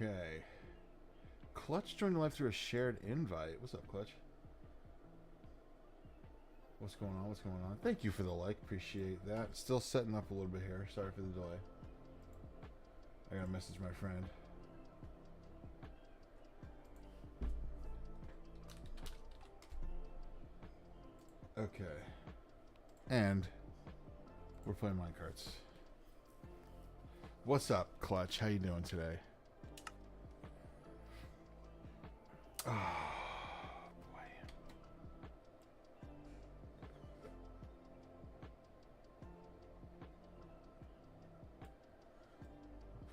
Okay. Clutch joined the live through a shared invite. What's up, Clutch? What's going on? What's going on? Thank you for the like. Appreciate that. Still setting up a little bit here. Sorry for the delay. I gotta message my friend. Okay. And we're playing minecarts. What's up, Clutch? How you doing today? Oh, boy.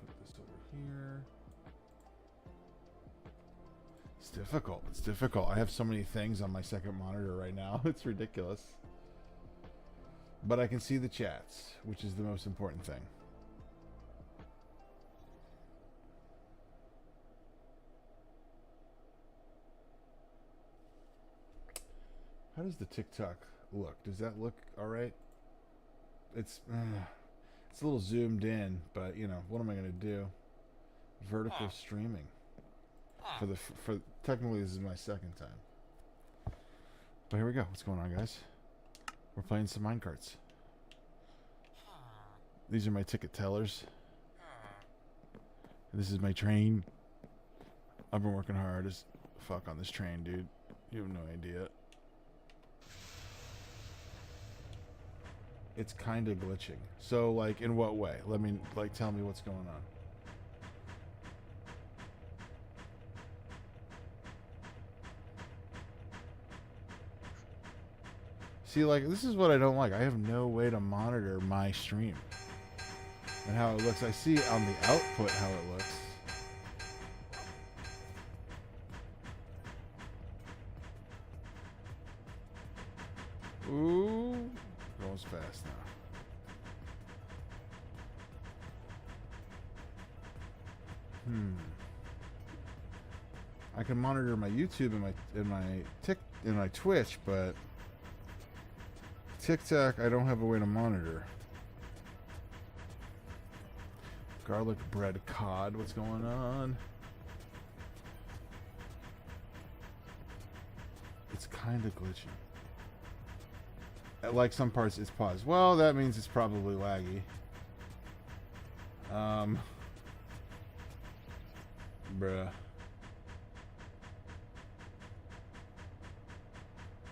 Put this over here. It's difficult. It's difficult. I have so many things on my second monitor right now. It's ridiculous. But I can see the chats, which is the most important thing. How does the TikTok look? Does that look all right? It's a little zoomed in, but you know, what am I going to do? Vertical streaming. For technically this is my second time. But here we go. What's going on, guys? We're playing some minecarts. These are my ticket tellers. This is my train. I've been working hard as fuck on this train, dude. You have no idea. It's kind of glitching. So, like, in what way? Let me, like, tell me what's going on. See, like, this is what I don't like. I have no way to monitor my stream and how it looks. I see on the output how it looks. Ooh, goes fast now. I can monitor my YouTube and my Twitch, but TikTok I don't have a way to monitor. Garlic bread cod, what's going on? It's kind of glitchy. At like some parts it's paused. Well, that means it's probably laggy. Bruh.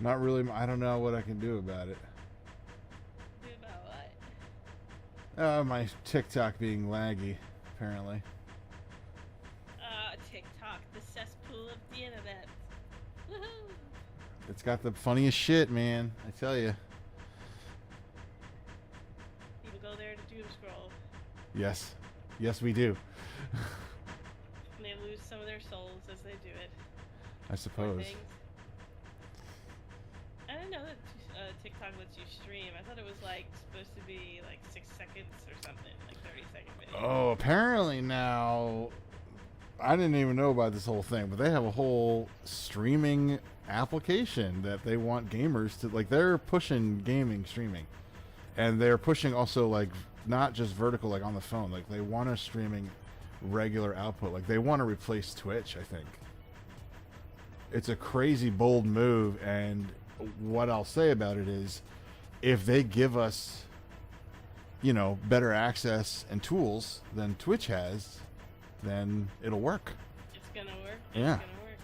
Not really. I don't know what I can do about it. Do about what? My TikTok being laggy, apparently. TikTok, the cesspool of the internet. Woohoo! It's got the funniest shit, man. I tell you. People go there to doom scroll. Yes. Yes, we do. And they lose some of their souls as they do it. I suppose. I didn't know that TikTok lets you stream. I thought it was like supposed to be like 6 seconds or something, like 30-second video. Oh, apparently now. I didn't even know about this whole thing, but they have a whole streaming application that they want gamers to, like, they're pushing gaming streaming. And they're pushing also, like, not just vertical, like on the phone. Like, they want us streaming regular output. Like, they want to replace Twitch, I think. It's a crazy, bold move, and what I'll say about it is, if they give us, you know, better access and tools than Twitch has, then it'll work. It's gonna work. Yeah. It's gonna work,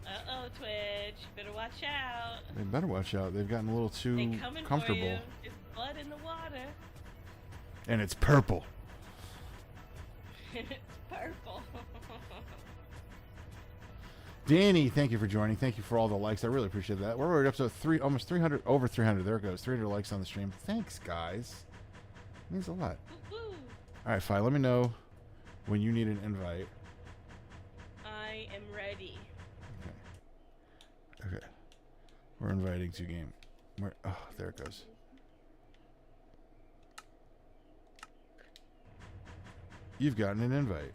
yeah. Uh-oh, Twitch. You better watch out. They better watch out. They've gotten a little too They coming comfortable. for you. There's blood in the water. And it's purple. It's purple. Danny, thank you for joining. Thank you for all the likes. I really appreciate that. We're already up to almost 300, over 300. There it goes. 300 likes on the stream. Thanks, guys. It means a lot. Woo-hoo. All right, Fi, let me know when you need an invite. I am ready. Okay. We're inviting to game. Where? Oh, there it goes. You've gotten an invite.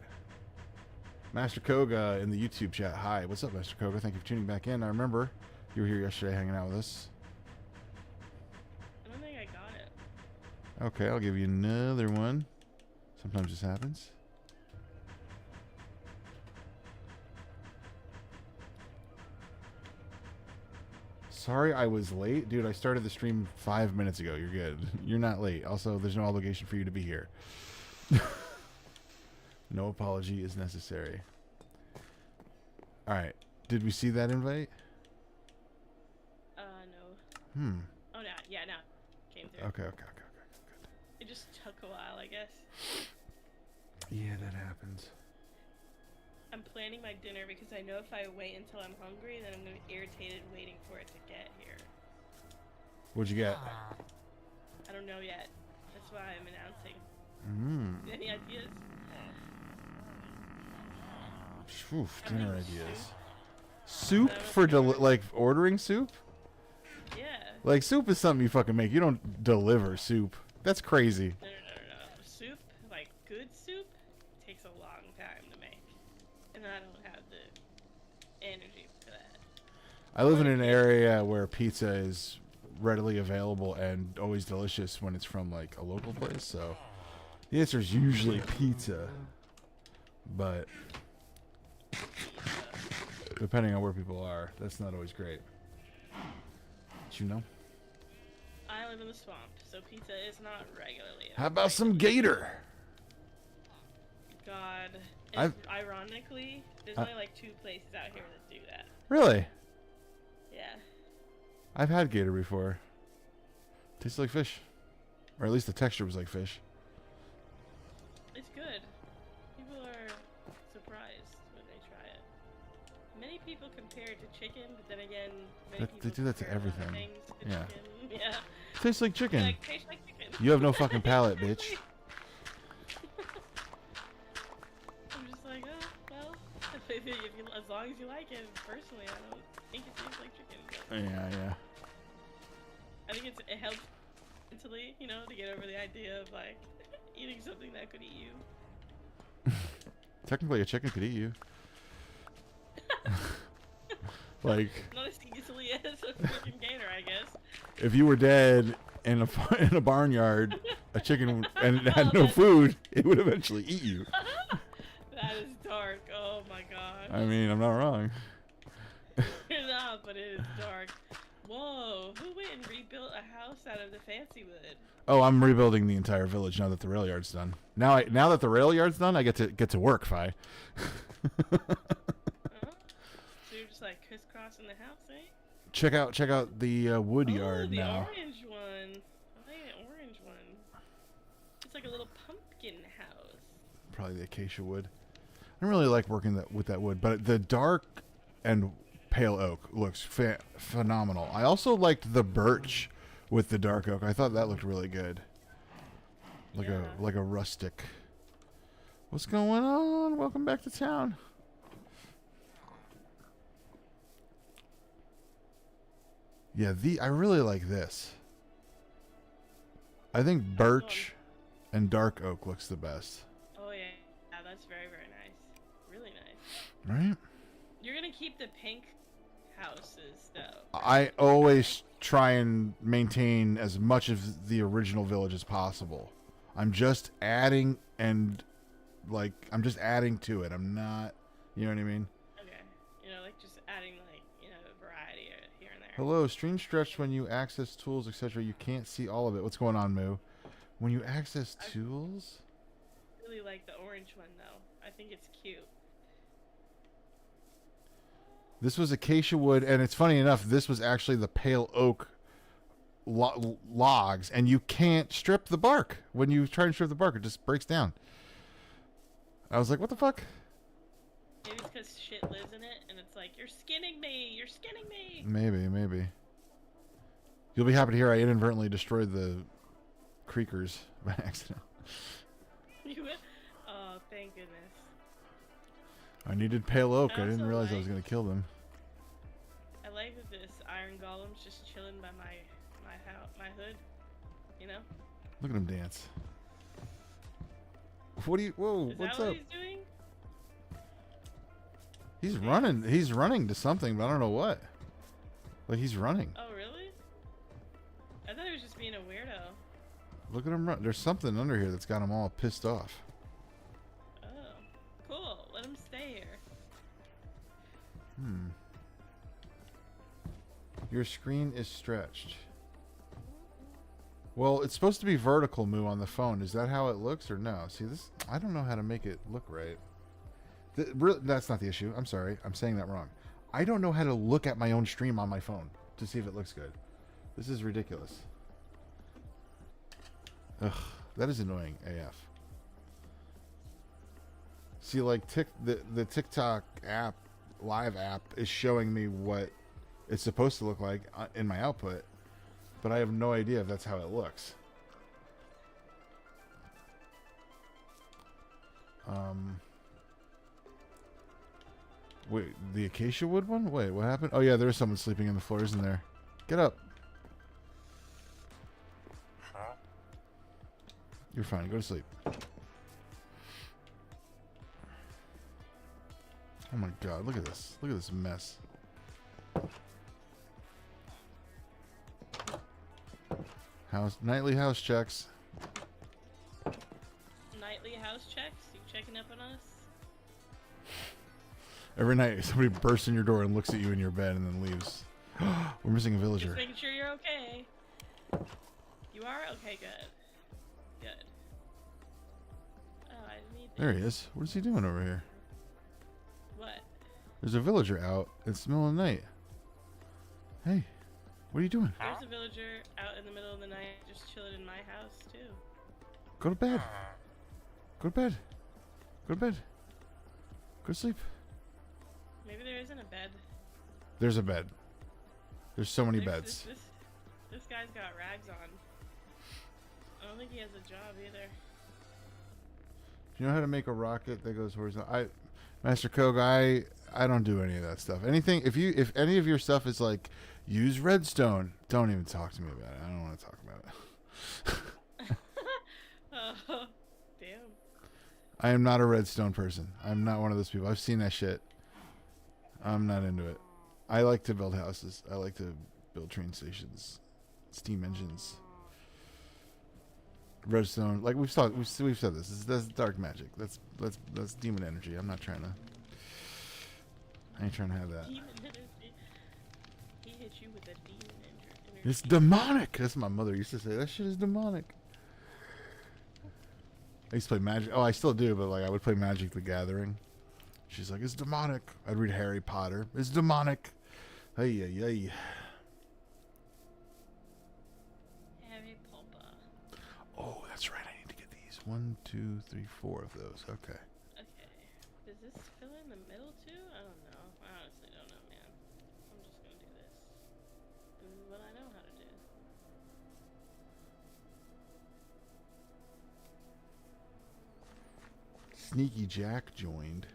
Master Koga in the YouTube chat. Hi, what's up, Master Koga? Thank you for tuning back in. I remember you were here yesterday hanging out with us. I don't think I got it. Okay, I'll give you another one. Sometimes this happens. Sorry I was late. Dude, I started the stream 5 minutes ago. You're good. You're not late. Also, there's no obligation for you to be here. No apology is necessary. Alright. Did we see that invite? No. Oh, no. Yeah, no. Came through. Okay, good. It just took a while, I guess. Yeah, that happens. I'm planning my dinner because I know if I wait until I'm hungry, then I'm going to be irritated waiting for it to get here. What'd you get? I don't know yet. That's why I'm announcing. Any ideas? Oof, dinner ideas. Soup for like ordering soup? Yeah. Like soup is something you fucking make. You don't deliver soup. That's crazy. No. Soup, like good soup, takes a long time to make. And I don't have the energy for that. I live in an area where pizza is readily available and always delicious when it's from like a local place, so the answer is usually pizza. But depending on where people are, that's not always great. Did you know? I live in the swamp, so pizza is not regularly. How about some gator? God. And ironically, there's only like 2 places out here that do that. Really? Yeah. I've had gator before. Tastes like fish. Or at least the texture was like fish. It's good. People are surprised when they try it. Many people compare it to chicken, but then again, They do that to everything. To Yeah. chicken. Yeah. Tastes like chicken. Like, tastes like chicken. You have no fucking palate, bitch. I'm just like, oh, well, as long as you like it, personally, I don't think it tastes like chicken. But Yeah. I think it helps mentally, you know, to get over the idea of like eating something that could eat you. Technically, a chicken could eat you. Like, Not as easily as a freaking gator, I guess. if you were dead in a barnyard, a chicken and it had no food, it would eventually eat you. That is dark. Oh my god. I mean, I'm not wrong. You're not, but it is dark. Whoa, who went and rebuilt a house out of the fancy wood? Oh, I'm rebuilding the entire village now that the rail yard's done. Now that the rail yard's done, I get to work, Fi. So you're just like crisscrossing the house, eh? Check out the wood yard the now. orange one. I like an orange one. It's like a little pumpkin house. Probably the acacia wood. I don't really like working with that wood, but the dark and pale oak looks phenomenal. I also liked the birch with the dark oak. I thought that looked really good. Like a rustic. What's going on? Welcome back to town. Yeah, I really like this. I think birch and dark oak looks the best. Oh yeah, that's very, very nice. Really nice. Right? You're gonna keep the pink houses though. I always try and maintain as much of the original village as possible. I'm just adding I'm just adding to it. I'm not, you know what I mean? Okay. You know, like just adding like, you know, variety here and there. Hello, stream stretched when you access tools, etc. You can't see all of it. What's going on, Moo? When you access tools? I really like the orange one though. I think it's cute. This was acacia wood, and it's funny enough, this was actually the pale oak logs, and you can't strip the bark. When you try and strip the bark, it just breaks down. I was like, what the fuck? Maybe it's because shit lives in it, and it's like, you're skinning me! You're skinning me! Maybe. You'll be happy to hear I inadvertently destroyed the creekers by accident. You would? Oh, thank goodness. I needed pale oak. I didn't also realize I was going to kill them. I like that this iron golem's just chilling by my hood. You know? Look at him dance. What do you... Whoa, Is what's that what up? he's doing? He's running. He's running to something, but I don't know what. Like, he's running. Oh, really? I thought he was just being a weirdo. Look at him run. There's something under here that's got him all pissed off. Oh, cool. Let him stay here. Your screen is stretched. Well, it's supposed to be vertical, Moo, on the phone. Is that how it looks or no? See, this, I don't know how to make it look right. That's not the issue. I'm sorry. I'm saying that wrong. I don't know how to look at my own stream on my phone to see if it looks good. This is ridiculous. Ugh, that is annoying AF. See, like the TikTok app, live app, is showing me what it's supposed to look like in my output, but I have no idea if that's how it looks. Wait, the acacia wood one? Wait, what happened? Oh yeah, there's someone sleeping in the floor, isn't there? Get up. You're fine. Go to sleep. Oh my god, look at this. Look at this mess. Nightly house checks. Nightly house checks? You checking up on us? Every night somebody bursts in your door and looks at you in your bed and then leaves. We're missing a villager. Just making sure you're okay. You are? Okay, good. Good. Oh, I need this. There he is. What is he doing over here? What? There's a villager out. It's the middle of the night. Hey, what are you doing? There's a villager out in the middle of the night just chilling in my house, too. Go to bed. Go to bed. Go to bed. Go to sleep. Maybe there isn't a bed. There's a bed. There's so many beds. This guy's got rags on. I don't think he has a job either. Do you know how to make a rocket that goes horizontal? Master Koga, I don't do any of that stuff. Anything, if any of your stuff is like, use redstone, don't even talk to me about it. I don't want to talk about it. Oh, damn. I am not a redstone person. I'm not one of those people. I've seen that shit. I'm not into it. I like to build houses. I like to build train stations, steam engines, redstone. Like we've said this. That's dark magic. That's demon energy. I'm not trying to. I ain't trying to have that. Demon energy. He hit you with a demon energy. It's demonic. That's what my mother used to say. That shit is demonic. I used to play Magic. Oh, I still do, but like I would play Magic the Gathering. She's like, it's demonic. I'd read Harry Potter. It's demonic. Hey, hey, hey. Harry Potter. Oh, that's right. I need to get these. 1, 2, 3, 4 of those. Okay. Okay. Does this fill in the middle too? I don't know. I honestly don't know, man. I'm just gonna do this. This is what I know how to do. Sneaky Jack joined.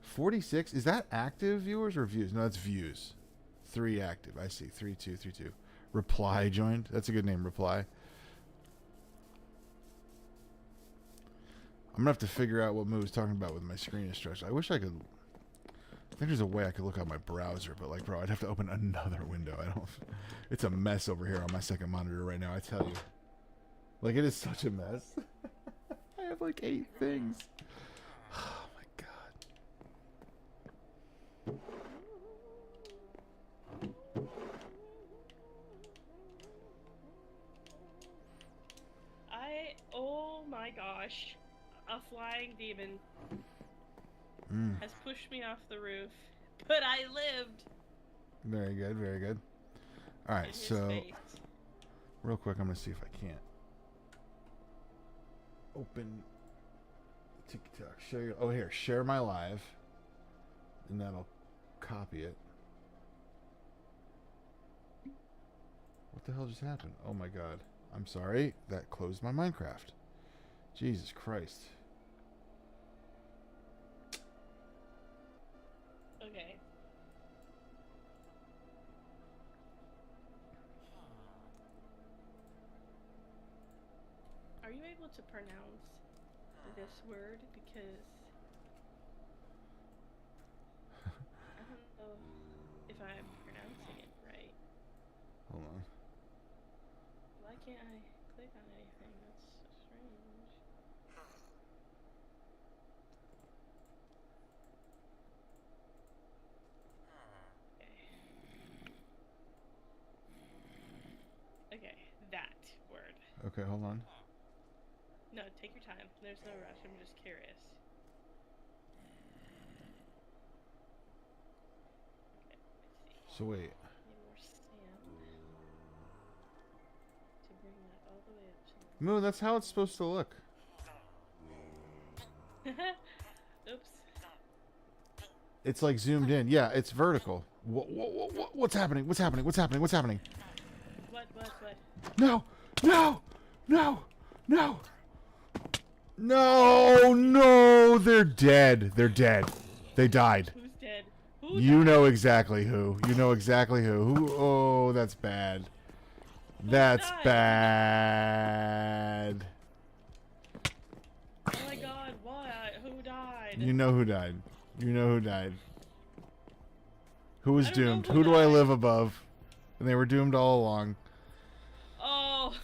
46. Is that active viewers or views? No, that's views. 3 active. I see. 3, 2, 3, 2. Reply joined. That's a good name, Reply. I'm gonna have to figure out what Moo was talking about with my screen is stretched. I wish I could. I think there's a way I could look at my browser, but like, bro, I'd have to open another window. I don't. It's a mess over here on my second monitor right now. I tell you, like, it is such a mess. I have like 8 things. Oh my god. Oh my gosh. A flying demon has pushed me off the roof, but I lived. Very good, very good. All right, so real quick, I'm gonna see if I can't open TikTok. Share your, oh here, share my live, and that'll copy it. What the hell just happened? Oh my god. I'm sorry. That closed my Minecraft. Jesus Christ. Okay. Are you able to pronounce this word? Because I don't know if I'm pronouncing it right. Hold on. Why can't I click on anything? That's so strange. Okay. Okay, hold on. No, take your time. There's no rush. I'm just curious. Okay, let's see. So wait. Need more sand to bring that all the way up to the... Moo, that's how it's supposed to look. Oops. It's like zoomed in. Yeah, it's vertical. What's happening? What's happening? What's happening? What's happening? What? No! No! No! No! No! No! They're dead. They're dead. They died. Who's dead? Who You died? know exactly who. You know exactly who. Oh, that's bad. That's died? bad. Oh my god, what? Who died? You know who died. You know who died. Who was I don't know doomed? who Who do I died. live above? And they were doomed all along. Oh.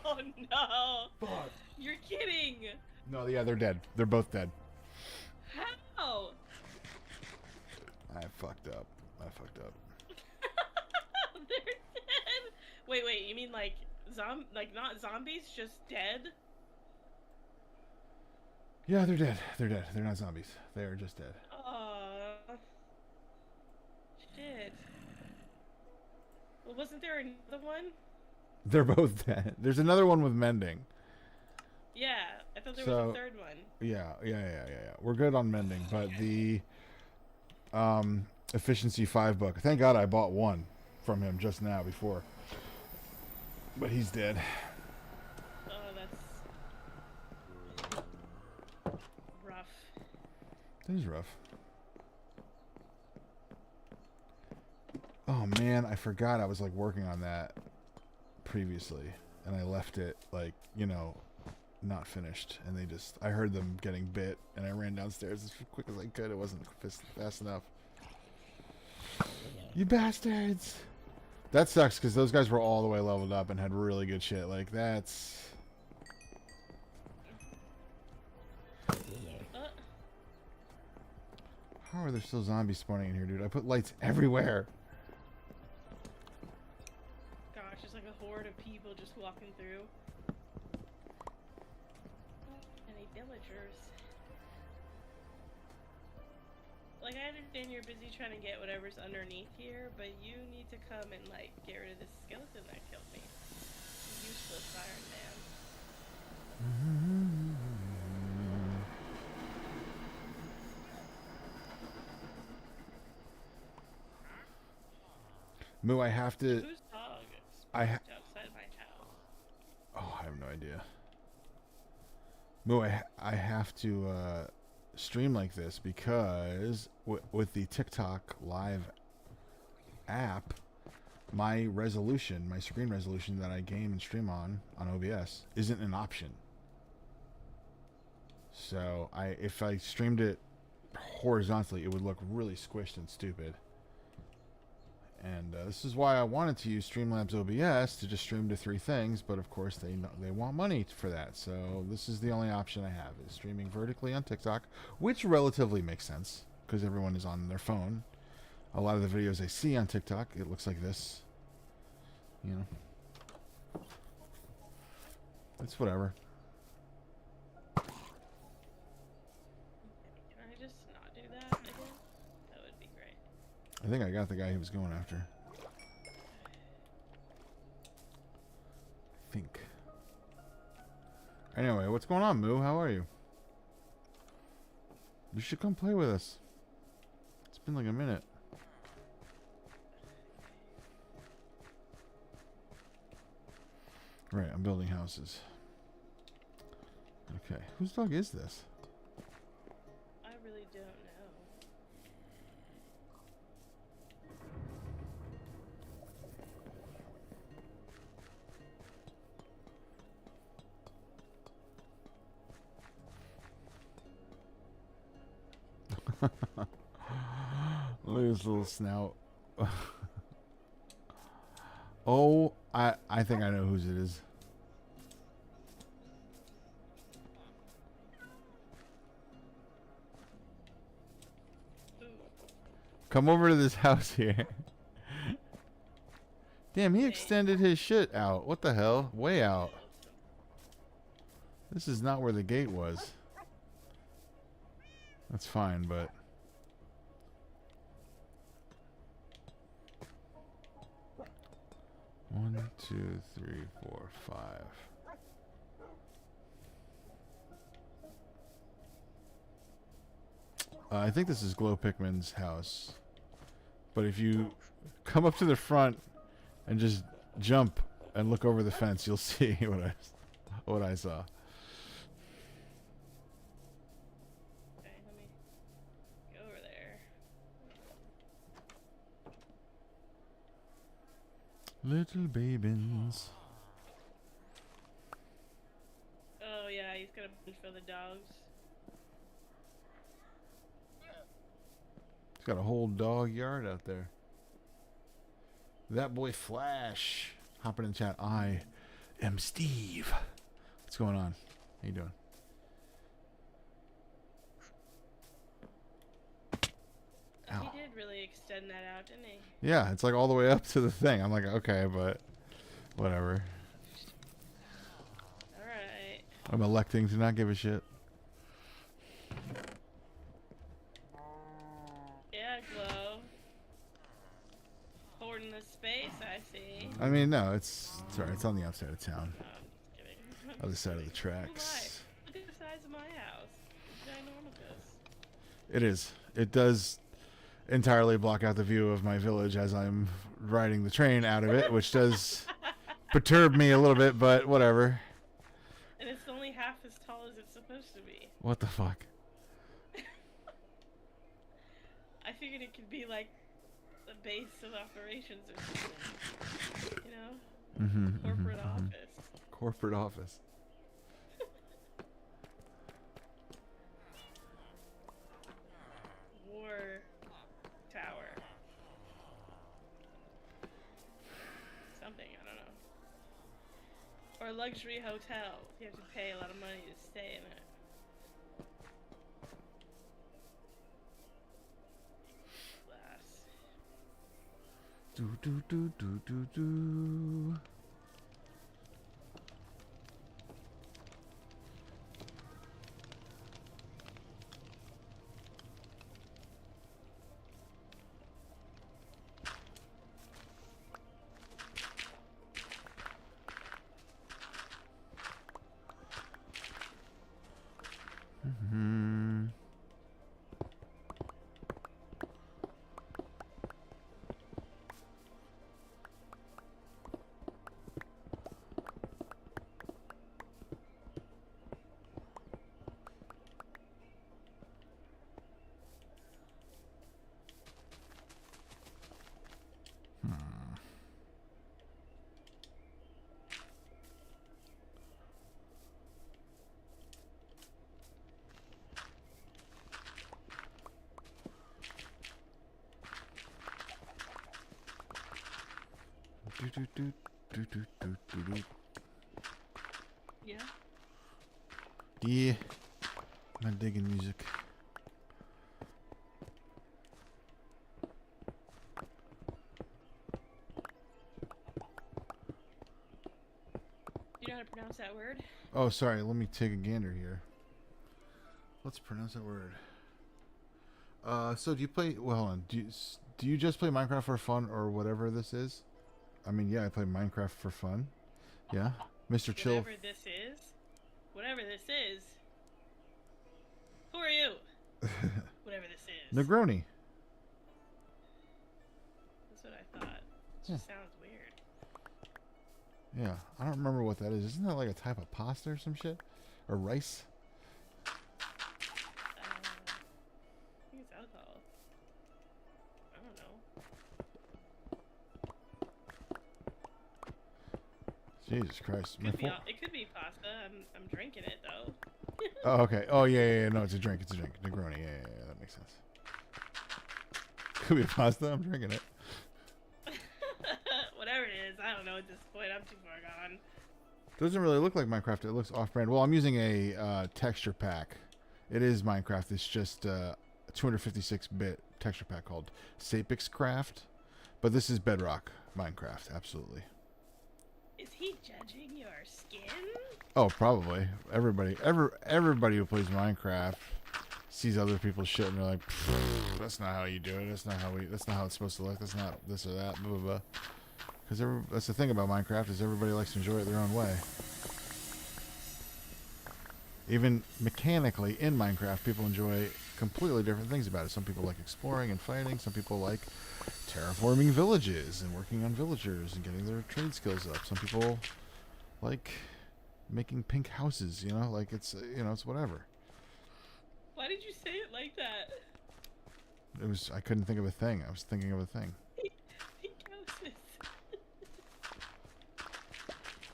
Oh no. Fuck. You're kidding. No, yeah, they're dead. They're both dead. How? I fucked up. They're dead. Wait, you mean like not zombies, just dead? Yeah, they're dead. They're dead. They're not zombies. They are just dead. Shit. Well, wasn't there another one? They're both dead. There's another one with mending. Yeah, I thought there was a third one. Yeah. We're good on mending, but the efficiency 5 book. Thank God I bought one from him just now before. But he's dead. Oh, that's rough. That is rough. Oh man, I forgot I was like working on that previously, and I left it like, you know, not finished, and I heard them getting bit, and I ran downstairs as quick as I could. It wasn't fast enough. You bastards! That sucks because those guys were all the way leveled up and had really good shit. Like that's. How are there still zombies spawning in here, dude? I put lights everywhere. Gosh, it's like a horde of people just walking through. Any villagers? Like, I understand you're busy trying to get whatever's underneath here, but you need to come and, like, get rid of this skeleton that killed me. Useless Iron Man. Moo, I have to. Whose dog is outside my house? Oh, I have no idea. Moo, I have to stream like this because with the TikTok live app, my screen resolution that I game and stream on OBS isn't an option. So if I streamed it horizontally, it would look really squished and stupid. And this is why I wanted to use Streamlabs OBS to just stream to 3 things, but of course they want money for that. So this is the only option I have, is streaming vertically on TikTok, which relatively makes sense because everyone is on their phone. A lot of the videos I see on TikTok, it looks like this. You know, it's whatever. Can I just not do that again? That would be great. I think I got the guy he was going after. I think. Anyway, what's going on, Moo? How are you? You should come play with us. It's been like a minute. Right, I'm building houses. Okay, whose dog is this? I really don't know. Look at his little snout. Oh, I think I know whose it is. Come over to this house here. Damn, he Hey. extended his shit out. What the hell? Way out. This is not where the gate was. That's fine, but... One, two, three, four, five. I think this is Glow Pikmin's house. But if you come up to the front and just jump and look over the fence, you'll see what I saw. Okay, let me go over there. Little babins. Oh yeah, he's got a bunch for the dogs. He's got a whole dog yard out there. That boy Flash. Hopping in chat. I am Steve. What's going on? How you doing? Oh, he did really extend that out, didn't he? Yeah, it's like all the way up to the thing. I'm like, okay, but whatever. Alright. I'm electing to not give a shit. Yeah, Glow. Hoarding the space, I see. I mean, no, it's alright. It's on the outside of town. Oh, I'm just kidding. Other side of the Oh tracks. my. Look at the size of my house. It's ginormous. It is. It does entirely block out the view of my village as I'm riding the train out of it, which does perturb me a little bit, but whatever. And it's only half as tall as it's supposed to be. What the fuck? I figured it could be like the base of operations or something. You know? Corporate office. Corporate office. War tower. Something, I don't know. Or a luxury hotel. You have to pay a lot of money to stay in it. Glass. Do do do do do do. Do do do do do do do do. Yeah? Yeah. I'm not digging music. You know how to pronounce that word? Oh, sorry. Let me take a gander here. Let's pronounce that word. So do you play? Well, hold on. Do you just play Minecraft for fun or whatever this is? I mean, yeah, I play Minecraft for fun. Yeah, Mr. Chill. Whatever this is. Whatever this is. Who are you? Whatever this is. Negroni. That's what I thought. It just sounds weird. Yeah, I don't remember what that is. Isn't that like a type of pasta or some shit? Or rice? I think it's alcohol. I don't know. Jesus Christ. My phone- It could be pasta. I'm drinking it though. Oh, okay. Oh, yeah. No, it's a drink. It's a drink. Negroni. Yeah. That makes sense. Could be pasta. I'm drinking it. Whatever it is, I don't know at this point. I'm too far gone. Doesn't really look like Minecraft. It looks off-brand. Well, I'm using a texture pack. It is Minecraft. It's just a 256-bit texture pack called Sapixcraft. But this is Bedrock. Minecraft, absolutely. Is he judging your skin? Oh, probably. Everybody who plays Minecraft sees other people's shit and they're like, that's not how you do it. That's not how it's supposed to look. That's not this or that. Blah blah blah. Because that's the thing about Minecraft is everybody likes to enjoy it their own way. Even mechanically in Minecraft, people enjoy completely different things about it. Some people like exploring and fighting. Some people like terraforming villages and working on villagers and getting their trade skills up. Some people like making pink houses, you know, like it's whatever. Why did you say it like that? I couldn't think of a thing. I was thinking of a thing. Pink houses.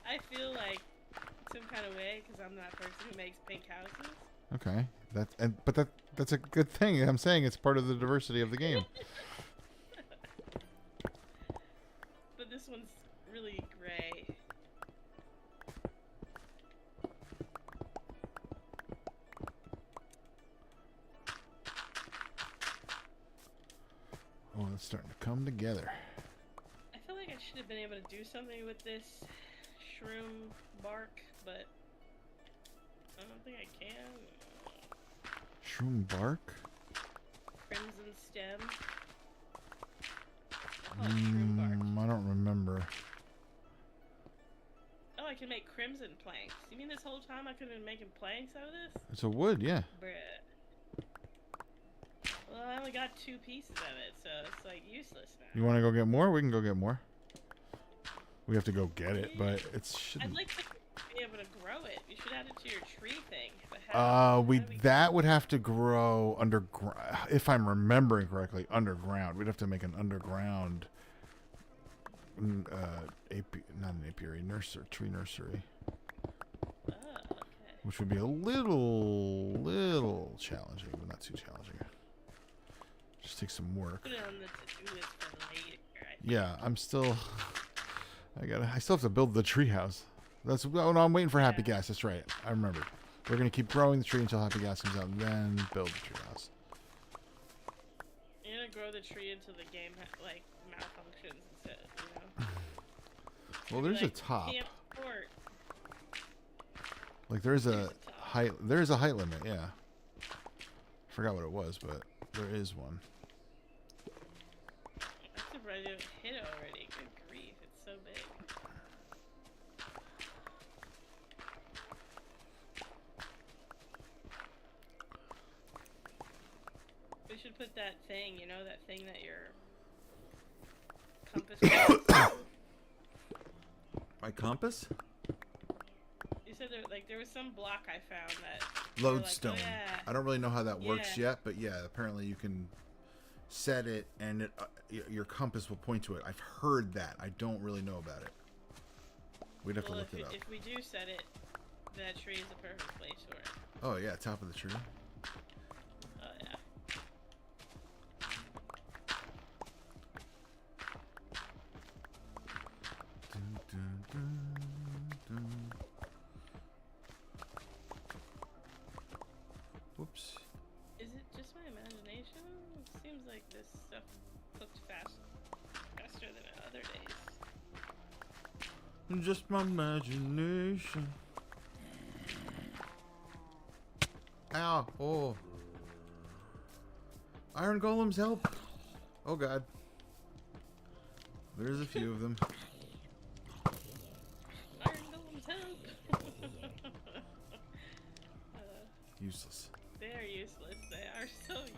I feel like some kind of way because I'm that person who makes pink houses. Okay, that's a good thing. I'm saying it's part of the diversity of the game. But this one's really gray. Oh, it's starting to come together. I feel like I should have been able to do something with this shroom bark, but I don't think I can. Shroom bark? Crimson stem. I call it shroom bark. I don't remember. Oh, I can make crimson planks. You mean this whole time I could have been making planks out of this? It's a wood, yeah. Bruh. Well, I only got 2 pieces of it, so it's like useless now. You want to go get more? We can go get more. We have to go get it, but it's shouldn't. I'd like to be able to grow it. You should add it to your tree thing. But how that would have to grow underground. If I'm remembering correctly, underground. We'd have to make an underground, not an apiary, tree nursery. Oh, okay. Which would be a little challenging, but not too challenging. Just take some work. Put it on the to-do list for later. Yeah, I still have to build the treehouse. No, I'm waiting for Happy Gas. That's right. I remember. We're gonna keep growing the tree until Happy Gas comes out, and then build the treehouse. You're gonna grow the tree until the game like malfunctions instead, you know. Well, there's a top. Can't support. Like there's a height. There's a height limit. Yeah. Forgot what it was, but there is one. I'm surprised you haven't hit it already. Good grief, it's so big. We should put that thing, you know, that thing that your compass. My compass? You said there was some block I found that Lodestone. Like, oh, yeah. I don't really know how that works Yeah. yet, but yeah, apparently you can set it and it, your compass will point to it. I've heard that. I don't really know about it. We'd have to look it up. If we do set it, that tree is a perfect place for it. Oh yeah, top of the tree. Oh yeah. Dun, dun, dun, dun. Whoops. Is it just my imagination? It seems like this stuff cooked faster than other days. Just my imagination. Ow. Oh. Iron golems help. Oh god. There's a few of them. Iron golems help. Useless. They are useless. They are so useless.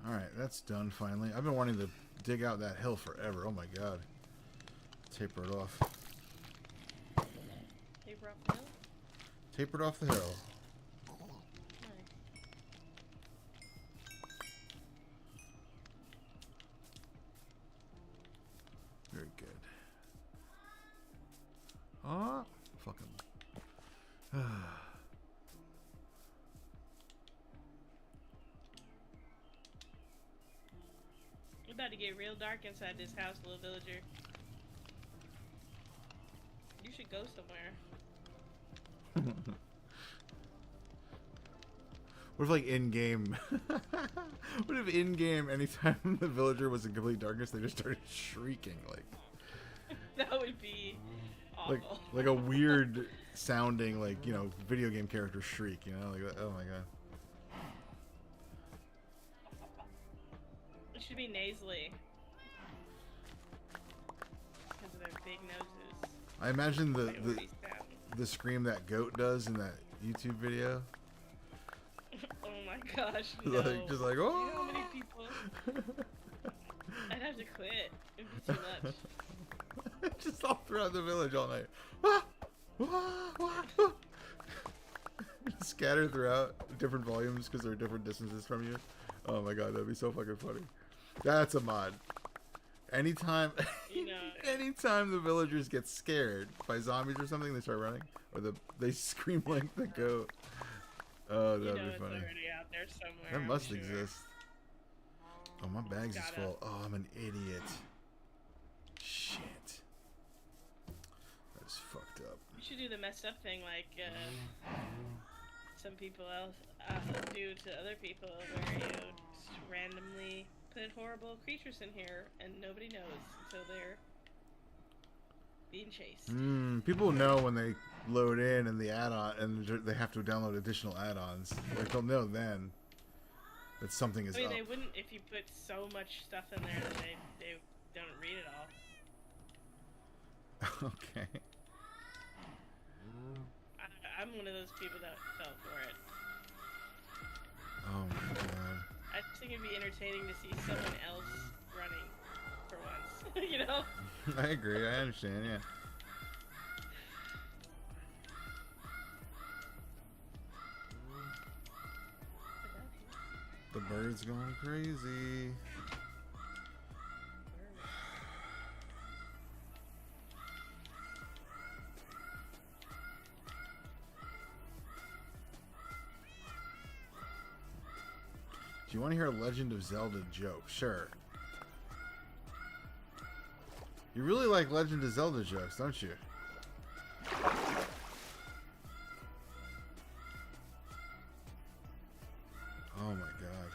Alright, that's done finally. I've been wanting to dig out that hill forever. Oh my god. Taper it off. Taper off the hill? Taper it off the hill. Very good. Ah, fucking. It's about to get real dark inside this house, little villager. should go somewhere. What if, like, in-game... what if in-game, anytime the villager was in complete darkness, they just started shrieking, like... That would be awful. Like a weird sounding, like, you know, video game character shriek, you know? Like, oh my god. It should be nasally. Because of their big noses. I imagine Like, the scream that goat does in that YouTube video. Oh my gosh, no. Like, just like, oh! Do you know how many people? I'd have to quit. It'd be too much. Just all throughout the village all night. Scattered throughout different volumes because they're different distances from you. Oh my god, that'd be so fucking funny. That's a mod. Anytime, You know, anytime the villagers get scared by zombies or something, they start running, or they scream like the goat. Oh, that'd be funny. It's already out there somewhere. That I'm must sure. exist. Oh, my bag's is Gotta. full. Oh, I'm an idiot. Shit. That is fucked up. You should do the messed up thing like some people else do to other people, where you just randomly put horrible creatures in here and nobody knows until they're being chased. People know when they load in and the add-on, and they have to download additional add-ons. Like, they'll know then that something is I mean, up. they wouldn't if you put so much stuff in there that they don't read it all. Okay. I'm one of those people that fell for it. Oh my god. I just think it'd be entertaining to see someone else running for once. You know? I agree. I understand. Yeah. The bird's going crazy. Do you want to hear a Legend of Zelda joke? Sure. You really like Legend of Zelda jokes, don't you? Oh my god.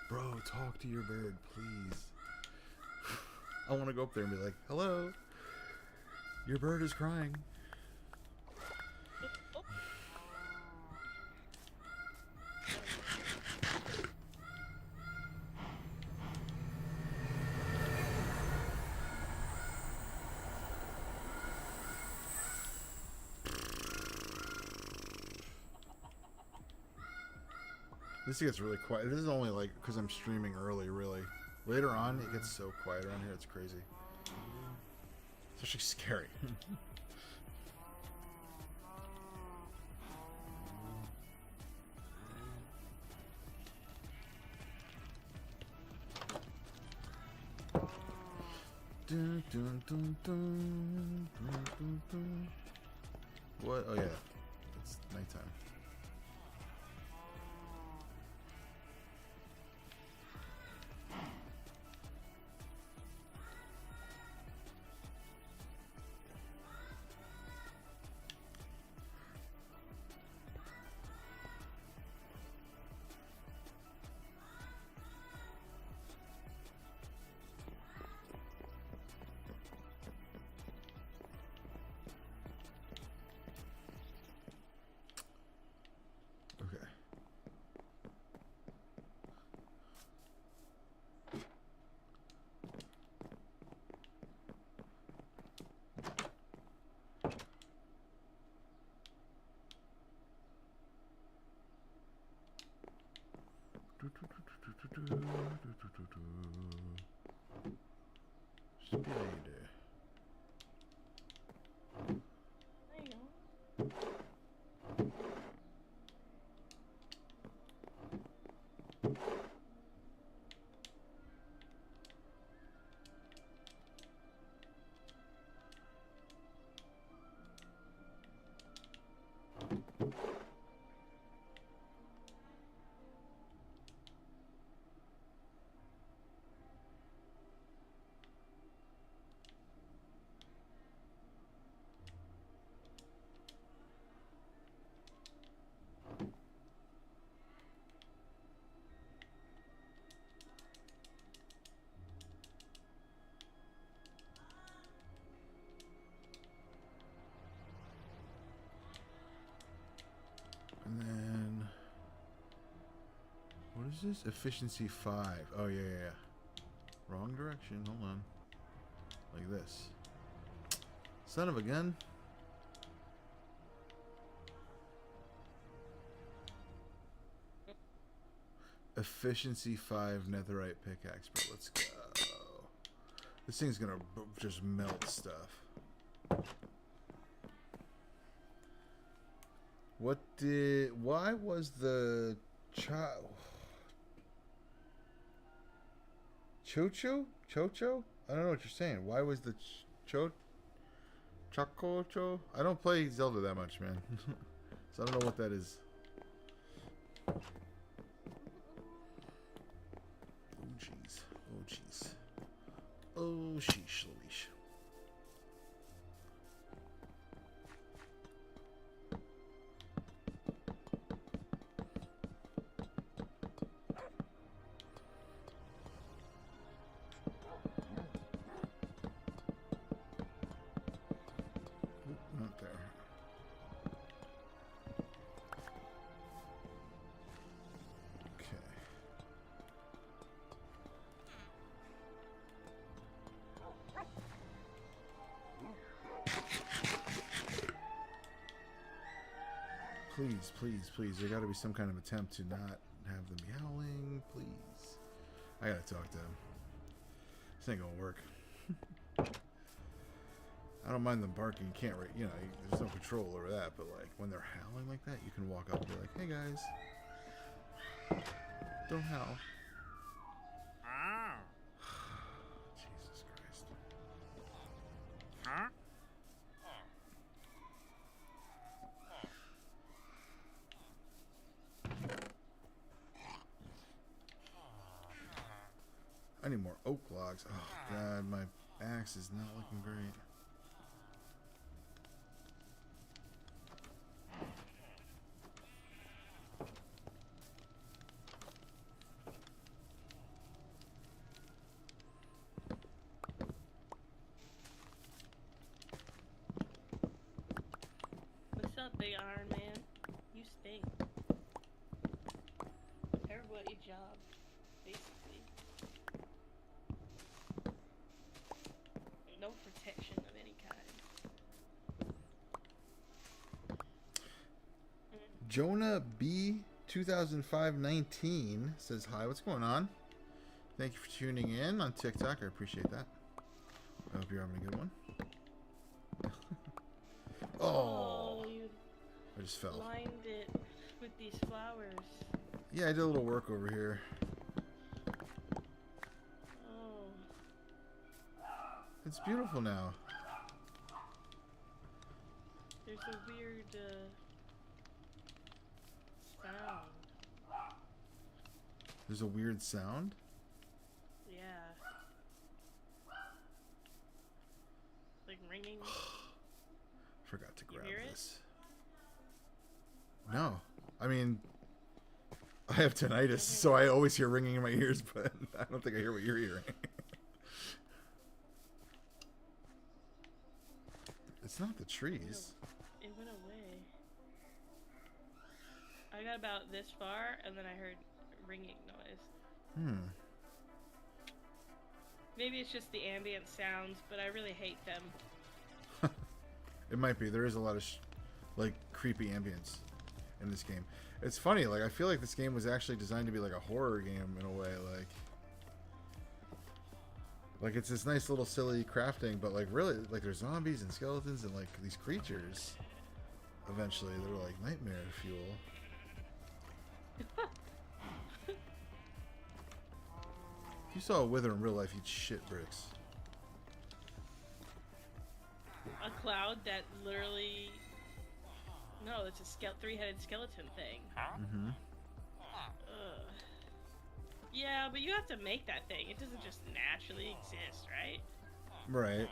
Bro, talk to your bird, please. I want to go up there and be like, hello. Your bird is crying. This gets really quiet. This is only like because I'm streaming early, really. Later on, it gets so quiet around here, it's crazy. It's actually scary. Dun, dun, dun, dun, dun, dun, dun. What? Oh yeah, it's nighttime. Okay. Spider. There you go. is this? Efficiency 5. Oh, yeah, yeah, yeah. Wrong direction. Hold on. Like this. Son of a gun. Efficiency 5 netherite pickaxe, bro. Let's go. This thing's gonna just melt stuff. Why was the Chocho? Chocho? I don't know what you're saying. Why was the Chococho? I don't play Zelda that much, man. So I don't know what that is. Oh, jeez. Oh, jeez. Oh, sheesh, Louise. Not there. Okay. Please, please, please. There got to be some kind of attempt to not have them yowling. Please. I gotta talk to him. This ain't gonna work. I don't mind them barking. You can't, you know, there's no control over that. But like when they're howling like that, you can walk up and be like, "Hey guys, don't howl." Jesus Christ. I need more oak logs. Oh god, my axe is not looking great. What's up, Big Iron Man? You stink. Terrible at your job, basically. No protection of any kind. Jonah B 2005-19 says hi. What's going on? Thank you for tuning in on TikTok. I appreciate that. I hope you're having a good one. Oh, you I just fell. lined it with these flowers. Yeah, I did a little work over here. Oh. It's beautiful now. There's a weird sound. There's a weird sound? Yeah. Like ringing. Forgot to grab hear it? this. No. I mean, I have tinnitus, so I always hear ringing in my ears, but I don't think I hear what you're hearing. It's not the trees. It went away. I got about this far, and then I heard ringing noise. Maybe it's just the ambient sounds, but I really hate them. It might be. There is a lot of like creepy ambience in this game. It's funny. Like I feel like this game was actually designed to be like a horror game in a way. Like it's this nice little silly crafting, but like really, like there's zombies and skeletons and like these creatures. Eventually, they're like nightmare fuel. If you saw a wither in real life, you'd shit bricks. A cloud that literally... No, it's a three-headed skeleton thing. Mm-hmm. Ugh. Yeah, but you have to make that thing. It doesn't just naturally exist, right? Right.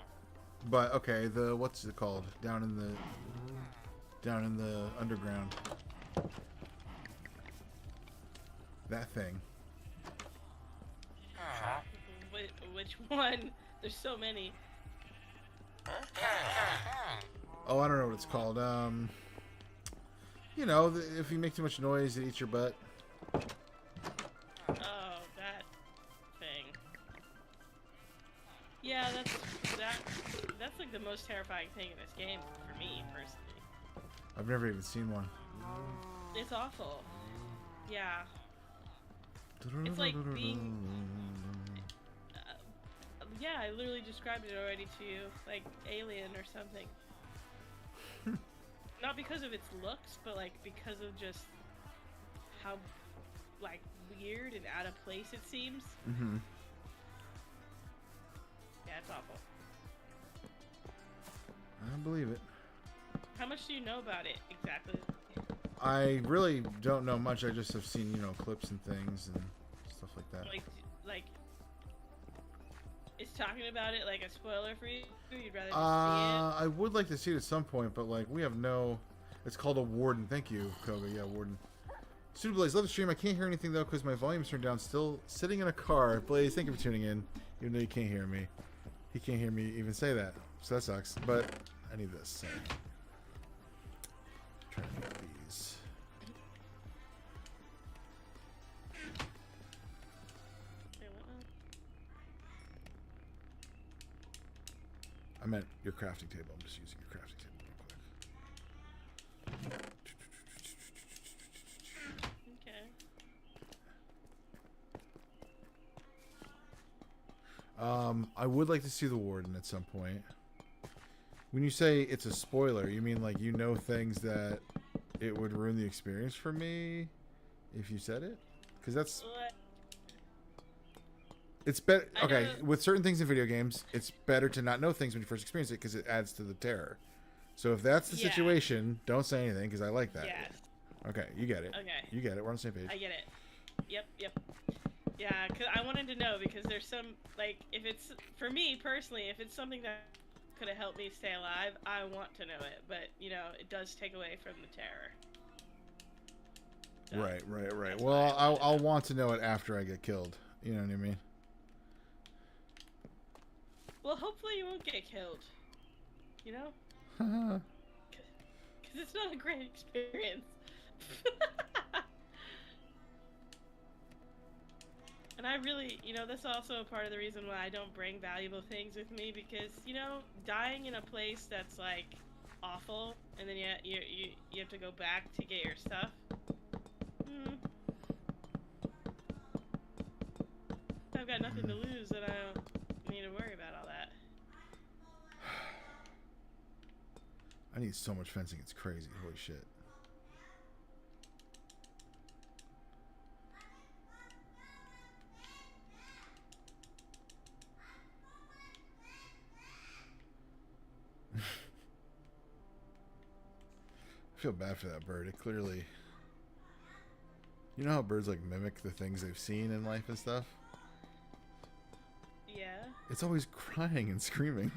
But okay, what's it called? Down in the underground. That thing. Which one? There's so many. Oh, I don't know what it's called. You know, if you make too much noise, it eats your butt. Yeah, that's like the most terrifying thing in this game for me personally. I've never even seen one. It's awful. Yeah. It's like being. Yeah, I literally described it already to you, like Alien or something. Not because of its looks, but like because of just how like weird and out of place it seems. Mm-hmm. Yeah, it's awful. I believe it. How much do you know about it exactly? I really don't know much. I just have seen, you know, clips and things and stuff like that. Like, is talking about it like a spoiler for you? You'd rather just see it? I would like to see it at some point, but like we have no. It's called a warden. Thank you, Koga. Yeah, warden. Student Blaze, love the stream. I can't hear anything though because my volume's turned down. Still sitting in a car. Blaze, thank you for tuning in. Even though you can't hear me, he can't hear me even say that, so that sucks. But I need this. So. Trying to get these. I meant your crafting table. I'm just using your crafting table real quick. Okay. I would like to see the warden at some point. When you say it's a spoiler, you mean like you know things that it would ruin the experience for me if you said it? Because that's... It's better. Okay, with certain things in video games, it's better to not know things when you first experience it because it adds to the terror. So if that's the situation, don't say anything because I like that. Yes. Okay, you get it. Okay. You get it. We're on the same page. I get it. Yep. Yeah, because I wanted to know because there's some, like, if it's, for me personally, if it's something that could have helped me stay alive, I want to know it. But, you know, it does take away from the terror. So, Right. Well, I'll want to know it after I get killed. You know what I mean? Well, hopefully you won't get killed. You know? Because it's not a great experience. And I really, you know, that's also a part of the reason why I don't bring valuable things with me because, you know, dying in a place that's, like, awful, and then you have to go back to get your stuff. I've got nothing to lose, and I don't need to worry about all that. I need so much fencing, it's crazy. Holy shit. I feel bad for that bird. It clearly... You know how birds like mimic the things they've seen in life and stuff? Yeah. It's always crying and screaming.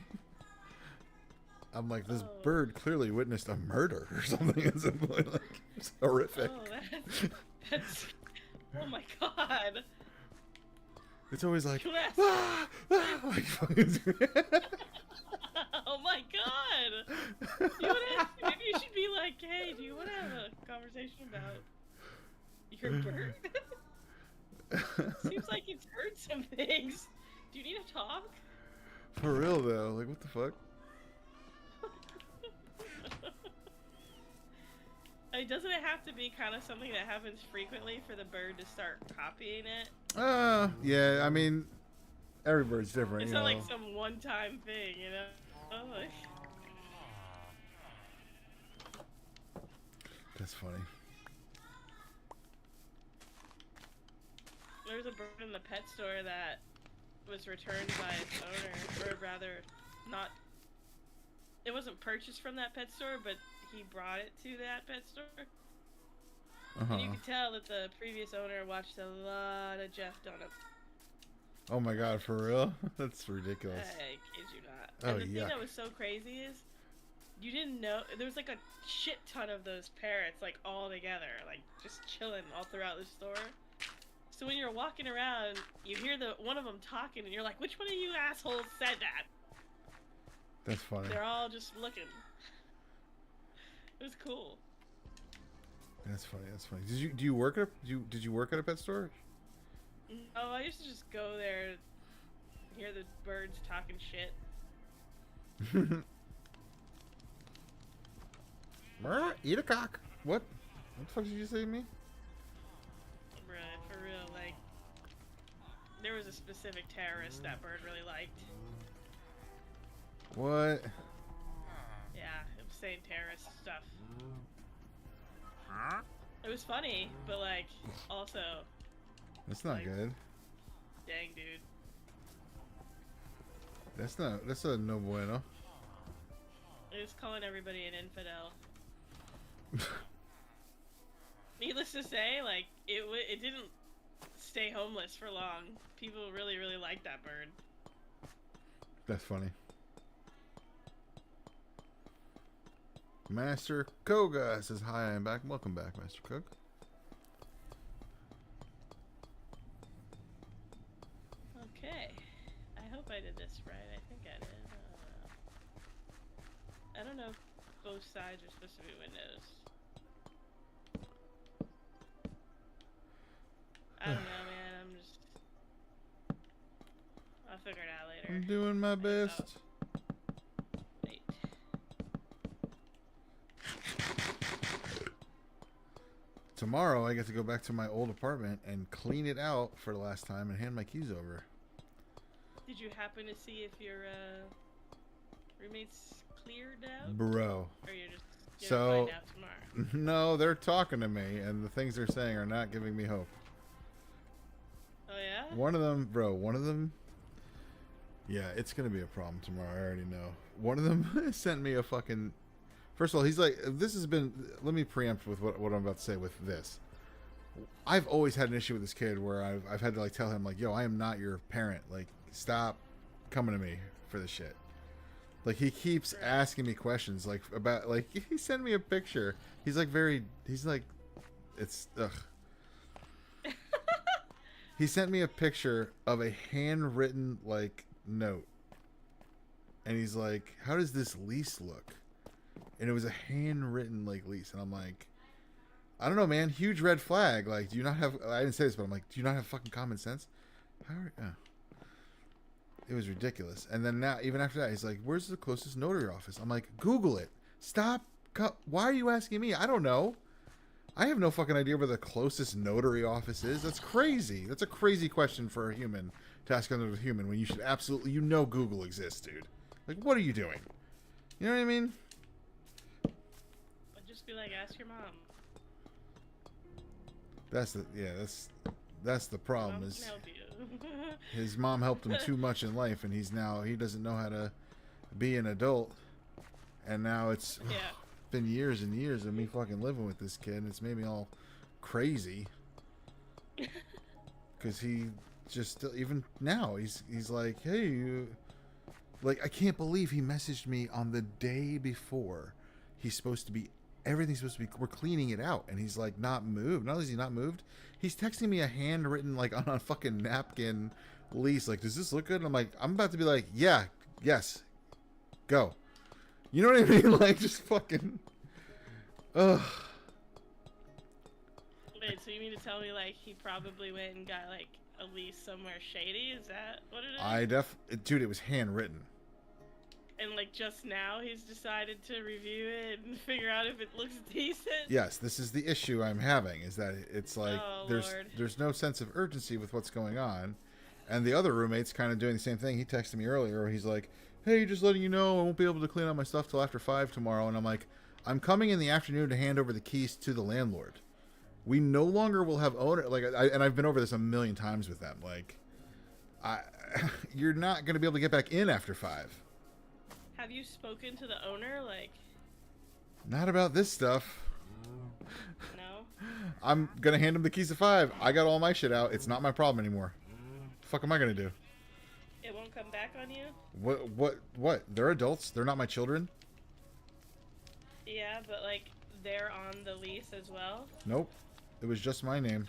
I'm like, this bird clearly witnessed a murder or something. It's horrific. Oh, that's oh my god. It's always like, like oh my god. Maybe you should be like, hey, do you want to have a conversation about your bird? Seems like it's heard some things. Do you need to talk? For real though, like what the fuck? Doesn't it have to be kind of something that happens frequently for the bird to start copying it? Yeah, I mean, every bird's different. It's you not know. like some one-time thing, you know? Like... That's funny. There was a bird in the pet store that was returned by its owner, or rather, not... It wasn't purchased from that pet store, but he brought it to that pet store. And you could tell that the previous owner watched a lot of Jeff Donuts. Oh my god, for real? That's ridiculous. I kid you not. Oh, and the yuck. thing that was so crazy is, you didn't know, there was like a shit ton of those parrots, like all together, like just chilling all throughout the store. So when you're walking around, you hear one of them talking, and you're like, which one of you assholes said that? That's funny. They're all just looking. It was cool. That's funny. That's funny. Did you work at a pet store? Oh, I used to just go there, hear the birds talking shit. Eat a cock. What? What the fuck did you say to me? Bruh, for real, like, there was a specific terrorist that bird really liked. What? Yeah, it was saying terrorist stuff. It was funny, but like, also, That's not like, good. dang, dude. That's a no bueno. It was calling everybody an infidel. Needless to say, like, it didn't stay homeless for long. People really, really liked that bird. That's funny. Master Koga says hi, I'm back. Welcome back, Master Koga. Okay. I hope I did this right. I think I did. I don't know if both sides are supposed to be windows. I don't know, man. I'll figure it out later. I'm doing my best. Wait. Tomorrow I get to go back to my old apartment and clean it out for the last time and hand my keys over. Did you happen to see if your roommates cleared out? Bro. Or you're just gonna find out tomorrow? No, they're talking to me, and the things they're saying are not giving me hope. Oh yeah? One of them, yeah, it's gonna be a problem tomorrow, I already know. One of them sent me a fucking, first of all, he's like, this has been, let me preempt with what I'm about to say with this. I've always had an issue with this kid where I've had to like tell him like, yo, I am not your parent, like, stop coming to me for this shit. Like, he keeps asking me questions like about, like, he sent me a picture. He's like it's ugh. He sent me a picture of a handwritten like note, and he's like, how does this lease look? And it was a handwritten like lease, and I'm like, I don't know, man, huge red flag. Like, do you not have, I didn't say this, but I'm like, do you not have fucking common sense? It was ridiculous. And then now, even after that, he's like, where's the closest notary office? I'm like, Google it. Stop. Why are you asking me? I don't know. I have no fucking idea where the closest notary office is. That's crazy. That's a crazy question for a human to ask another human when you should absolutely, you know, Google exists, dude. Like, what are you doing? You know what I mean? But just be like, ask your mom. That's the problem. Mom is can help you. his mom helped him too much in life, and he doesn't know how to be an adult. And now it's been years and years of me fucking living with this kid, and it's made me all crazy. Because he just, even now, he's like, hey, you, like, I can't believe he messaged me on the day before he's supposed to be, everything's supposed to be, we're cleaning it out, and he's like not moved. Not only is he not moved, he's texting me a handwritten, like, on a fucking napkin lease, like, does this look good? And I'm like, I'm about to be like, yeah, yes, go. You know what I mean? Like, just fucking, ugh. Wait, so you mean to tell me, like, he probably went and got, like, a lease somewhere shady? Is that what it is? Dude, it was handwritten. And, like, just now he's decided to review it and figure out if it looks decent? Yes, this is the issue I'm having, is that it's like, there's no sense of urgency with what's going on. And the other roommate's kind of doing the same thing. He texted me earlier where he's like, hey, just letting you know I won't be able to clean out my stuff till after 5 tomorrow. And I'm like, I'm coming in the afternoon to hand over the keys to the landlord. We no longer will have owner, like, and I've been over this a million times with them. Like, you're not going to be able to get back in after 5. Have you spoken to the owner? Like, not about this stuff. no? I'm going to hand him the keys to 5. I got all my shit out. It's not my problem anymore. The fuck am I going to do? It won't come back on you? What? They're adults. They're not my children. Yeah, but, like, they're on the lease as well? Nope. It was just my name.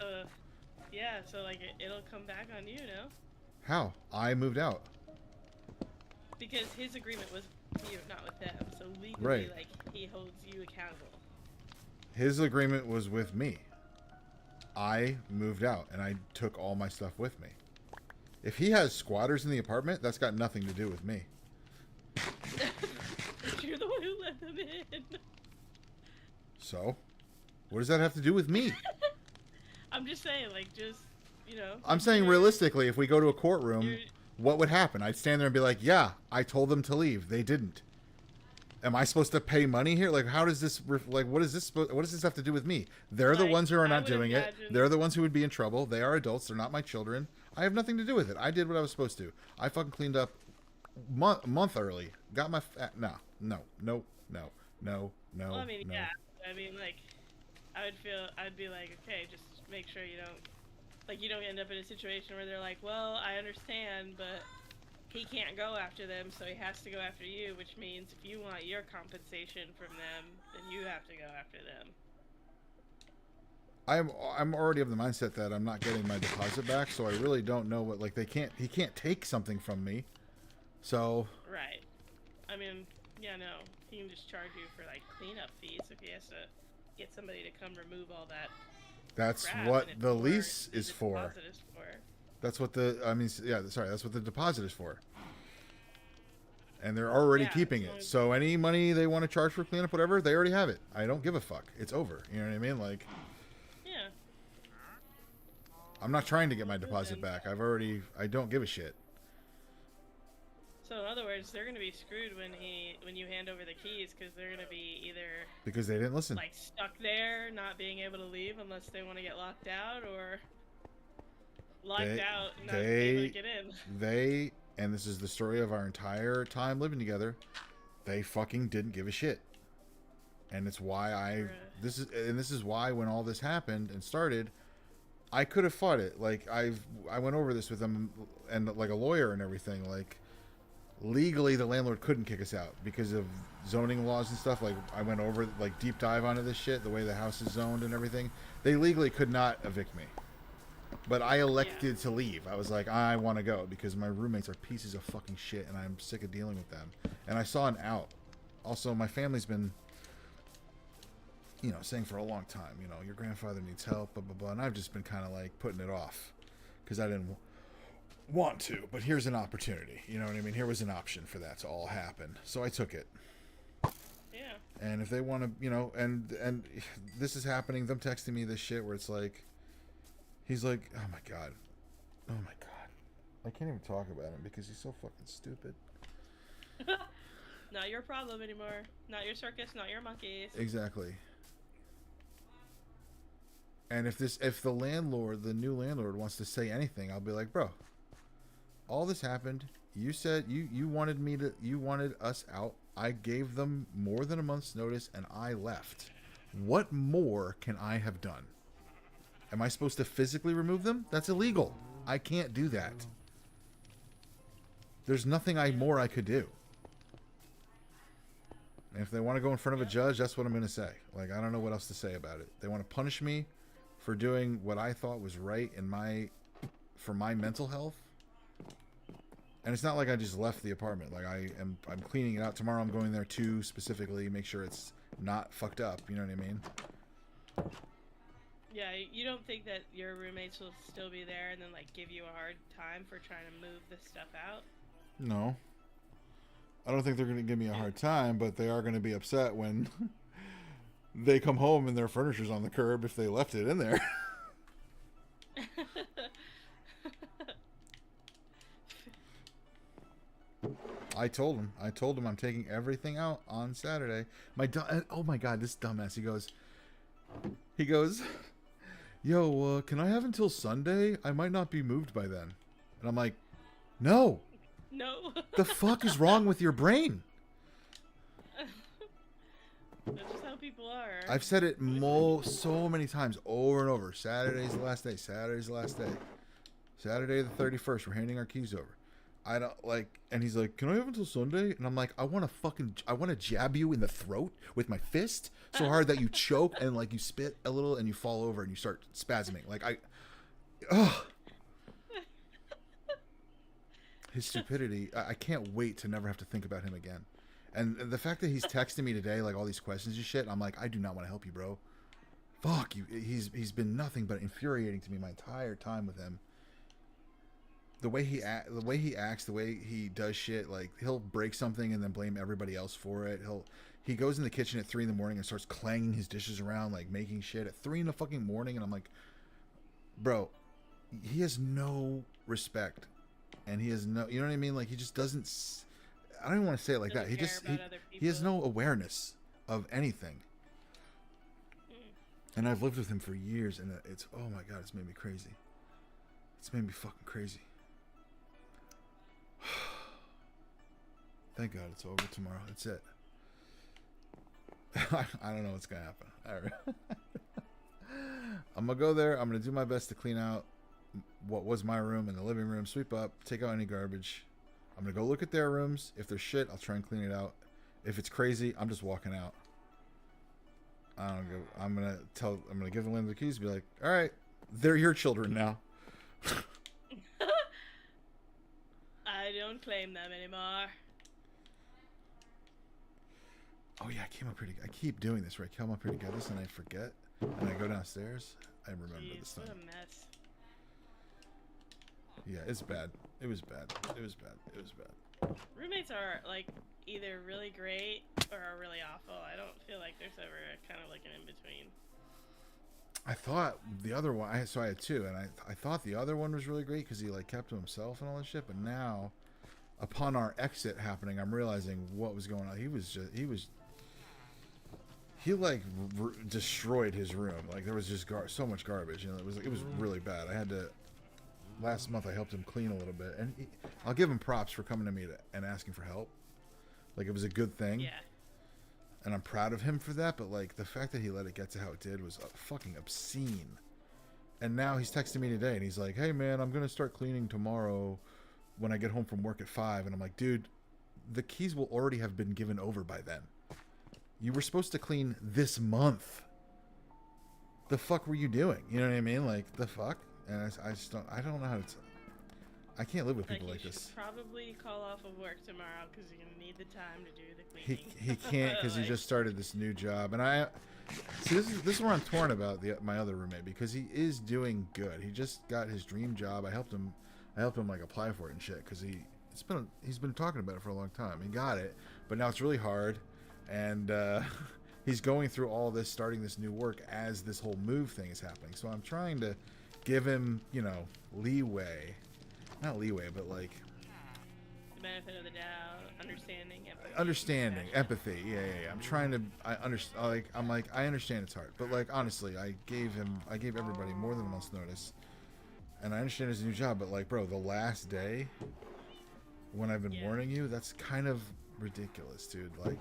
Yeah, so, like, it'll come back on you, no? How? I moved out. Because his agreement was with you, not with them. So legally, right, like, he holds you accountable. His agreement was with me. I moved out, and I took all my stuff with me. If he has squatters in the apartment, that's got nothing to do with me. You're the one who let them in. So, what does that have to do with me? I'm just saying, like, just, you know. I'm saying realistically, if we go to a courtroom, what would happen? I'd stand there and be like, yeah, I told them to leave. They didn't. Am I supposed to pay money here? Like, how does this, like, what does this have to do with me? They're the ones who are not doing it. They're the ones who would be in trouble. They are adults. They're not my children. I have nothing to do with it. I did what I was supposed to. I fucking cleaned up month early. Got my, no. Well, I mean, no. yeah. I mean, like, I'd be like, okay, just make sure you don't, like, you don't end up in a situation where they're like, well, I understand, but he can't go after them, so he has to go after you, which means if you want your compensation from them, then you have to go after them. I'm already of the mindset that I'm not getting my deposit back, so I really don't know what, like, he can't take something from me. So. Right. I mean, yeah, no. He can just charge you for, like, cleanup fees if he has to get somebody to come remove all that. That's what the lease is for. That's what the, that's what the deposit is for. And they're already keeping it. So any money they want to charge for cleanup, whatever, they already have it. I don't give a fuck. It's over. You know what I mean? Like, yeah. I'm not trying to get my deposit back. I don't give a shit. So in other words, they're going to be screwed when you hand over the keys, because they're going to be either because they didn't listen, like stuck there, not being able to leave unless they want to get locked out, or locked out and not able to get in. And this is the story of our entire time living together. They fucking didn't give a shit, and it's why this is why when all this happened and started, I could have fought it. Like I went over this with them and like a lawyer and everything, like. Legally, the landlord couldn't kick us out because of zoning laws and stuff. Like, I went over, like, deep dive onto this shit, the way the house is zoned and everything. They legally could not evict me. But I elected to leave. I was like, I want to go because my roommates are pieces of fucking shit and I'm sick of dealing with them. And I saw an out. Also, my family's been, saying for a long time, your grandfather needs help, blah, blah, blah. And I've just been kind of, like, putting it off because I didn't want to, but here's an opportunity. You know what I mean? Here was an option for that to all happen, so I took it. Yeah. And if they want to, and this is happening. Them texting me this shit where it's like, he's like, oh my god, I can't even talk about him because he's so fucking stupid. Not your problem anymore. Not your circus. Not your monkeys. Exactly. And if the new landlord wants to say anything, I'll be like, bro. All this happened. You said you wanted us out. I gave them more than a month's notice and I left. What more can I have done? Am I supposed to physically remove them? That's illegal. I can't do that. There's nothing more I could do. And if they want to go in front of a judge, that's what I'm going to say. Like, I don't know what else to say about it. They want to punish me for doing what I thought was right for my mental health. And it's not like I just left the apartment. Like I'm cleaning it out. Tomorrow I'm going there to specifically make sure it's not fucked up. You know what I mean? Yeah, you don't think that your roommates will still be there and then like give you a hard time for trying to move this stuff out? No. I don't think they're going to give me a hard time, but they are going to be upset when they come home and their furniture's on the curb if they left it in there. I told him I'm taking everything out on Saturday. Oh my god, this dumbass. He goes, yo, can I have until Sunday? I might not be moved by then. And I'm like, no. No. The fuck is wrong with your brain? That's just how people are. I've said it so many times over and over. Saturday's the last day. Saturday's the last day. Saturday the 31st. We're handing our keys over. I don't like, and he's like, can I have until Sunday? And I'm like, I want to jab you in the throat with my fist so hard that you choke and like you spit a little and you fall over and you start spasming. Like his stupidity. I can't wait to never have to think about him again. And the fact that he's texting me today, like all these questions and shit, I'm like, I do not want to help you, bro. Fuck you. He's been nothing but infuriating to me my entire time with him. the way he acts, the way he does shit, like he'll break something and then blame everybody else for it. He goes in the kitchen at 3 in the morning and starts clanging his dishes around, like making shit at 3 in the fucking morning, and I'm like, bro, he has no respect, and he has no, you know what I mean? Like he just doesn't. I don't even want to say it like that. He has no awareness of anything. And I've lived with him for years, and it's, oh my god, it's made me crazy. It's made me fucking crazy. Thank God it's over tomorrow. That's it. I don't know what's gonna happen. All right. I'm gonna go there. I'm gonna do my best to clean out what was my room and the living room, sweep up, take out any garbage. I'm gonna go look at their rooms. If there's shit, I'll try and clean it out. If it's crazy, I'm just walking out. I'm gonna give Linda the keys. Be like, all right, they're your children now. I don't claim them anymore. Oh yeah, I keep doing this, right? I come up here to get this and I forget, and I go downstairs. I remember this time. What a mess. Yeah, it's bad. It was bad. It was bad. It was bad. Roommates are like either really great or are really awful. I don't feel like there's ever kind of like an in between. I thought the other one. I had two, and I thought the other one was really great because he like kept to himself and all that shit. But now, upon our exit happening, I'm realizing what was going on. He like destroyed his room. Like there was just so much garbage. You know, it was really bad. I had to. Last month I helped him clean a little bit, and I'll give him props for coming to me and asking for help. Like it was a good thing. Yeah. And I'm proud of him for that, but like the fact that he let it get to how it did was fucking obscene. And now he's texting me today and he's like, "Hey man, I'm gonna start cleaning tomorrow when I get home from work at 5." And I'm like, dude, the keys will already have been given over by then. You were supposed to clean this month. The fuck were you doing? You know what I mean? Like the fuck? And I don't know how to. I can't live with people like this. You should probably call off of work tomorrow because you're gonna need the time to do the cleaning. He can't because he just started this new job, and I see this is where I'm torn about my other roommate because he is doing good. He just got his dream job. I helped him like apply for it and shit because he's been talking about it for a long time. He got it, but now it's really hard, and he's going through all this, starting this new work as this whole move thing is happening. So I'm trying to give him, leeway. Not leeway, but like the benefit of the doubt, understanding, empathy. Yeah. I'm trying to. I understand. I understand it's hard, but like honestly, I gave everybody more than a month's notice, and I understand it's a new job. But like, bro, the last day when I've been warning you, that's kind of ridiculous, dude. Like,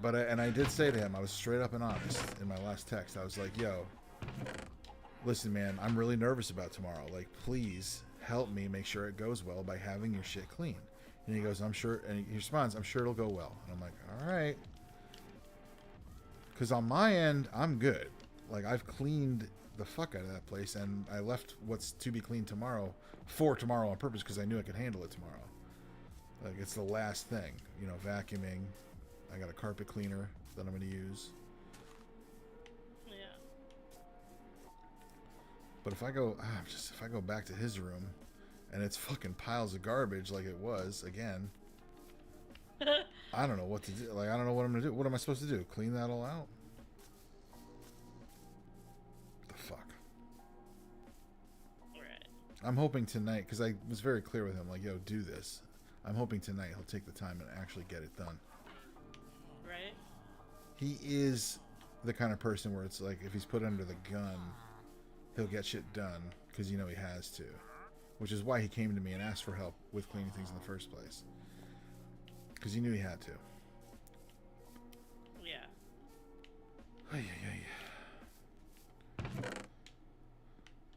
but I did say to him, I was straight up and honest in my last text. I was like, yo, listen, man, I'm really nervous about tomorrow. Like, please help me make sure it goes well by having your shit clean. And he goes, I'm sure, and he responds, I'm sure it'll go well. And I'm like, all right. Because on my end, I'm good. Like, I've cleaned the fuck out of that place, and I left what's to be cleaned tomorrow for tomorrow on purpose because I knew I could handle it tomorrow. Like, it's the last thing. Vacuuming. I got a carpet cleaner that I'm going to use. But if I go back to his room and it's fucking piles of garbage like it was again, I don't know what to do. Like, I don't know what I'm gonna do. What am I supposed to do? Clean that all out? The fuck. Right. I'm hoping tonight, because I was very clear with him, like, yo, do this. I'm hoping tonight he'll take the time and actually get it done. Right. He is the kind of person where it's like, if he's put under the gun, he'll get shit done because he has to, which is why he came to me and asked for help with cleaning things in the first place, because he knew he had to. Yeah.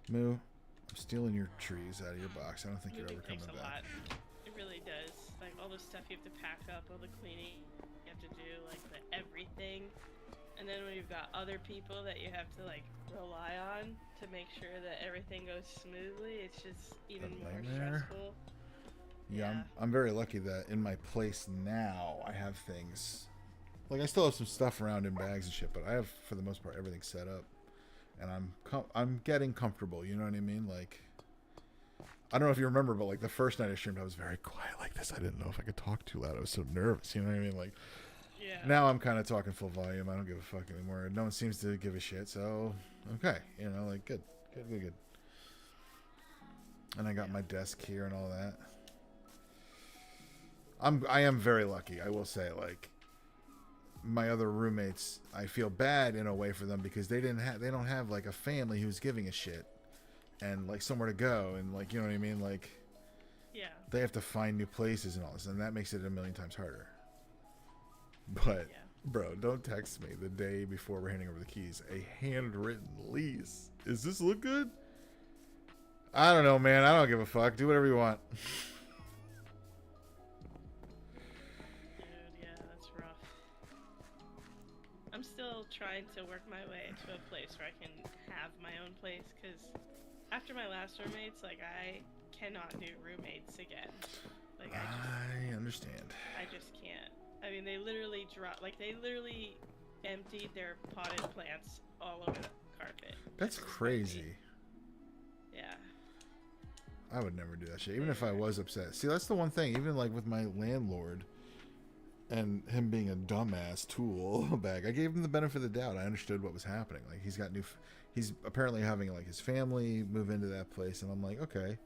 Moo, I'm stealing your trees out of your box. I don't think you're ever coming back. Lot. It really does. Like all the stuff you have to pack up, all the cleaning you have to do, like the everything. And then when you've got other people that you have to like rely on to make sure that everything goes smoothly, it's just even more stressful. Yeah, I'm very lucky that in my place now I have things. Like, I still have some stuff around in bags and shit, but I have, for the most part, everything set up, and I'm getting comfortable. You know what I mean? Like, I don't know if you remember, but like the first night I streamed, I was very quiet like this. I didn't know if I could talk too loud. I was so nervous. You know what I mean? Like, Yeah. now I'm kind of talking full volume. I don't give a fuck anymore. No one seems to give a shit. So, okay. You know, like, good. And I got my desk here and all that. I am very lucky. I will say, like, my other roommates, I feel bad in a way for them because they don't have like a family who's giving a shit and like somewhere to go and like, you know what I mean? Like, Yeah. they have to find new places and all this, and that makes it a million times harder. But, bro, don't text me the day before we're handing over the keys. A handwritten lease. Does this look good? I don't know, man. I don't give a fuck. Do whatever you want. Dude, yeah, that's rough. I'm still trying to work my way to a place where I can have my own place, because after my last roommates, like, I cannot do roommates again. Like, I understand. I just can't. I mean, they literally emptied their potted plants all over the carpet. That's crazy. Yeah. I would never do that shit, even if I was upset. See, that's the one thing. Even like with my landlord and him being a dumbass tool bag, I gave him the benefit of the doubt. I understood what was happening. Like, he's apparently having like his family move into that place, and I'm like, okay.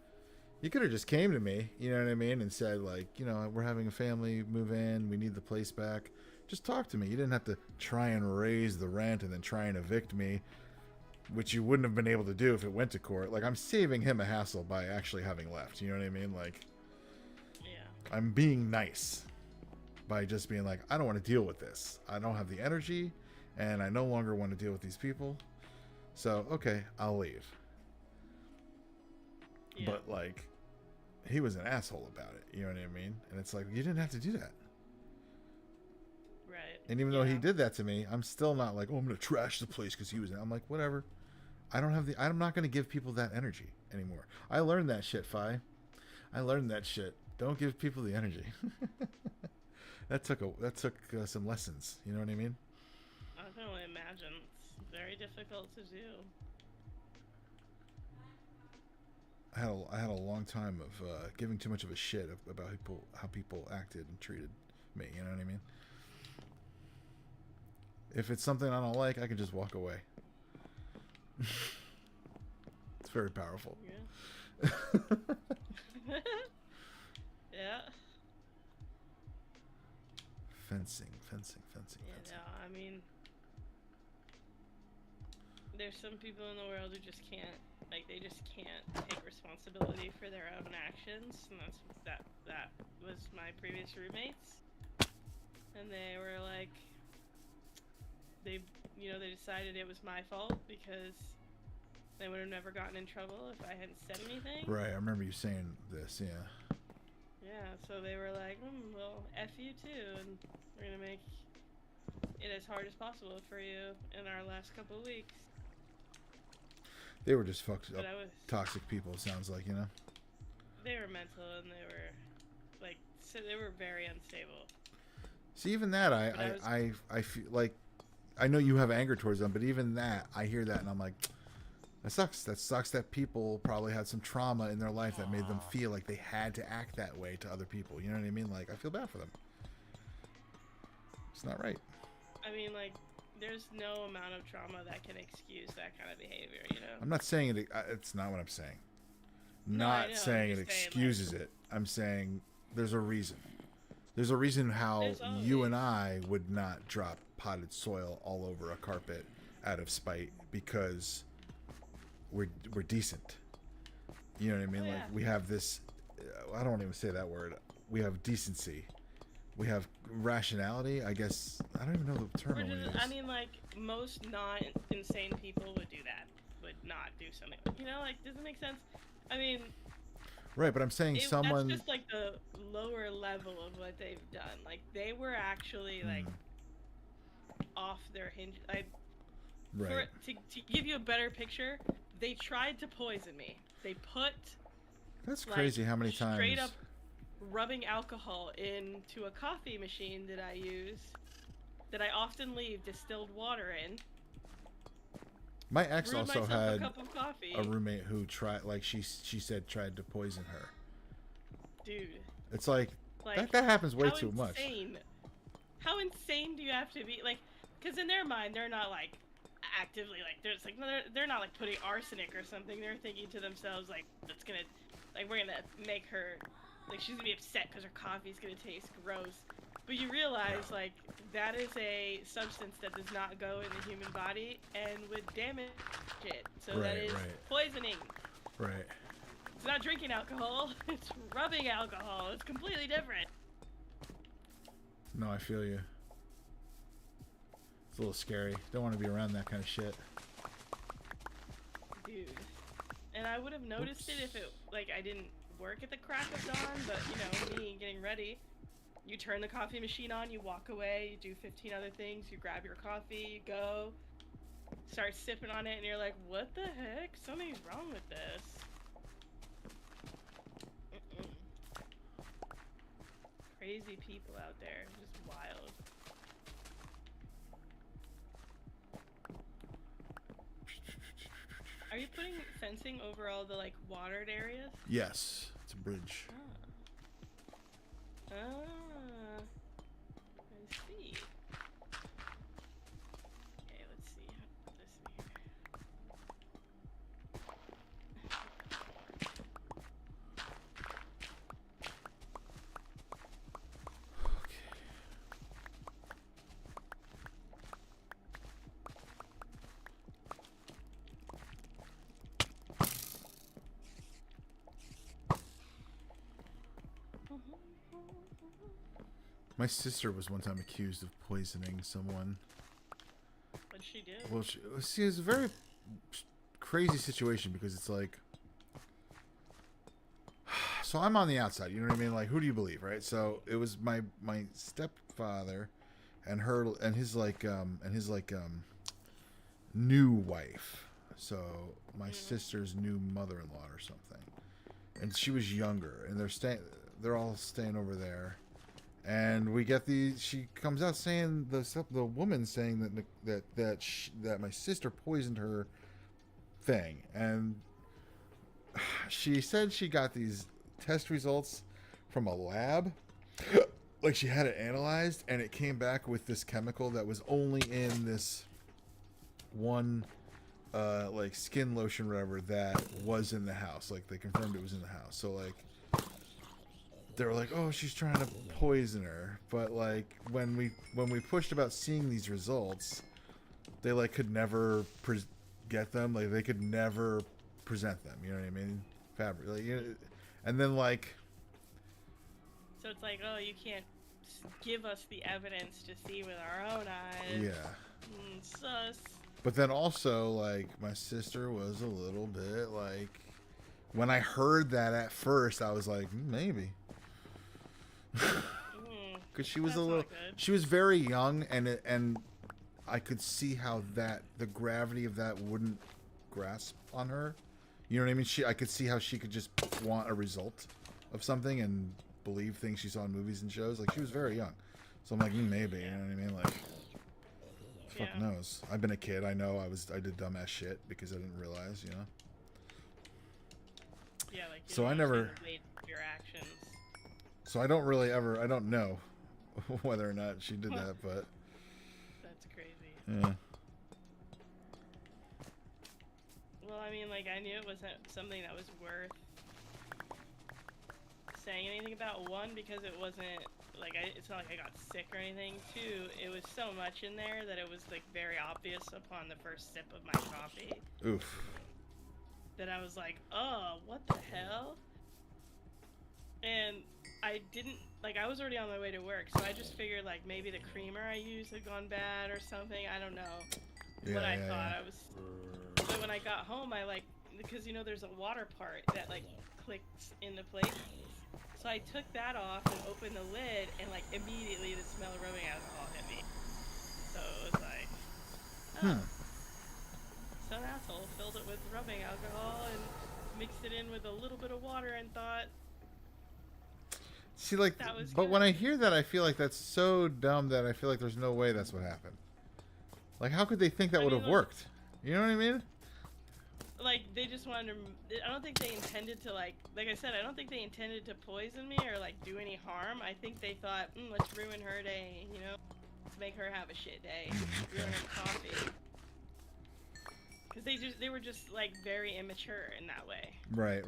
You could have just came to me, you know what I mean, and said, like, you know, we're having a family move in, we need the place back. Just talk to me. You didn't have to try and raise the rent and then try and evict me, which you wouldn't have been able to do if it went to court. Like, I'm saving him a hassle by actually having left, you know what I mean? Like, yeah. I'm being nice by just being like, I don't want to deal with this. I don't have the energy, and I no longer want to deal with these people. So, okay, I'll leave. Yeah. But, like, he was an asshole about it. You know what I mean? And it's like, you didn't have to do that. Right. And even though he did that to me, I'm still not like, oh, I'm going to trash the place because he was... I'm like, whatever. I'm not going to give people that energy anymore. I learned that shit, Fi. I learned that shit. Don't give people the energy. That took some lessons. You know what I mean? I can only imagine. It's very difficult to do. I had a long time of giving too much of a shit about how people acted and treated me. You know what I mean? If it's something I don't like, I can just walk away. It's very powerful. Yeah. Yeah. Fencing. Yeah, no, I mean, there's some people in the world who just can't, like, they just can't take responsibility for their own actions, and that was my previous roommates. And they were like, they decided it was my fault because they would have never gotten in trouble if I hadn't said anything. Right, I remember you saying this, yeah. Yeah, so they were like, well, F you too, and we're gonna make it as hard as possible for you in our last couple of weeks. They were just fucked up, But toxic people, it sounds like, you know? they were mental, and they were, like, so they were very unstable. See, even that, I feel like, I know you have anger towards them, but even that, I hear that, and I'm like, that sucks. That sucks that people probably had some trauma in their life that made them feel like they had to act that way to other people. You know what I mean? Like, I feel bad for them. It's not right. I mean, like, there's no amount of trauma that can excuse that kind of behavior, you know? I'm not saying it. It's not what I'm saying. No, I Not know, saying I'm it just saying, excuses it. I'm saying there's a reason. There's a reason how There's always- you and I would not drop potted soil all over a carpet out of spite because we're decent. You know what I mean? Oh, Like, yeah. we have this. I don't even say that word. We have decency. We have rationality. I guess I don't even know the term. I mean, like, most non-insane people would do that. Would not do something. You know, like, does it make sense? I mean, right, but I'm saying someone. That's just like the lower level of what they've done. Like, they were actually like off their hinge. Right. To give you a better picture, they tried to poison me. They put. That's crazy. How many times? Straight up rubbing alcohol into a coffee machine that I use, that I often leave distilled water in. My ex Brewed also myself a had cup of coffee. a roommate who tried, like she said, tried to poison her. Dude. It's like Like that happens way how too much. insane. How insane do you have to be? Like, because in their mind, they're not like actively like they're not like putting arsenic or something. They're thinking to themselves like, that's gonna, like, we're gonna make her, like, she's gonna be upset because her coffee's gonna taste gross. But you realize, like, that is a substance that does not go in the human body and would damage it. So that is poisoning. Right. It's not drinking alcohol, it's rubbing alcohol. It's completely different. No, I feel you. It's a little scary. Don't want to be around that kind of shit. Dude. And I would have noticed it if it, like, I didn't work at the crack of dawn, but, you know, me getting ready. You turn the coffee machine on, you walk away, you do 15 other things, you grab your coffee, you go, start sipping on it, and you're like, what the heck? Something's wrong with this. Crazy people out there, just wild. Are you putting fencing over all the, like, watered areas? Yes, it's a bridge. I see. Okay, let's see how to put this in here. My sister was one time accused of poisoning someone. What'd she do? Well, see, it's a very crazy situation because it's like, so I'm on the outside, you know what I mean? Like, who do you believe, right? So it was my stepfather and his new wife. So my sister's new mother-in-law or something, and she was younger, and they're all staying over there. And we get she comes out saying the woman saying that my sister poisoned her thing, and she said she got these test results from a lab, like she had it analyzed, and it came back with this chemical that was only in this one like skin lotion or whatever that was in the house. Like they confirmed it was in the house. So like, they were like, oh, she's trying to poison her. But like when we pushed about seeing these results, they like could never get them. Like they could never present them. You know what I mean? Fabric. Like, you know, and then like. So it's like, oh, you can't give us the evidence to see with our own eyes. Yeah. Sus. But then also like my sister was a little bit like, when I heard that at first, I was like, maybe. Because she was she was very young, and I could see how the gravity of that wouldn't grasp on her. You know what I mean? I could see how she could just want a result of something and believe things she saw in movies and shows. Like she was very young, so I'm like, maybe. You know what I mean? Like, fuck knows. I've been a kid. I know I did dumbass shit because I didn't realize. You know. Yeah, like. So I never. Your actions. So I don't know whether or not she did that, but that's crazy. Yeah. Well, I mean, like, I knew it wasn't something that was worth saying anything about. One, because it wasn't like it's not like I got sick or anything. Two, it was so much in there that it was like very obvious upon the first sip of my coffee. Oof. That I was like, oh, what the hell? And I didn't, like, I was already on my way to work, so I just figured, like, maybe the creamer I used had gone bad or something. I don't know what I thought. I was, so when I got home, I, like, because, you know, there's a water part that, like, clicks into place. So I took that off and opened the lid, and, like, immediately the smell of rubbing alcohol hit me. So it was like, oh. Some asshole filled it with rubbing alcohol and mixed it in with a little bit of water and thought, see, like, but when I hear that, I feel like that's so dumb that I feel like there's no way that's what happened. Like, how could they think that would have worked? You know what I mean? Like, they just wanted to, I don't think they intended to, like I said, I don't think they intended to poison me or, like, do any harm. I think they thought, let's ruin her day, you know? Let's make her have a shit day. Ruin her coffee. Because they were just, like, very immature in that way. Right.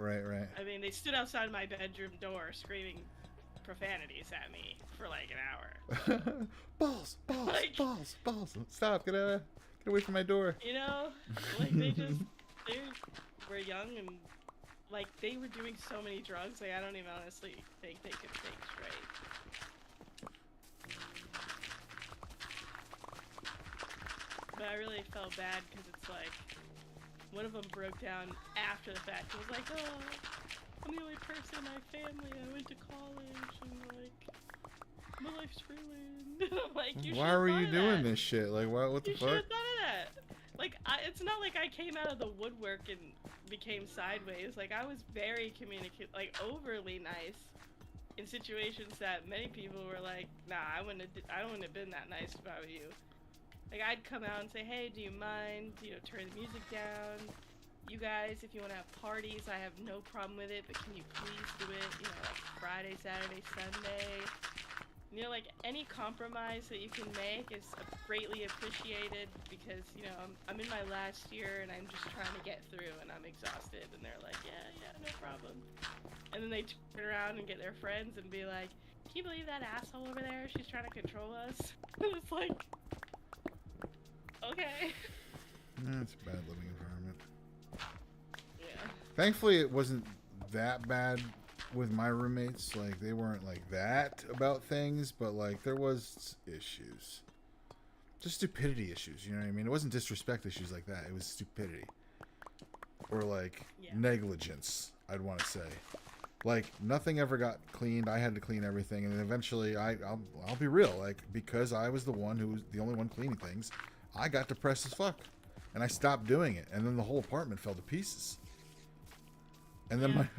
I mean, they stood outside my bedroom door screaming profanities at me for, like, an hour. balls, Like, balls. Stop, get away from my door. You know? Like, they were young and, like, they were doing so many drugs, like, I don't even honestly think they could think straight. But I really felt bad because it's like, one of them broke down after the fact. It was like, oh, I'm the only person in my family. I went to college and, like, my life's ruined. I'm like, why were you doing this shit? Like, what the fuck? You should have thought of that. Like, it's not like I came out of the woodwork and became sideways. Like, I was very communicative, like, overly nice in situations that many people were like, nah, I wouldn't have been that nice if I were you. Like, I'd come out and say, hey, do you mind, you know, turn the music down? You guys, if you want to have parties, I have no problem with it, but can you please do it, you know, like Friday, Saturday, Sunday? You know, like, any compromise that you can make is greatly appreciated because, you know, I'm in my last year and I'm just trying to get through and I'm exhausted. And they're like, yeah, no problem. And then they turn around and get their friends and be like, can you believe that asshole over there? She's trying to control us. It's like, okay. It's a bad living environment. Yeah. Thankfully, it wasn't that bad with my roommates. Like, they weren't like that about things, but like there was issues, just stupidity issues, you know what I mean? It wasn't disrespect issues like that. It was stupidity or like negligence, I'd want to say. Like, nothing ever got cleaned. I had to clean everything, and then eventually I'll be real, like, because I was the one who was the only one cleaning things, I got depressed as fuck and I stopped doing it, and then the whole apartment fell to pieces. And then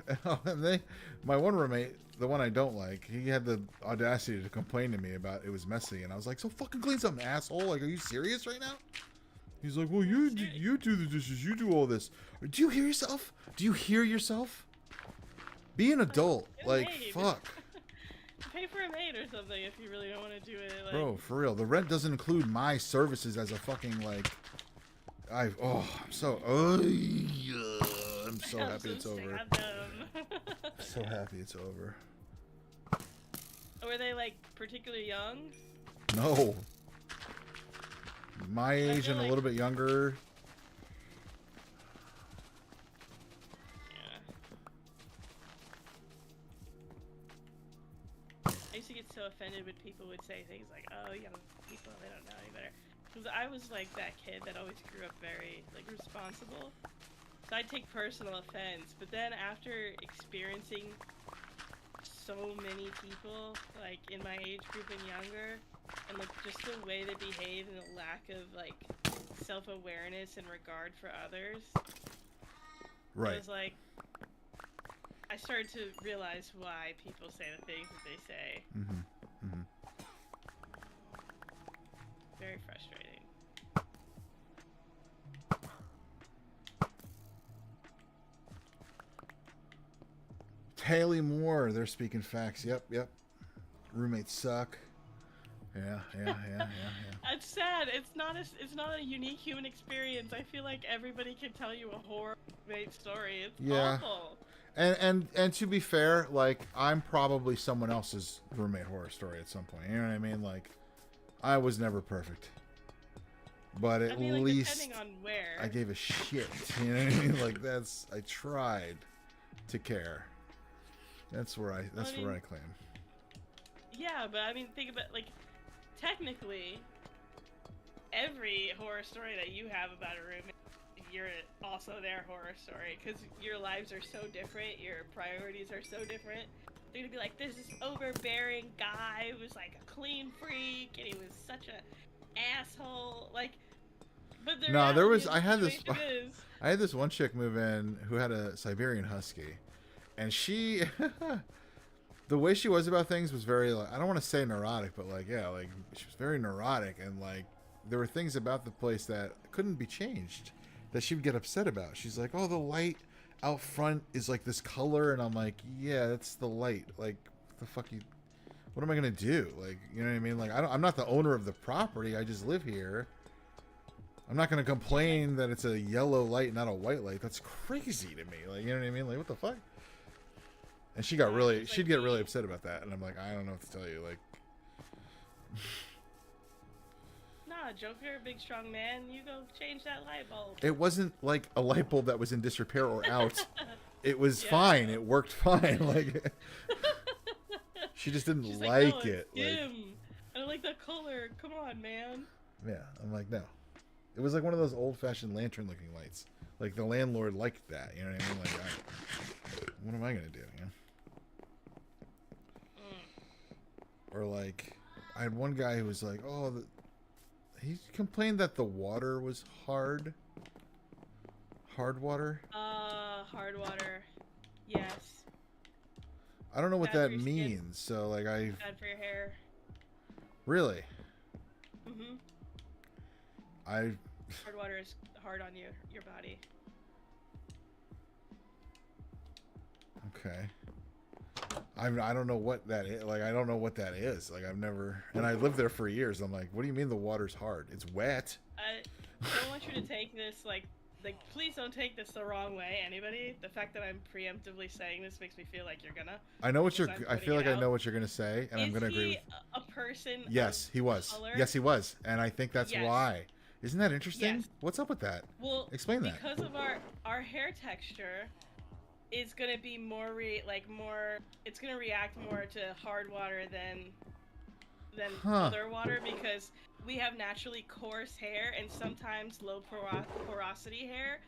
my one roommate, the one I don't like, he had the audacity to complain to me about it was messy, and I was like, so fucking clean something, asshole. Like, are you serious right now? He's like, well, you do the dishes, you do all this. Do you hear yourself? Do you hear yourself? Be an adult. Like, fuck. Pay for a maid or something if you really don't want to do it. Like, bro, for real. The rent doesn't include my services as a fucking, like, I'm so happy it's over. So happy it's over. Were they, like, particularly young? No. My age and a little bit younger. Yeah. I used to get so offended when people would say things like, oh, young people, they don't know any better. Because I was, like, that kid that always grew up very, like, responsible. So I'd take personal offense, but then after experiencing so many people, like, in my age group and younger, and, like, just the way they behave and the lack of, like, self-awareness and regard for others, right. I was like, I started to realize why people say the things that they say. Very frustrating. Haley Moore, they're speaking facts. Yep. Roommates suck. Yeah. It's sad. It's not a unique human experience. I feel like everybody can tell you a horror roommate story. It's awful. And to be fair, like, I'm probably someone else's roommate horror story at some point. You know what I mean? Like, I was never perfect. But at least depending on where. I gave a shit. You know what I mean? Like, I tried to care. That's where I claim. Yeah, but I mean, think about, like, technically, every horror story that you have about a roommate, you're also their horror story, because your lives are so different, your priorities are so different. They're gonna be like, this is overbearing guy who was like a clean freak, and he was such a asshole. Like, but I had this one chick move in who had a Siberian Husky, and she the way she was about things was very, like, I don't want to say neurotic, but like, yeah, like, she was very neurotic, and like there were things about the place that couldn't be changed. that she would get upset about. She's like, "Oh, the light out front is like this color," and I'm like, "Yeah, that's the light. Like, the fuck you? What am I gonna do? Like, you know what I mean? Like, I'm not the owner of the property. I just live here. I'm not gonna complain that it's a yellow light, not a white light. That's crazy to me. Like, you know what I mean? Like, what the fuck?" And she'd get really upset about that, and I'm like, I don't know what to tell you. Like, nah, Joker, big strong man, you go change that light bulb. it wasn't like a light bulb that was in disrepair or out. It was fine. It worked fine. Like, she just didn't She's like no, it. It's dim. I don't like that color. Come on, man. Yeah, I'm like, no. It was like one of those old-fashioned lantern-looking lights. Like, the landlord liked that. You know what I mean? Like, what am I gonna do? You know? Or like, I had one guy who was like, "Oh, he complained that the water was hard. Hard water." Hard water. Yes. I don't know what that Bad for your skin. means. So like, I Bad for your hair. really, Mhm. I Hard water is hard on your body. okay. I don't know what that is. Like, I don't know what that is. Like, I've never, and I lived there for years. I'm like, what do you mean the water's hard? It's wet. I don't want you to take this like please don't take this the wrong way, anybody. The fact that I'm preemptively saying this makes me feel like you're gonna. I know what you're. Because I'm I feel like putting it I know out. what you're gonna say, and I'm gonna agree with. Is he a person? Yes, of he was. color? Yes, he was, and I think that's Yes. why. Isn't that interesting? Yes. What's up with that? Well, Explain that. because of our hair texture is gonna be more it's gonna react more to hard water than other water, because we have naturally coarse hair and sometimes low porosity hair.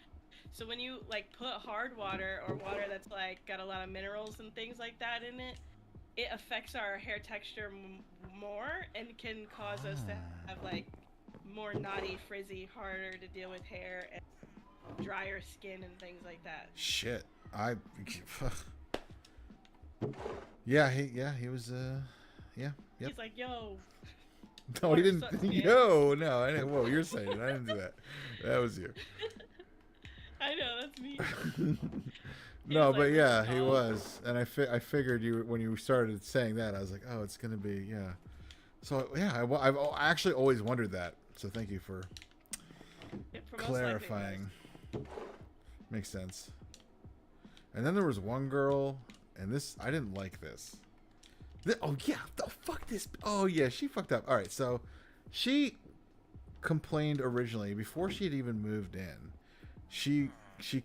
So when you like put hard water or water that's like got a lot of minerals and things like that in it, it affects our hair texture more and can cause us to have like more knotty, frizzy, harder to deal with hair and drier skin and things like that. Shit, yeah, he was yeah, yep. He's like, yo. No, he didn't. Sucks, man. Yo, no, I didn't. Whoa, you're saying it. I didn't do that. That was you. I know, that's me. No, was but like, yeah, he "Oh." was, and I figured you when you started saying that, I was like, oh, it's gonna be So yeah, I've actually always wondered that. So thank you for clarifying. Makes sense. And then there was one girl, and this I didn't like this. Oh yeah, the fuck this. Oh yeah, she fucked up. All right, so she complained originally before she had even moved in. She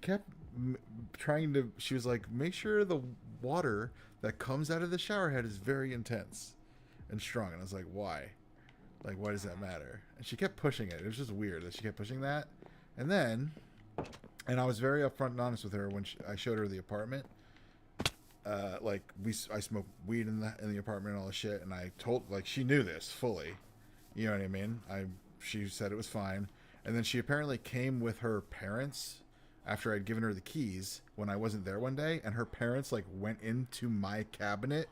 kept trying to. She was like, make sure the water that comes out of the shower head is very intense and strong. And I was like, why? Like, why does that matter? And she kept pushing it. It was just weird that she kept pushing that. And then, and I was very upfront and honest with her when I showed her the apartment. Like I smoked weed in the apartment and all this shit, and I told, like, she knew this fully. You know what I mean? She said it was fine, and then she apparently came with her parents after I'd given her the keys when I wasn't there one day, and her parents like went into my cabinet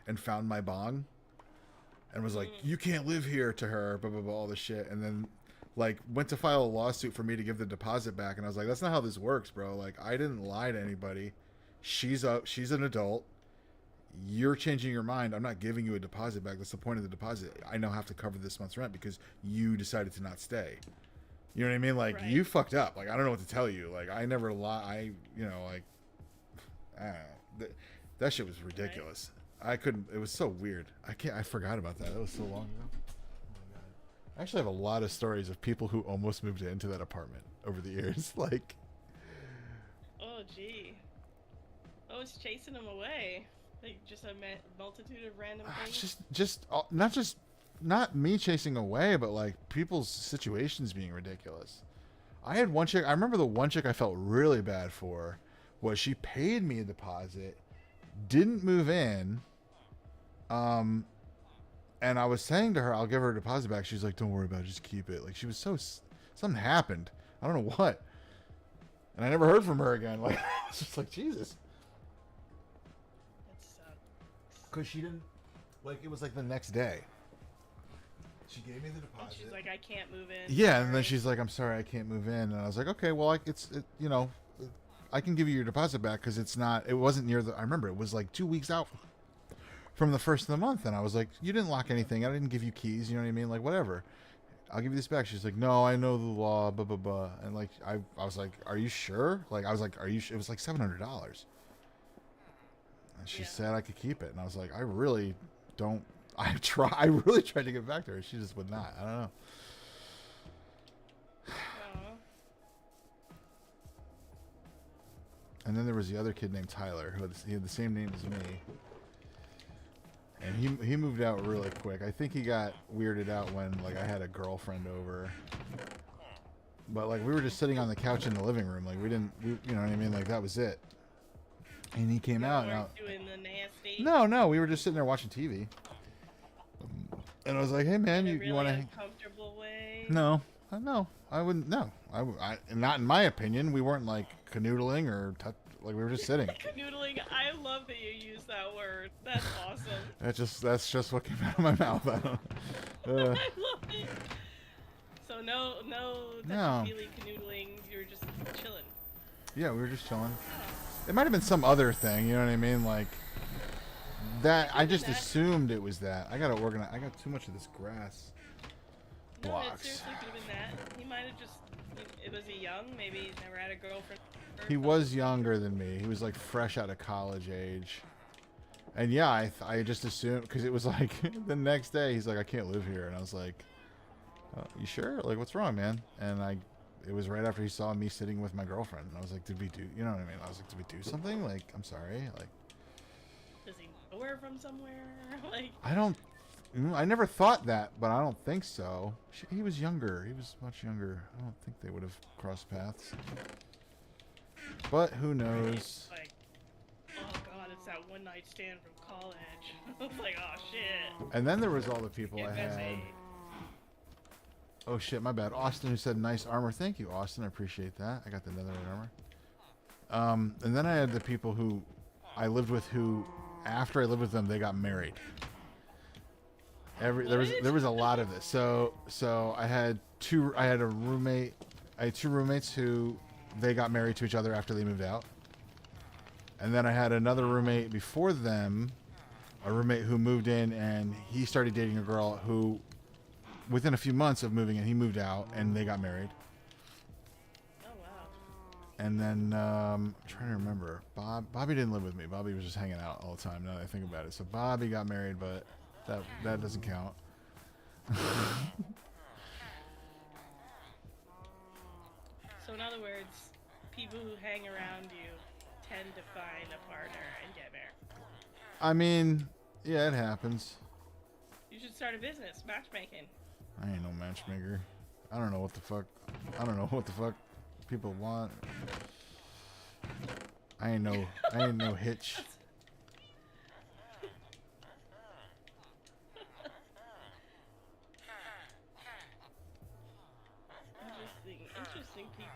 and found my bong, and was like, "You can't live here," to her, blah blah blah, all this shit, and then like went to file a lawsuit for me to give the deposit back, and I was like, "That's not how this works, bro. Like, I didn't lie to anybody. She's an adult. You're changing your mind. I'm not giving you a deposit back. That's the point of the deposit. I now have to cover this month's rent because you decided to not stay." You know what I mean? Like, you fucked up. Like, I don't know what to tell you. Like, I never lie. I don't know. That shit was ridiculous. I couldn't. It was so weird. I forgot about that. That was so long ago. Oh my god. I actually have a lot of stories of people who almost moved into that apartment over the years. Like. Oh gee. Oh, it's chasing them away. Like just a multitude of random things. Not me chasing away, but like people's situations being ridiculous. I had one chick. I remember the one chick I felt really bad for was she paid me a deposit, didn't move in, and I was saying to her, I'll give her a deposit back. She's like, "Don't worry about it, just keep it." Like, she was something happened. I don't know what. And I never heard from her again. Like, it's just like, Jesus. That sucks. Because she didn't, like, it was like the next day. She gave me the And deposit. she's like, I can't move in. Yeah, and then sorry. she's like, I'm sorry, I can't move in. And I was like, okay, well, you know, I can give you your deposit back because it wasn't near I remember it was like 2 weeks out from the first of the month. And I was like, you didn't lock anything. I didn't give you keys. You know what I mean? Like, whatever. I'll give you this back. She's like, no, I know the law, blah, blah, blah. And like, I was like, are you sure? Like, I was like, are you sure? It was like $700. And she said I could keep it. And I was like, I really don't. I really tried to get back to her. She just would not. I don't know. And then there was the other kid named Tyler who he had the same name as me. And he moved out really quick. I think he got weirded out when like I had a girlfriend over. But like we were just sitting on the couch in the living room. Like we you know what I mean? Like that was it. And he came out. And doing the nasty. No, we were just sitting there watching TV. And I was like, hey man, you want to? Comfortable way. No, I wouldn't. No, not in my opinion. We weren't like canoodling or like we were just sitting. Canoodling. I love that you use that word. That's awesome. That's just what came out of my mouth. I don't. I love it. So no touchy-feely canoodling. You were just chilling. Yeah, we were just chilling. It might have been some other thing. You know what I mean? Like that. I just assumed it was that. I gotta organize. I got too much of this grass. Blocks. No, it seriously could have been that. He might have just. Was he young? Maybe he never had a girlfriend. He was younger than me. He was like fresh out of college age. And yeah, I just assumed because it was like the next day he's like, I can't live here, and I was like, oh, you sure? Like, what's wrong, man? And it was right after he saw me sitting with my girlfriend, and I was like, did we do? You know what I mean? I was like, did we do something? Like, I'm sorry. Like, does he know her from somewhere? Like, I never thought that, but I don't think so. He was younger. He was much younger. I don't think they would have crossed paths. But who knows? Like, oh god, it's that one night stand from college. I was like, oh shit. And then there was all the people I had. Oh shit, my bad. Austin, who said nice armor. Thank you, Austin. I appreciate that. I got the netherite armor. And then I had the people who I lived with who, after I lived with them, they got married. There was a lot of this. So I had a roommate. I had two roommates who they got married to each other after they moved out. And then I had another roommate before them, a roommate who moved in, and he started dating a girl who, within a few months of moving in, he moved out and they got married. Oh wow. And then I'm trying to remember. Bobby didn't live with me. Bobby was just hanging out all the time. Now that I think about it, so Bobby got married, but that doesn't count. So in other words, people who hang around you tend to find a partner and get married. I mean, yeah, it happens. You should start a business, matchmaking. I ain't no matchmaker. I don't know what the fuck people want. I ain't no hitch. Interesting people.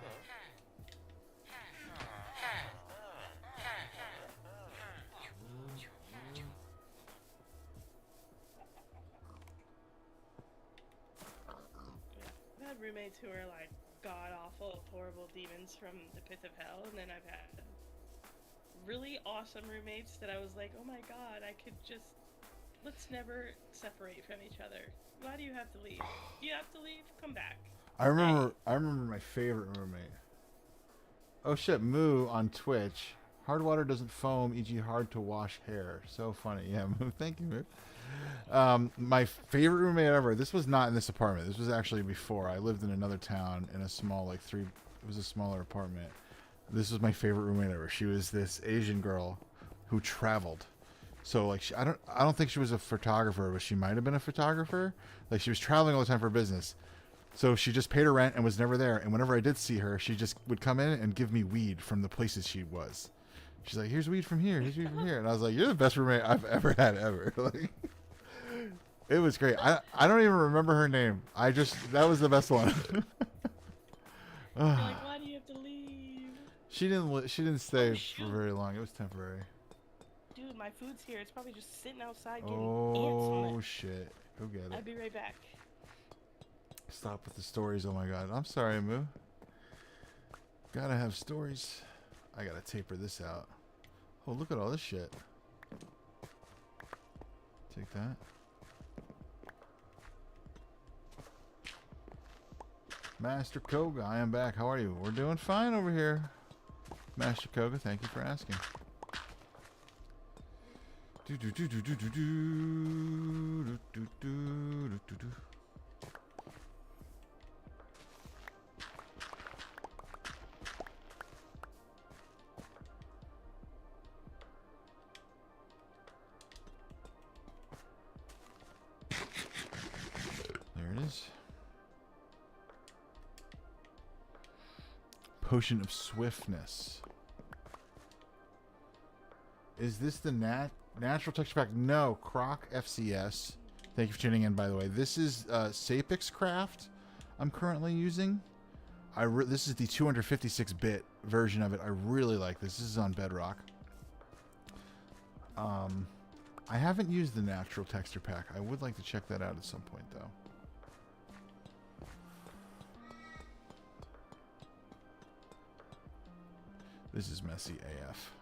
I've had roommates who are like god awful, horrible demons from the pit of hell, and then I've had really awesome roommates that I was like, oh my god, let's never separate from each other. Why do you have to leave? You have to leave? Come back. I remember my favorite roommate. Oh shit, Moo on Twitch. Hard water doesn't foam, e.g. hard to wash hair. So funny. Yeah, Moo. Thank you, Moo. My favorite roommate ever. This was not in this apartment. This was actually before. I lived in another town in a small, it was a smaller apartment. This was my favorite roommate ever. She was this Asian girl who traveled. So like, I don't think she was a photographer, but she might have been a photographer. Like she was traveling all the time for business. So she just paid her rent and was never there. And whenever I did see her, she just would come in and give me weed from the places she was. She's like, here's weed from here. Here's weed from here. And I was like, you're the best roommate I've ever had ever. Like, it was great. I don't even remember her name. That was the best one. You're like, why do you have to leave? She didn't stay for very long. It was temporary. Dude, my food's here. It's probably just sitting outside getting ants on it. Oh shit. Go get it. I'll be right back. Stop with the stories. Oh my god. I'm sorry, Moo. Gotta have stories. I gotta taper this out. Oh, look at all this shit. Take that. Master Koga, I am back. How are you? We're doing fine over here. Master Koga, thank you for asking. Do do do do do do do do do do do. There it is. Potion of Swiftness. Is this the natural texture pack? No, Croc FCS. Thank you for tuning in, by the way. This is Sapixcraft I'm currently using. This is the 256-bit version of it. I really like this. This is on Bedrock. I haven't used the natural texture pack. I would like to check that out at some point, though. This is messy AF.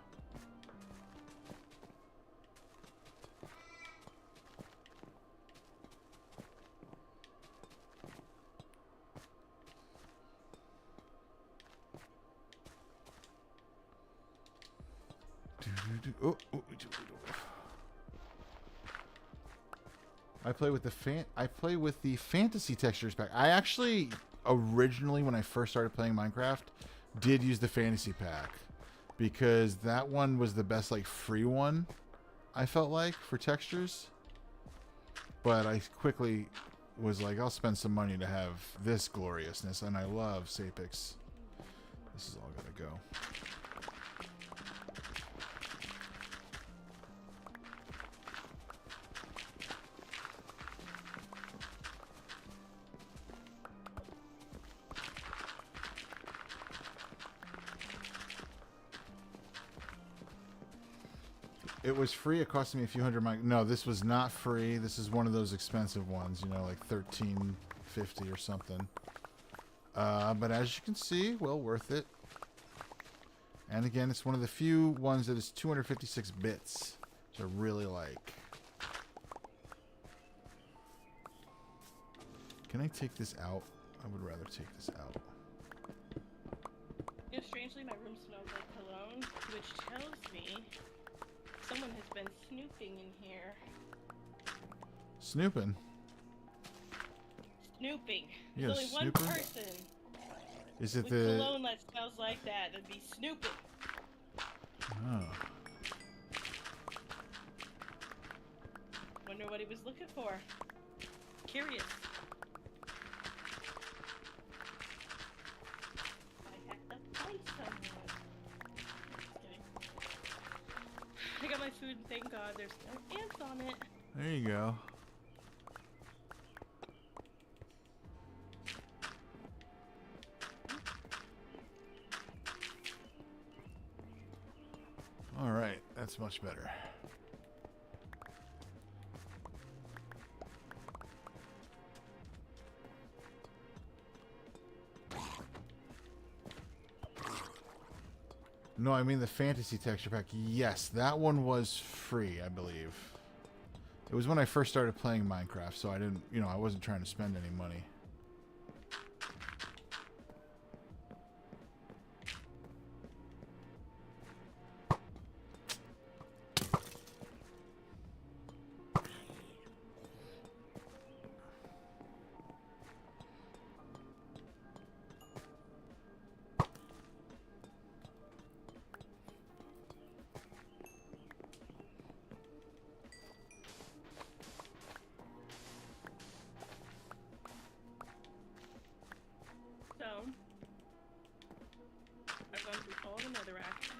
I play with the fantasy textures pack. I actually originally, when I first started playing Minecraft, did use the fantasy pack because that one was the best like free one I felt like for textures. But I quickly was like, I'll spend some money to have this gloriousness, and I love Sapix. This is all gotta go. It was free. It cost me a few hundred. No, this was not free. This is one of those expensive ones, you know, like $13.50 or something. But as you can see, well worth it. And again, it's one of the few ones that is 256 bits, which I really like. Can I take this out? I would rather take this out. You know, strangely, my room smells like cologne, which tells me someone has been snooping in here. Snooping? Snooping. Yeah, There's only snooping? one person Is it with the... cologne that smells like that. That'd be snooping. Oh. Wonder what he was looking for. Curious. I have to find someone. Just kidding. I got my food, and thank God there's no ants on it. There you go. All right, that's much better. No, I mean the fantasy texture pack. Yes, that one was free, I believe. It was when I first started playing Minecraft, so I didn't, you know, I wasn't trying to spend any money. I've gone through all the netherrack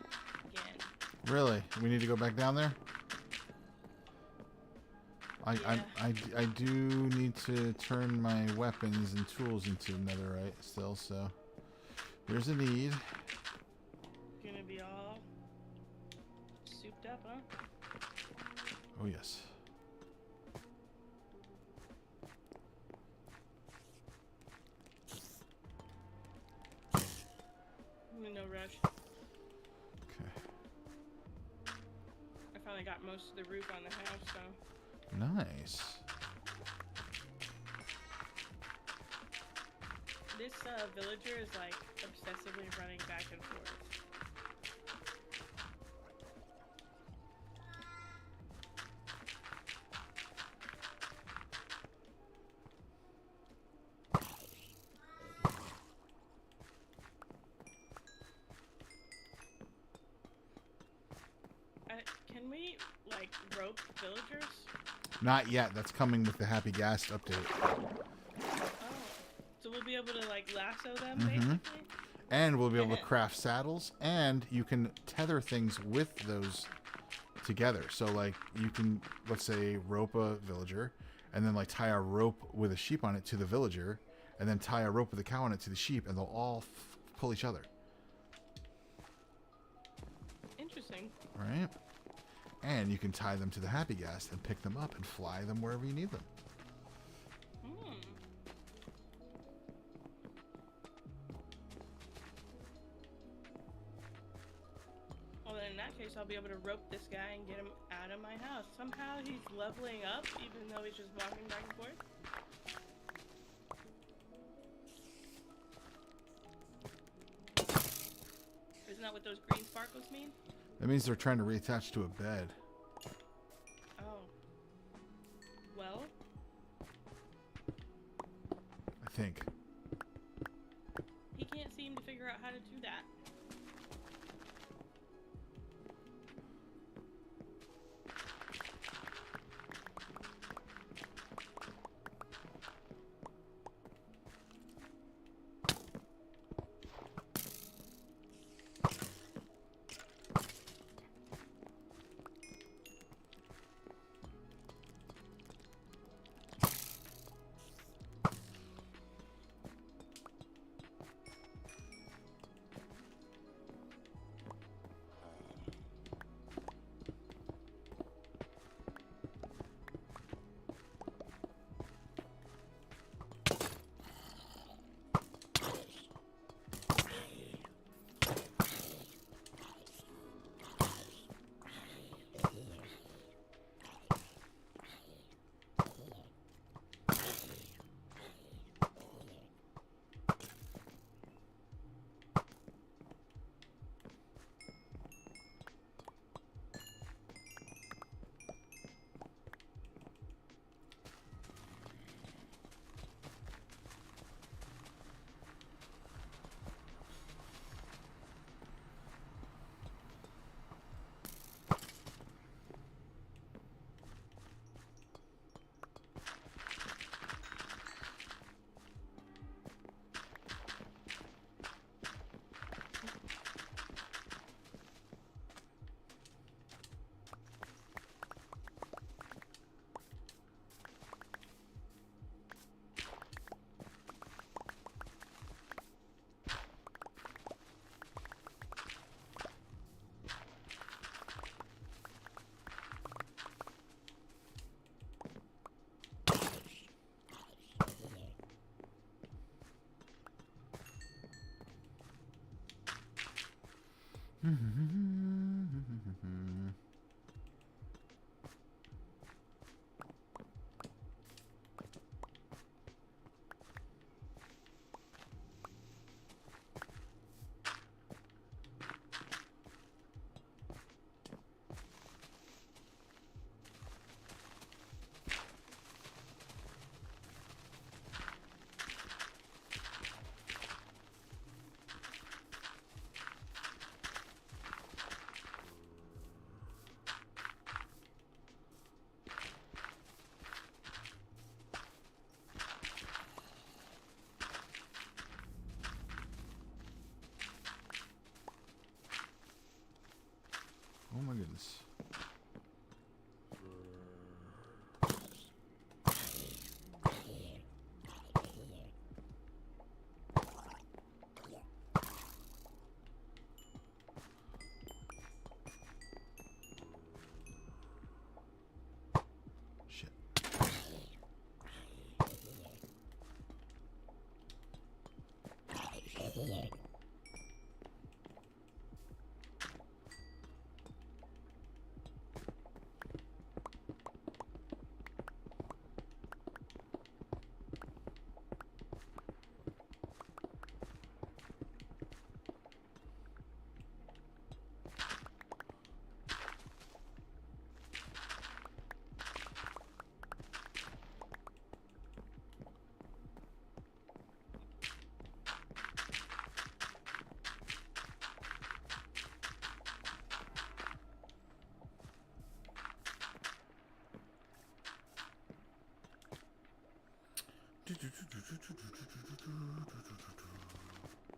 again. Really? We need to go back down there? Yeah. I do need to turn my weapons and tools into netherite still, so there's a need. Gonna be all souped up, huh? Oh yes. rush. Okay. I finally got most of the roof on the house, so. Nice. This villager is like obsessively running back and forth. Can we, like, rope villagers? Not yet. That's coming with the Happy Gas update. Oh. So we'll be able to, like, lasso them, Mhm. basically? And we'll be able to craft saddles, and you can tether things with those together. So, like, you can, let's say, rope a villager, and then, like, tie a rope with a sheep on it to the villager, and then tie a rope with a cow on it to the sheep, and they'll all pull each other. Interesting. Right? And you can tie them to the Happy Gas and pick them up and fly them wherever you need them. Hmm. Well, then in that case, I'll be able to rope this guy and get him out of my house. Somehow he's leveling up, even though he's just walking back and forth. Isn't that what those green sparkles mean? That means they're trying to reattach to a bed. Oh. Well? I think. He can't seem to figure out how to do that.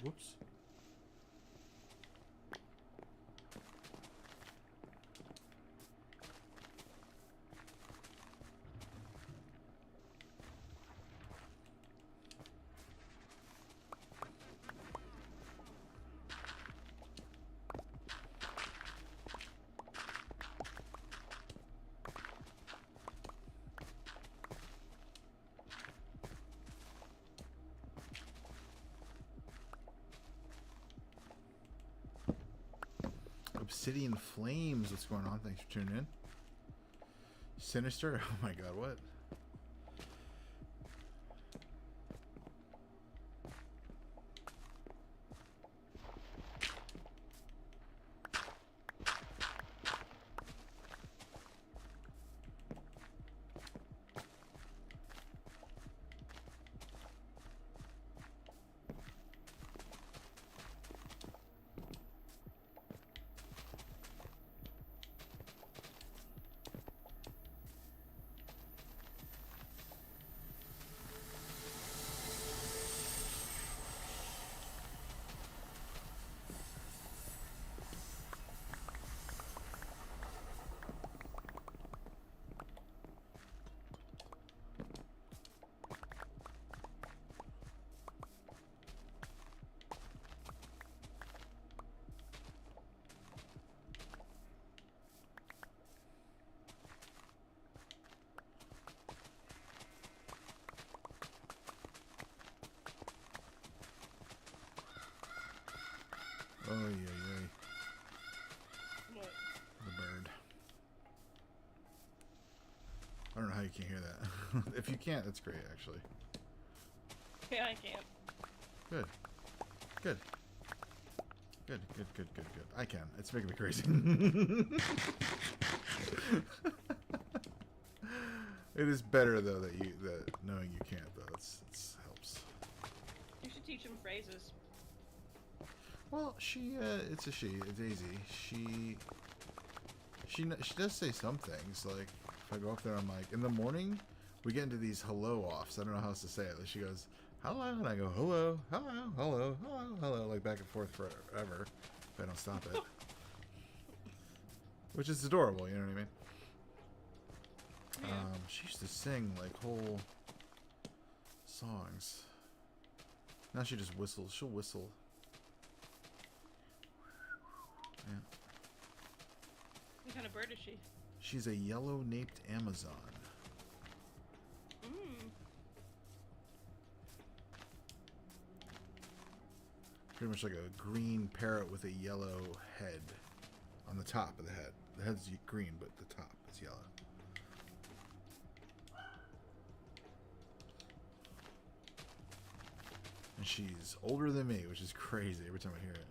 Whoops. Obsidian Flames, what's going on? Thanks for tuning in. Sinister? Oh my god, what? Oh, yeah. What? The bird. I don't know how you can't hear that. If you can't, that's great, actually. Yeah, I can't. Good. Good. Good. I can. It's making me crazy. It is better though that knowing you can't though. It's helps. You should teach him phrases. Well, it's a she, Daisy. She does say some things. Like if I go up there, I'm like, in the morning, we get into these hello offs. I don't know how else to say it. Like she goes, hello, and I go, hello, like back and forth forever if I don't stop it. Which is adorable, you know what I mean? Yeah. She used to sing like whole songs. Now she just whistles. She'll whistle. Yeah. What kind of bird is she? She's a yellow-naped Amazon. Pretty much like a green parrot with a yellow head on the top of the head. The head's green, but the top is yellow. And she's older than me, which is crazy every time I hear it.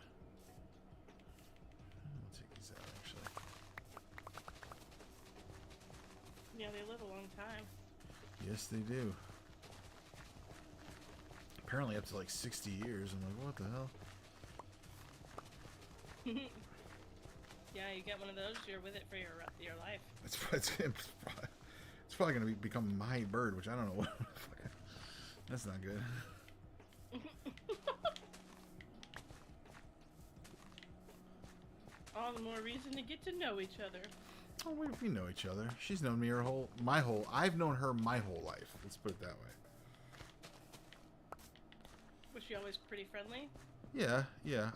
I'll take these out, actually. Yeah, they live a long time. Yes, they do. Apparently up to like 60 years. I'm like, what the hell? Yeah, you get one of those, you're with it for your life. It's probably going to become my bird, which I don't know what. That's not good. All the more reason to get to know each other. Oh, we know each other. She's known me I've known her my whole life. Let's put it that way. Was she always pretty friendly? Yeah.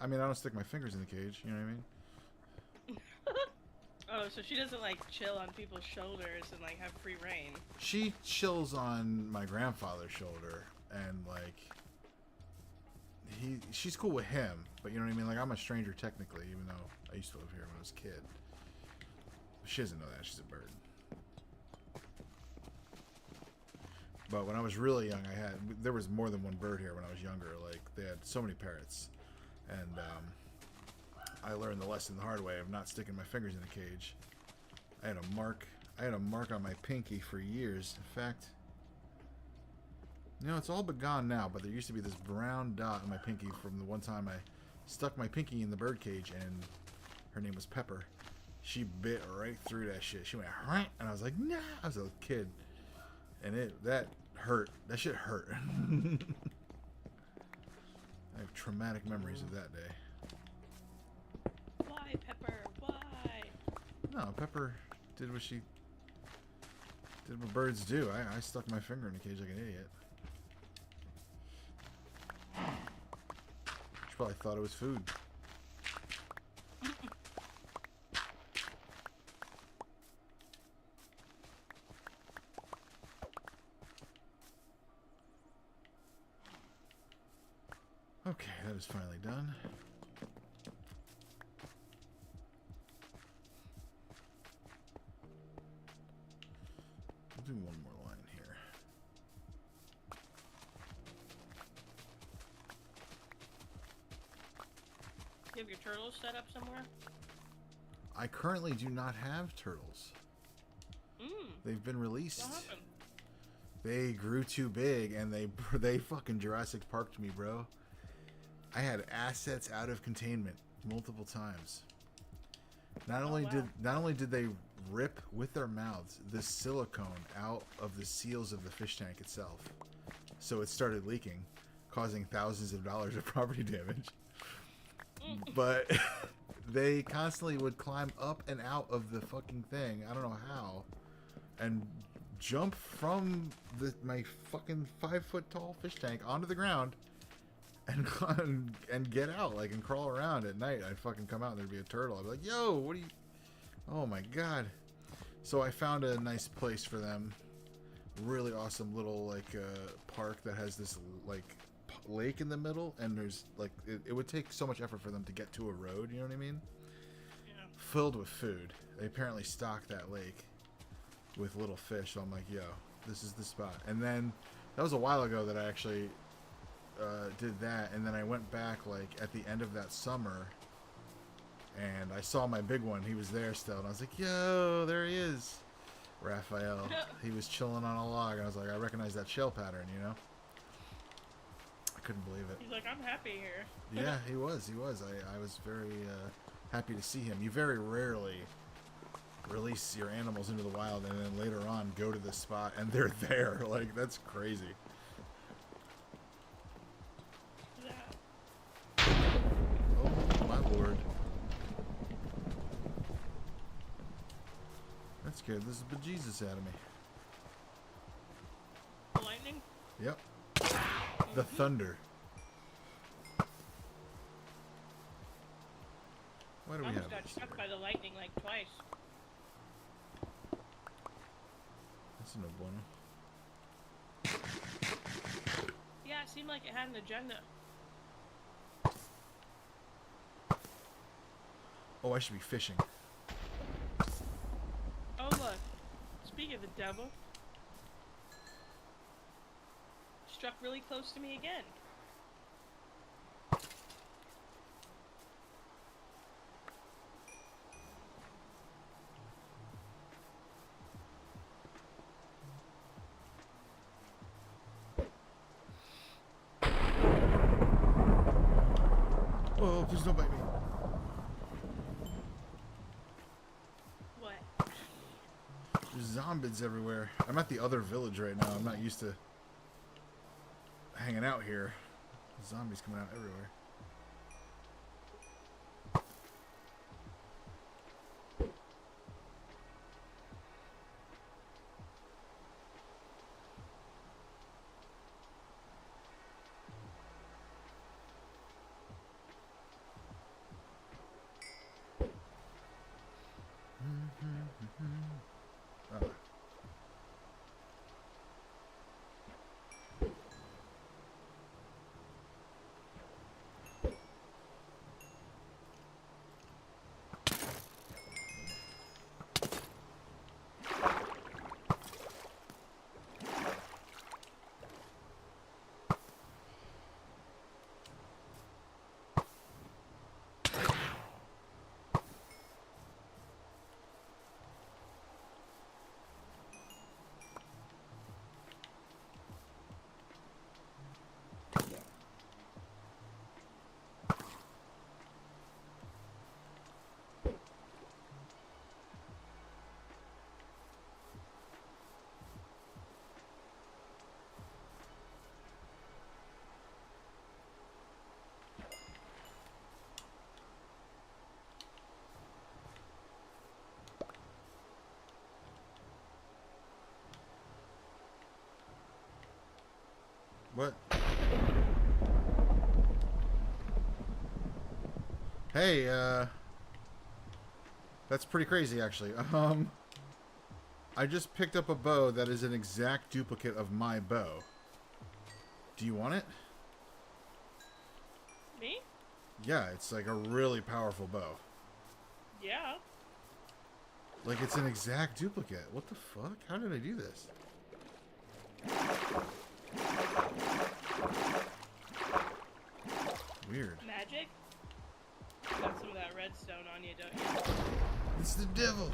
I mean, I don't stick my fingers in the cage, you know what I mean? Oh, so she doesn't like chill on people's shoulders and like have free reign. She chills on my grandfather's shoulder and like she's cool with him, but you know what I mean? Like I'm a stranger technically, even though I used to live here when I was a kid. She doesn't know that, she's a bird. But when I was really young, there was more than one bird here when I was younger. Like they had so many parrots, and I learned the lesson the hard way of not sticking my fingers in a cage. I had a mark on my pinky for years. In fact, you know, it's all but gone now, but there used to be this brown dot on my pinky from the one time I stuck my pinky in the bird cage, and her name was Pepper. She bit right through that shit. She went, and I was like, nah. I was a kid, and that hurt. That shit hurt. I have traumatic memories of that day. Why, Pepper? Why? No, Pepper did what birds do. I stuck my finger in the cage like an idiot. She probably thought it was food. Okay, that is finally done. I'll do one more line here. You have your turtles set up somewhere? I currently do not have turtles. They've been released. What happened? They grew too big and they fucking Jurassic Parked me, bro. I had assets out of containment multiple times. Not only did they rip with their mouths the silicone out of the seals of the fish tank itself, so it started leaking, causing thousands of dollars of property damage. But they constantly would climb up and out of the fucking thing. I don't know how, and jump from my fucking 5-foot tall fish tank onto the ground. And get out, like, and crawl around at night. I'd fucking come out and there'd be a turtle. I'd be like, yo, what are you... Oh my god. So I found a nice place for them. Really awesome little, like, park that has this, like, lake in the middle. And there's, like, it would take so much effort for them to get to a road, you know what I mean? Yeah. Filled with food. They apparently stock that lake with little fish. So I'm like, yo, this is the spot. And then, that was a while ago that I actually... did that, and then I went back like at the end of that summer and I saw my big one. He was there still, and I was like, yo, there he is, Raphael. He was chilling on a log, and I was like, I recognize that shell pattern, you know. I couldn't believe it. He's like, I'm happy here. Yeah, he was. I was very happy to see him. You very rarely release your animals into the wild and then later on go to the spot and they're there. Like, that's crazy. Oh, my lord. That scared this bejesus out of me. The lightning? Yep. The thunder. Why do we have got this? struck by the lightning like twice. That's no bueno. Yeah, it seemed like it had an agenda. Oh, I should be fishing. Oh, look. Speaking of the devil. Struck really close to me again. Oh, please don't bite me. What? There's zombies everywhere. I'm at the other village right now. I'm not used to hanging out here. Zombies coming out everywhere. What? Hey, that's pretty crazy, actually. I just picked up a bow that is an exact duplicate of my bow. Do you want it? Me? Yeah, it's like a really powerful bow. Yeah. Like, it's an exact duplicate. What the fuck? How did I do this? Weird. Magic? You got some of that redstone on you, don't you? It's the devil.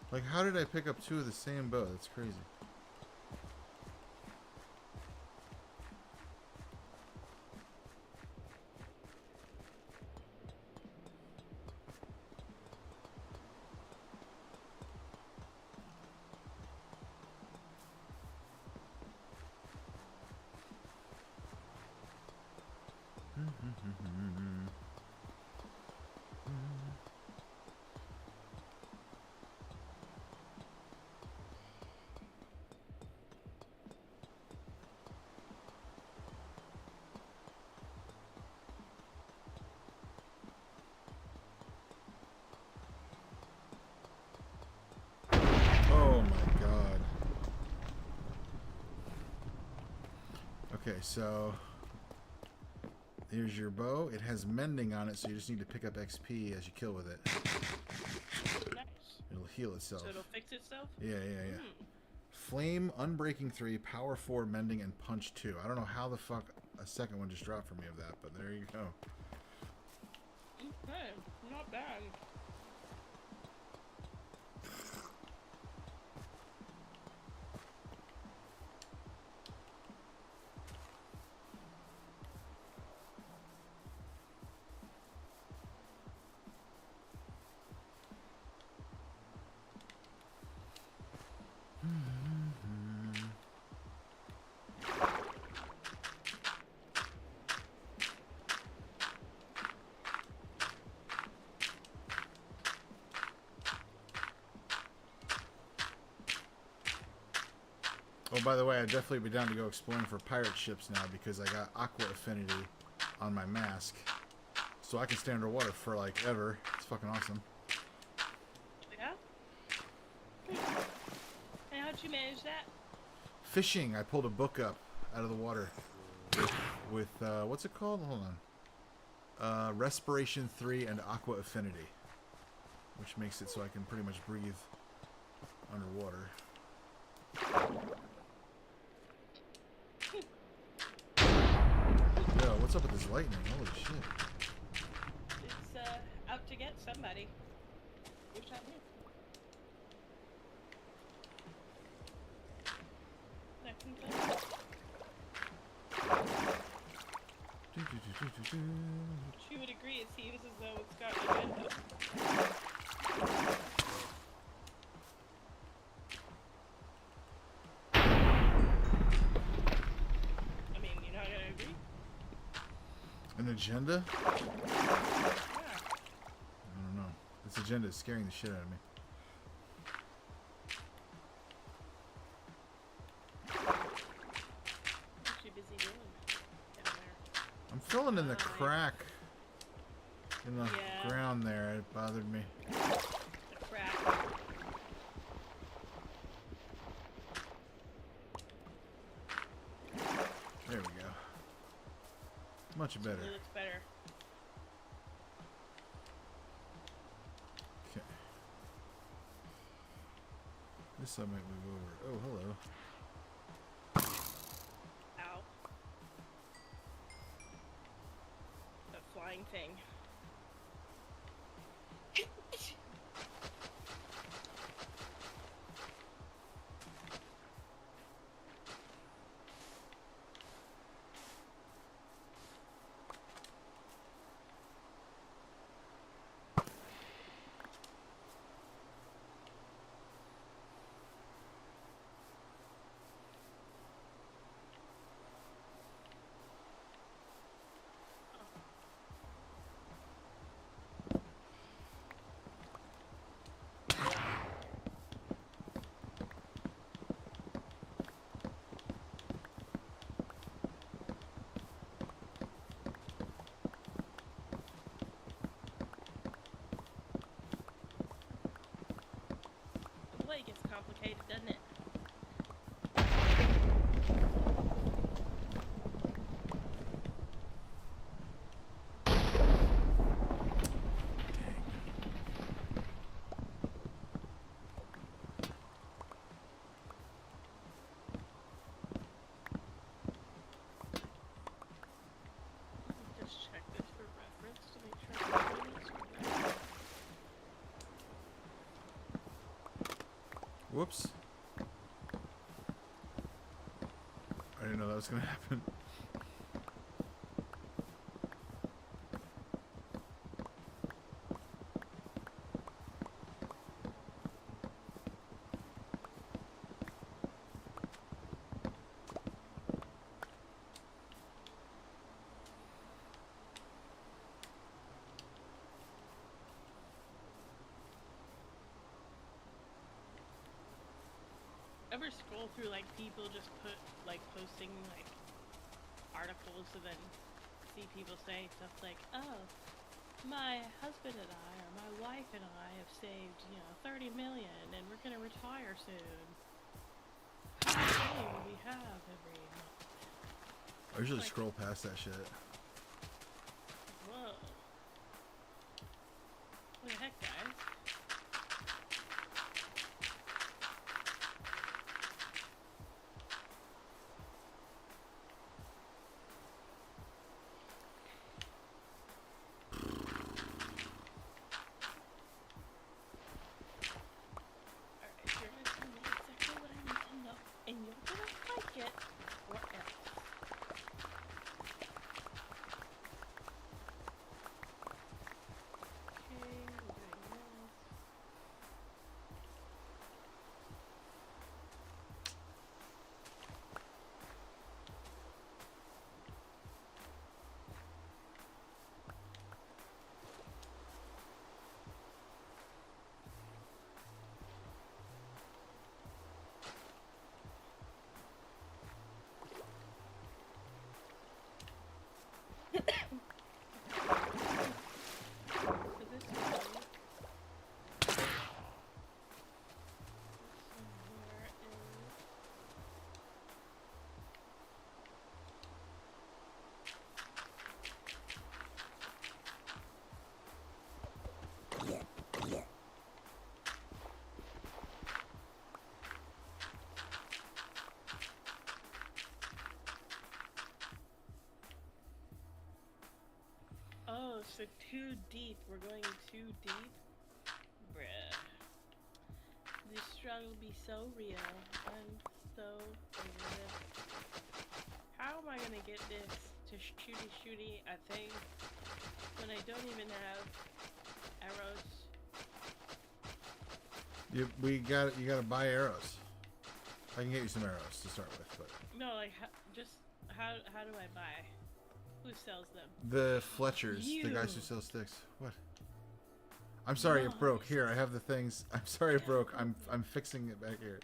Like, how did I pick up two of the same bow? That's crazy. Oh my god. Okay, so here's your bow. It has mending on it, so you just need to pick up XP as you kill with it. Nice. It'll heal itself. So it'll fix itself? Yeah. Flame, Unbreaking 3, Power 4, Mending, and Punch 2. I don't know how the fuck a second one just dropped for me of that, but there you go. Okay, not bad. Oh, by the way, I'd definitely be down to go exploring for pirate ships now because I got Aqua Affinity on my mask. So I can stay underwater for, like, ever. It's fucking awesome. Yeah? And how'd you manage that? Fishing. I pulled a book up out of the water with what's it called? Hold on. Respiration 3 and Aqua Affinity, which makes it so I can pretty much breathe underwater. Yo, what's up with this lightning? Holy shit. It's out to get somebody. Who's not me? That can go. She would agree, it seems as though it's got an agenda. I mean, you're not gonna agree? An agenda? Yeah. I don't know. This agenda is scaring the shit out of me. What's she busy doing down there? I'm filling in the crack in the ground there. It bothered me. The crack. There we go. Much better. It looks better. Okay. This I might move over. Oh, hello. Ow. That flying thing. complicated, doesn't it? Just check this for reference to make sure everything is correct. Whoops. I didn't know that was going to happen. Ever scroll through like people just put like posting like articles and then see people say stuff like, oh, my husband and I or my wife and I have saved, 30 million and we're gonna retire soon. How much money will we have every month? I usually Like- scroll past that shit. Whoa. What the heck, guys? Alright, you're gonna tell me exactly what I need to know, and you're gonna like it, or else. Okay, we're doing this. So this one, somewhere is. Oh, so too deep. We're going too deep? Bruh. This struggle be so real. I'm so over this. How am I gonna get this to shooty a thing when I don't even have arrows? You gotta buy arrows. I can get you some arrows to start with, but No, like, how do I buy? Who sells them? the Fletchers, the guys who You. sell sticks. What? I'm sorry it broke. Nice. Here, I have the things. I'm sorry it broke. I'm fixing it back here.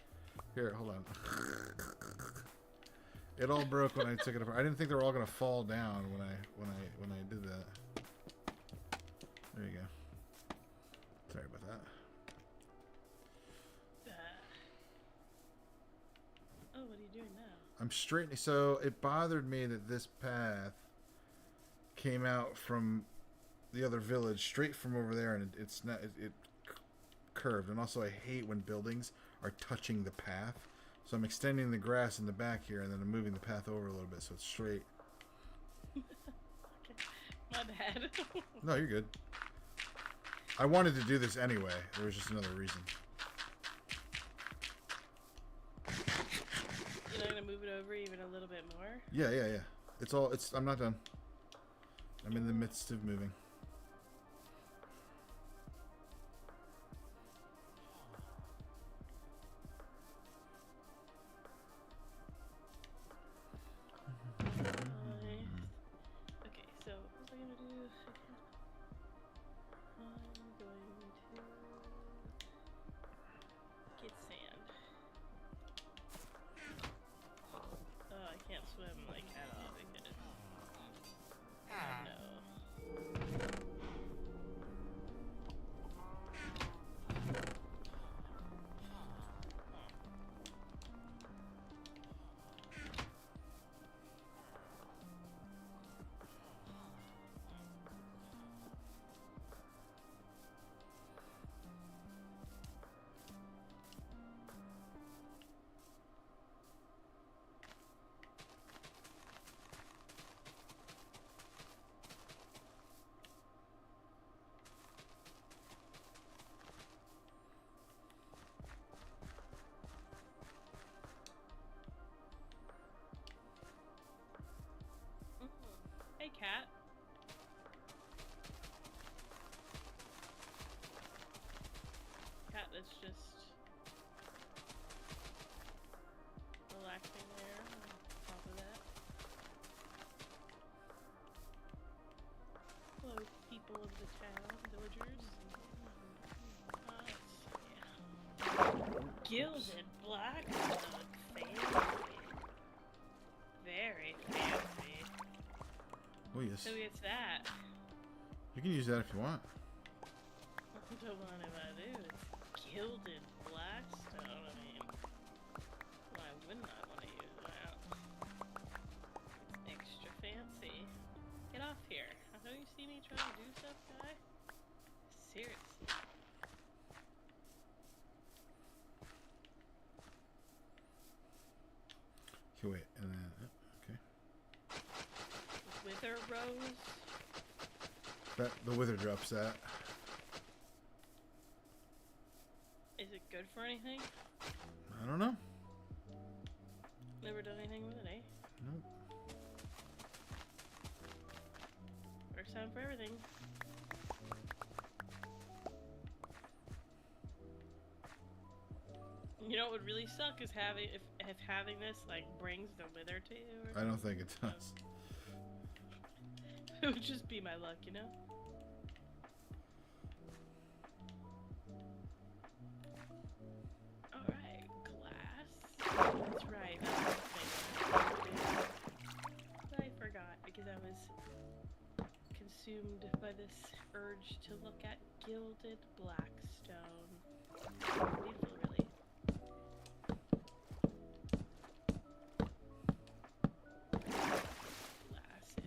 Here, hold on. It all broke when I took it apart. I didn't think they were all gonna fall down when I did that. There you go. Sorry about that. Oh, what are you doing now? I'm straightening. So it bothered me that this path came out from the other village, straight from over there, and it's not. It curved, and also I hate when buildings are touching the path. So I'm extending the grass in the back here, and then I'm moving the path over a little bit so it's straight. Okay. My bad. No, you're good. I wanted to do this anyway. There was just another reason. You're not gonna move it over even a little bit more? Yeah. I'm not done. I'm in the midst of moving. Okay, so what was I gonna do again? I'm going to get sand. Oh, I can't swim like at all because oh no. it's just relaxing there on top of that. Hello, people of the town, villagers. Gilded blackstone, fancy. Very fancy. Oh yes. So it's that. You can use that if you want. I don't want if I do. It's gilded blackstone. I mean, why wouldn't I want to use that? It's extra fancy. Get off here. Don't you see me trying to do stuff, guy? Seriously. Okay, wait, and then okay. Wither rose. That the wither drops that. Is it good for anything? I don't know. Never done anything with it, eh? Nope. First time for everything. You know what would really suck is having if having this like brings the wither to you. Or I don't think it does. it would just be my luck, you know. All right, glass. That's right. That's what I forgot because I was consumed by this urge to look at gilded blackstone. Beautiful, really. Glass in.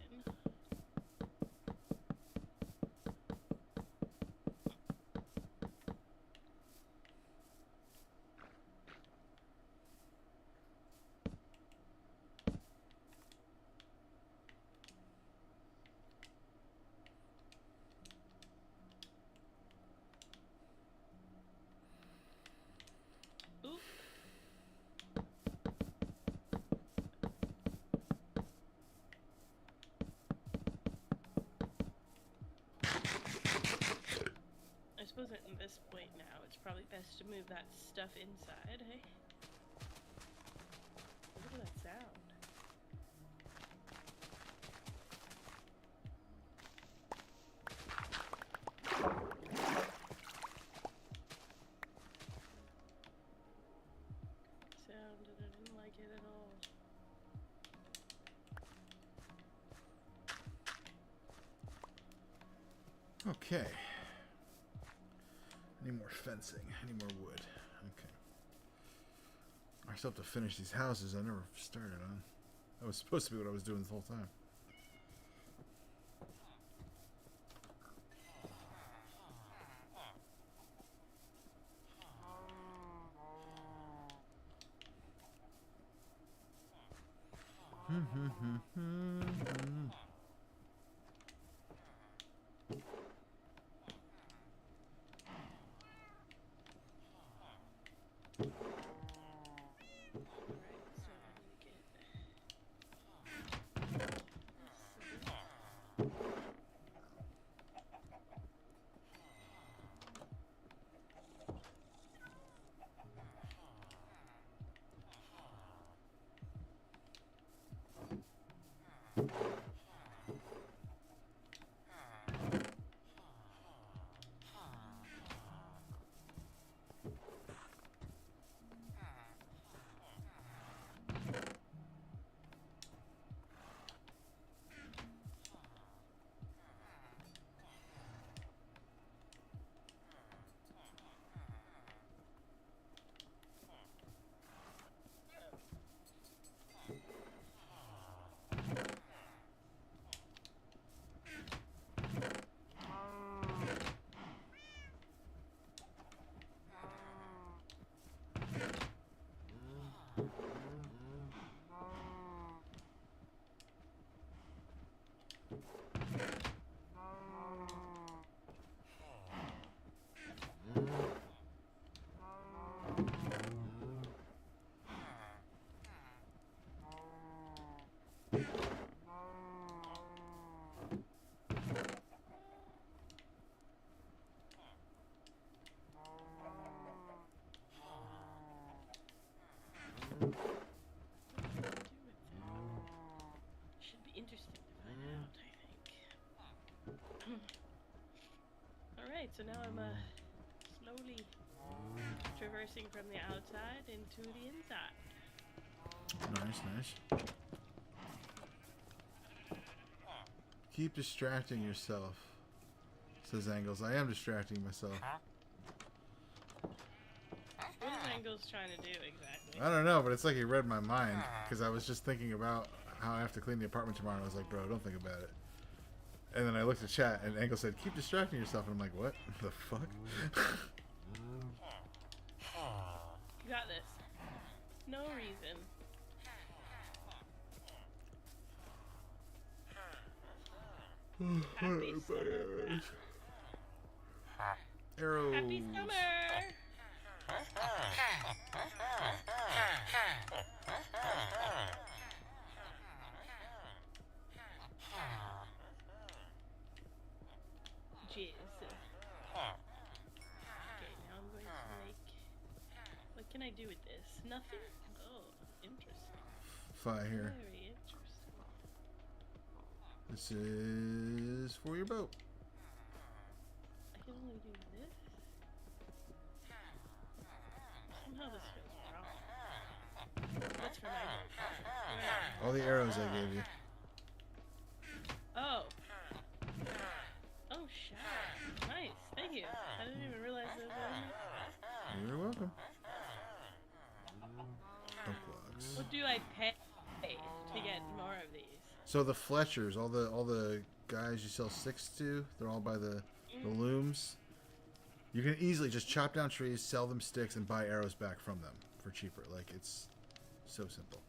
Oop. I suppose at this point now, it's probably best to move that stuff inside, hey? Look at that sound. Sound, and I didn't like it at all. Okay. Any more fencing? Any more wood? Okay. I still have to finish these houses I never started on. That was supposed to be what I was doing this whole time. Alright, so now I'm slowly traversing from the outside into the inside. Nice, nice. Keep distracting yourself, says Angles. I am distracting myself. What is Angles trying to do exactly? I don't know, but it's like he read my mind because I was just thinking about how I have to clean the apartment tomorrow, and I was like, bro, don't think about it. And then I looked at chat, and Angles said, keep distracting yourself, and I'm like, what the fuck? You got this. No reason. Happy summer. Arrows. Happy summer! Jizz. Okay, now I'm going to make... What can I do with this? Nothing? Oh, interesting. Fire. Very interesting. This is for your boat. I can only do this? Somehow this feels wrong. What's for my boat? Where? All the arrows I gave you. Oh. Oh, shot. Nice. Thank you. I didn't even realize that was on here. You're welcome. Blocks. What do I pay to get more of these? So the Fletchers, all the guys you sell sticks to, they're all by the looms. You can easily just chop down trees, sell them sticks, and buy arrows back from them for cheaper. Like, it's so simple.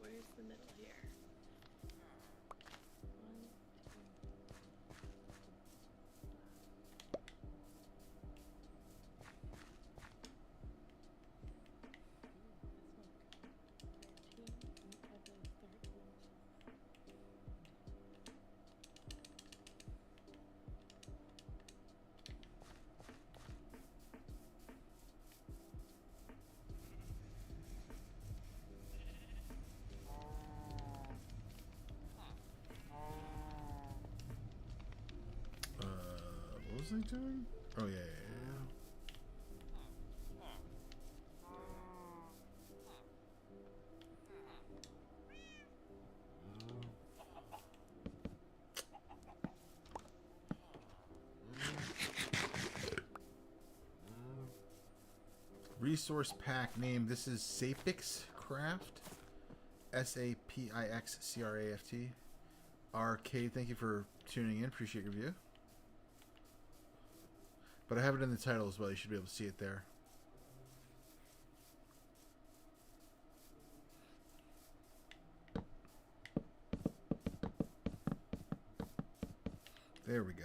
Where's the middle here? One, What was I doing? Oh, yeah, yeah, yeah. Resource pack name. This is Sapixcraft. Sapixcraft. Arcade, thank you for tuning in. Appreciate your view. But I have it in the title as well. You should be able to see it there. There we go.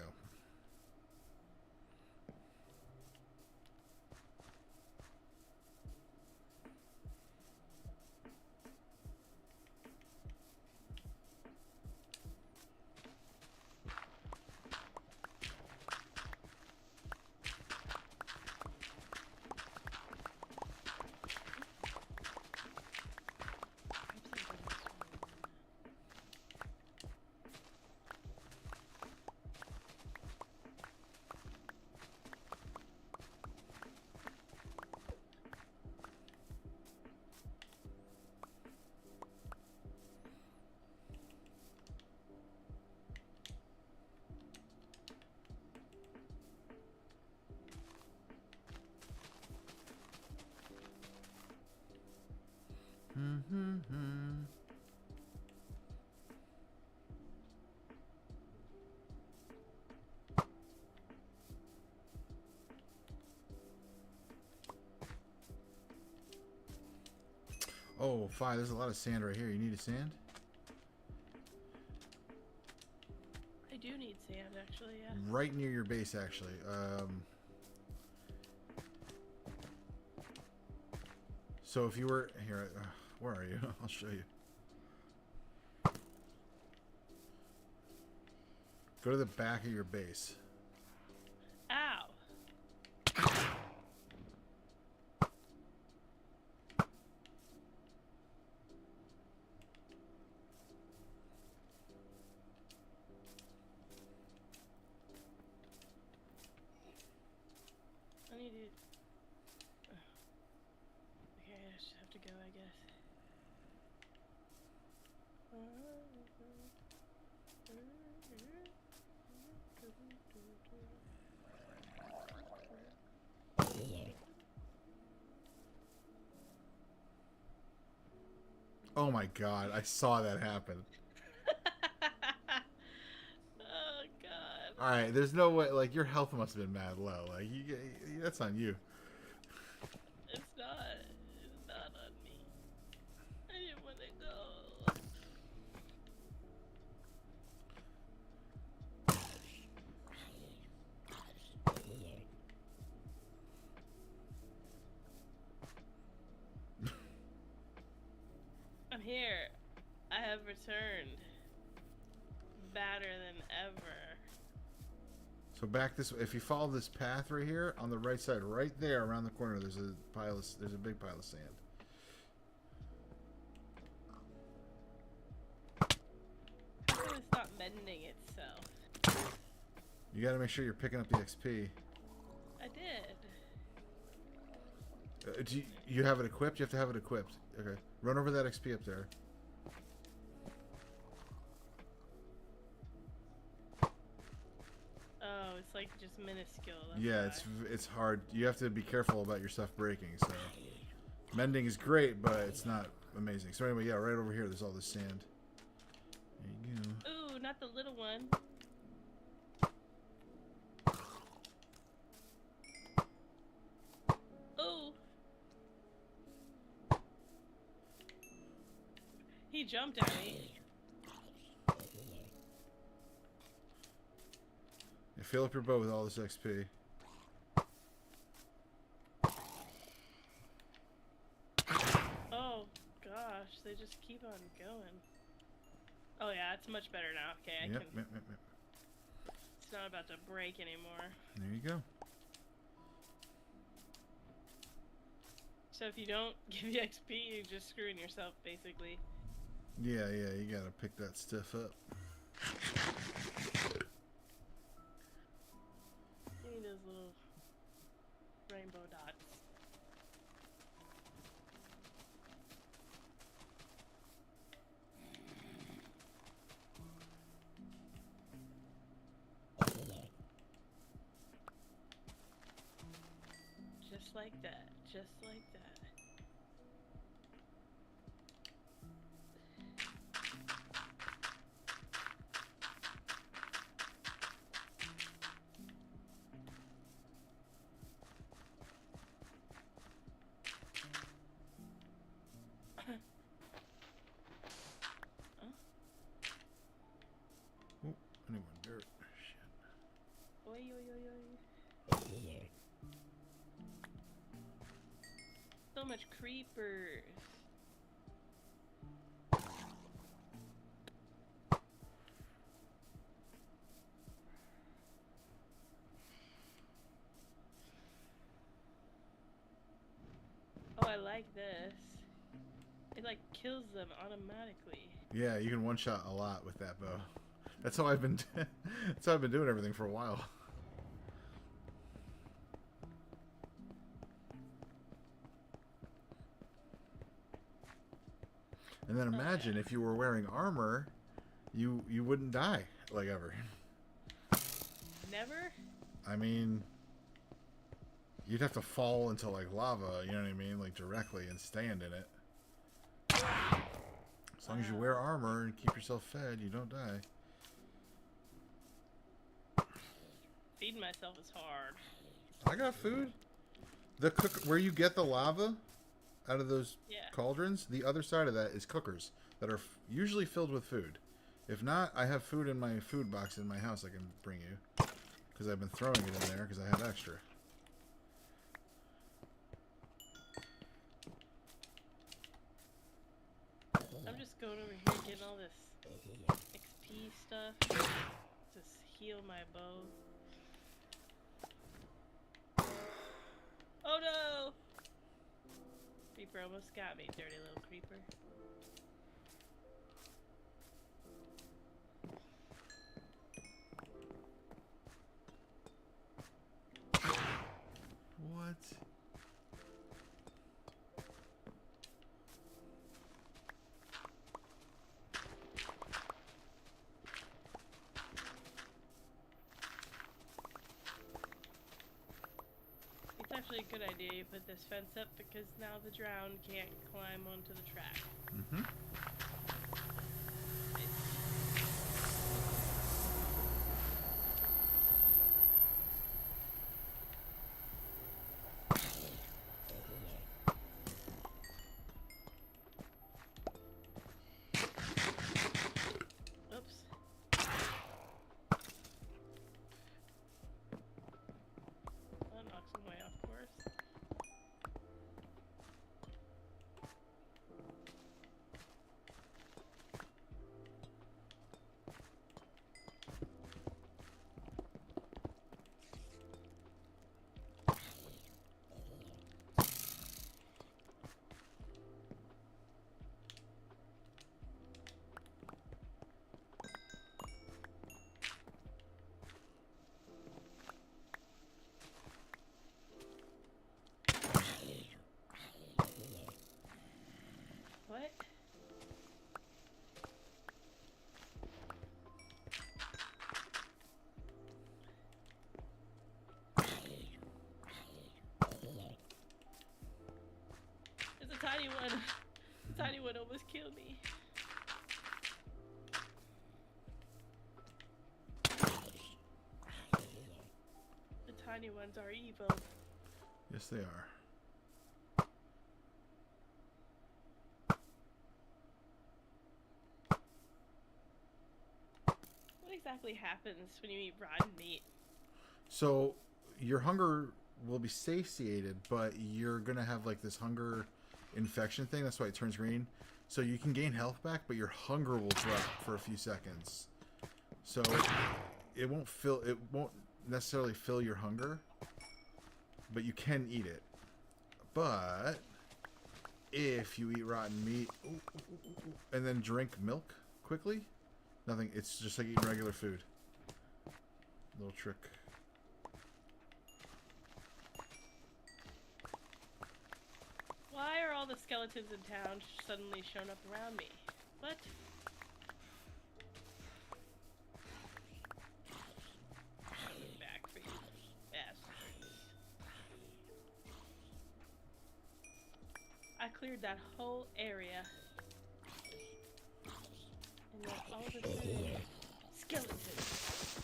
Oh, fine. There's a lot of sand right here. You need a sand? I do need sand, actually, yeah. Right near your base, actually. So if you were... Here, where are you? I'll show you. Go to the back of your base. Ow. I need to... Okay, I just have to go, I guess. Oh my god, I saw that happen. Oh god. Alright, there's no way, like, your health must have been mad low. Like, that's on you. It's not on me. I didn't want to go. I'm here. I have returned. Better than ever. So back this way. If you follow this path right here, on the right side, right there around the corner, there's a big pile of sand. How come it's not mending itself? You gotta make sure you're picking up the XP. I did. Do you have it equipped? You have to have it equipped. Okay. Run over that XP up there. Oh, it's like just minuscule. That's Yeah, why. it's hard. You have to be careful about your stuff breaking. So mending is great, but it's not amazing. So anyway, yeah, right over here, there's all this sand. There you go. Ooh, not the little one. Ooh. He jumped at me. Yeah, fill up your boat with all this XP. Oh, gosh. They just keep on going. Oh, yeah, it's much better now. Okay, I can... Yep. It's not about to break anymore. There you go. So if you don't give you XP, you're just screwing yourself, basically. Yeah, you gotta pick that stuff up. You need those little rainbow dots. Just like that. Just like that. Oh, I need more dirt. Shit. Oi, oi, oi, oi. So much creepers. Oh, I like this. It like kills them automatically. Yeah, you can one-shot a lot with that bow. That's how I've been. That's how I've been doing everything for a while. And then imagine if you were wearing armor, you wouldn't die like ever. Never? I mean, you'd have to fall into like lava, you know what I mean, like directly, and stand in it. As long as you wear armor and keep yourself fed, you don't die. Feeding myself is hard. I got food. The where you get the lava out of those cauldrons, the other side of that is cookers that are usually filled with food. If not, I have food in my food box in my house I can bring you, because I've been throwing it in there because I have extra. I'm just going over here getting all this XP stuff. to heal my bow. Oh no! Creeper almost got me, dirty little creeper. What? It's actually a good idea you put this fence up because now the drowned can't climb onto the track. Mm-hmm. Oops. That knocks him way off course. What? It's a tiny one. The tiny one almost killed me. The tiny ones are evil. Yes, they are. What exactly happens when you eat rotten meat? So your hunger will be satiated, but you're gonna have like this hunger infection thing. That's why it turns green. So you can gain health back, but your hunger will drop for a few seconds. So it won't necessarily fill your hunger, but you can eat it. But if you eat rotten meat and then drink milk quickly, nothing. It's just like eating regular food. Little trick. Why are all the skeletons in town suddenly shown up around me? What? Back for you bastards. I cleared that whole area. And then all of a sudden, skeletons.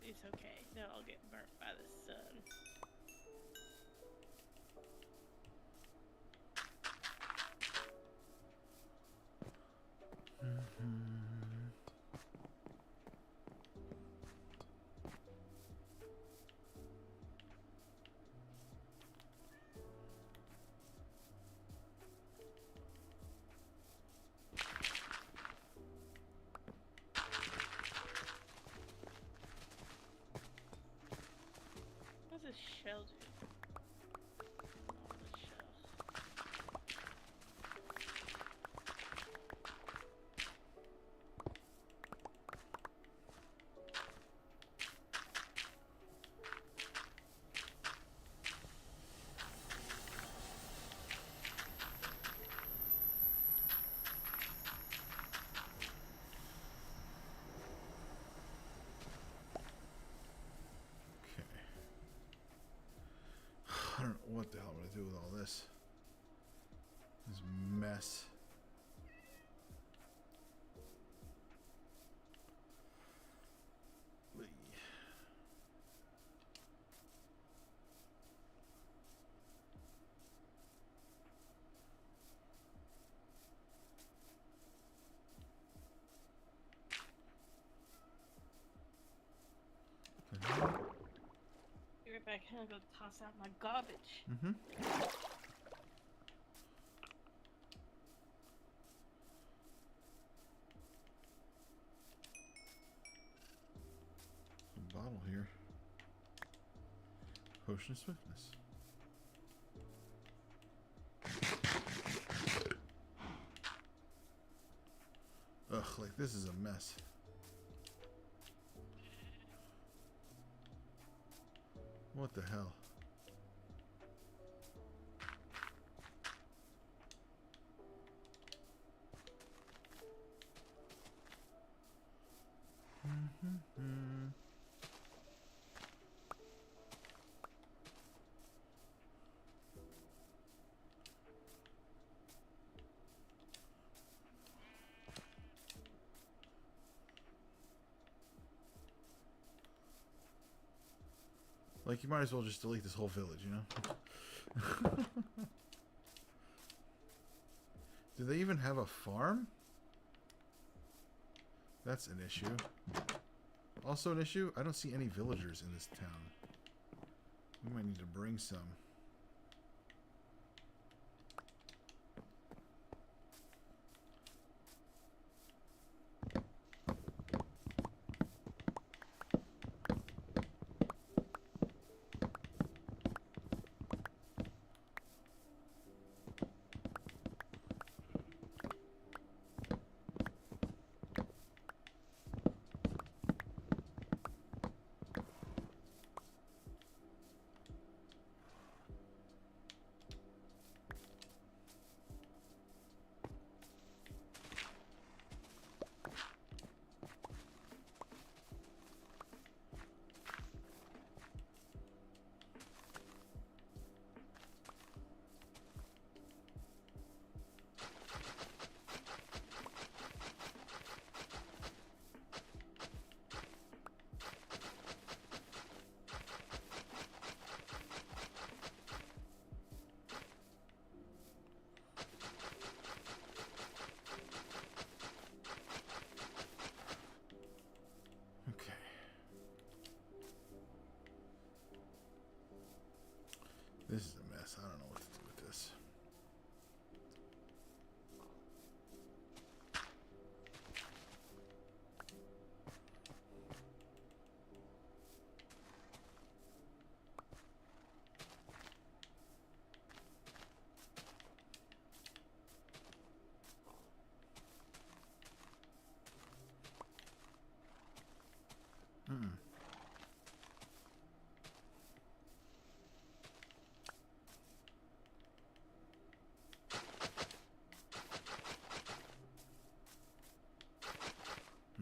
It's okay. They'll all get burnt by the sun. What's this shell do? Oh, the shell. Okay. I don't know what the hell I'm gonna do with all this. This mess. Be right back. I'm gonna go toss out my garbage. Mm-hmm. here. Potion of Swiftness. Ugh, like this is a mess. What the hell? Like, you might as well just delete this whole village, you know? Do they even have a farm? That's an issue. Also an issue, I don't see any villagers in this town. We might need to bring some. This is a mess. I don't know what to do with this.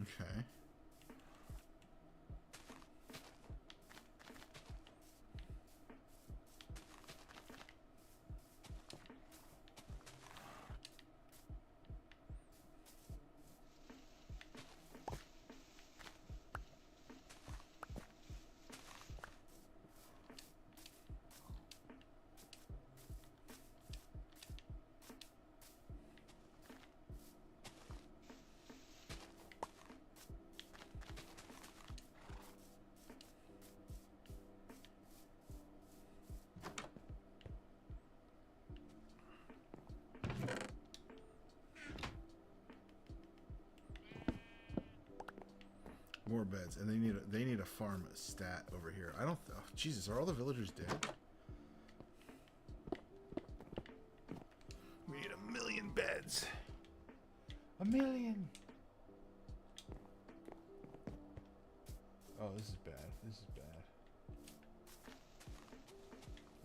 Okay. More beds, and they need a farm stat over here. I don't. Oh, Jesus, are all the villagers dead? We need 1,000,000 beds. 1,000,000. Oh, this is bad. This is bad.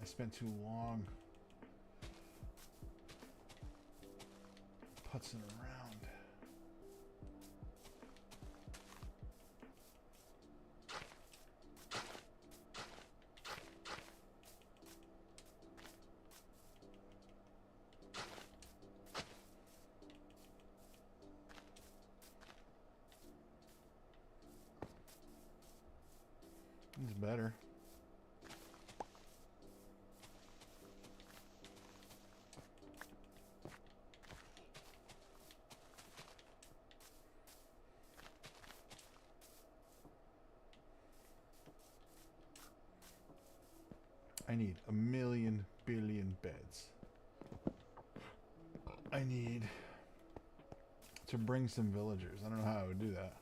I spent too long putzing around. This is better. I need 1,000,000,000,000,000 beds. I need to bring some villagers. I don't know how I would do that.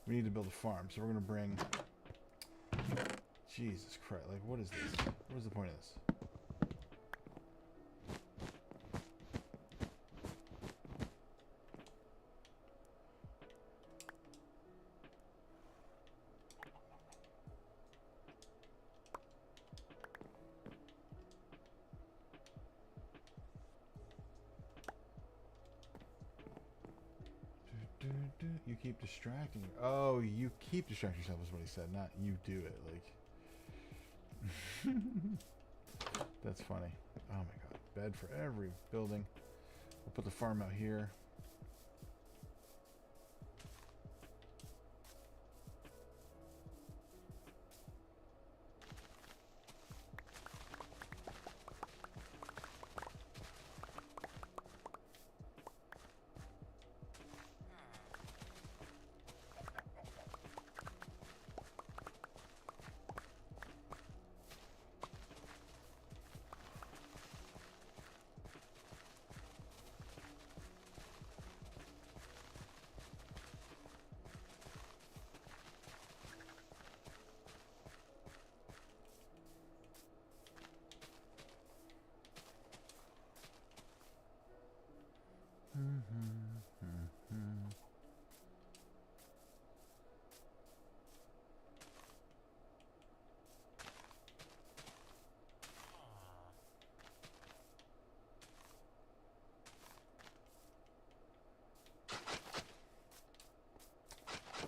We need to build a farm, so we're going to bring Jesus Christ! Like, what is this? What is the point of this? You keep distracting. Oh, you keep distracting yourself is what he said, not you do it. Like, that's funny. Oh my god, bed for every building. We'll put the farm out here.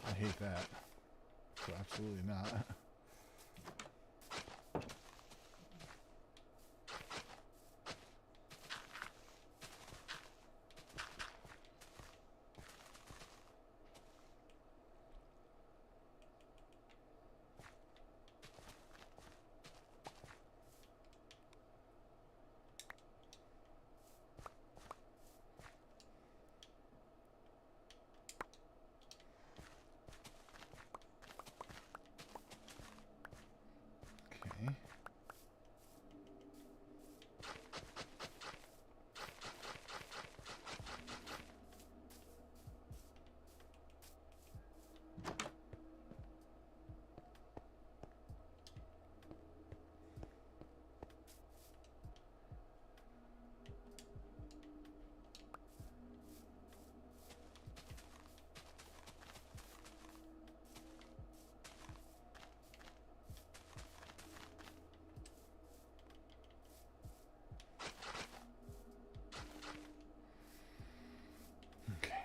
I hate that. So absolutely not. Okay. Okay.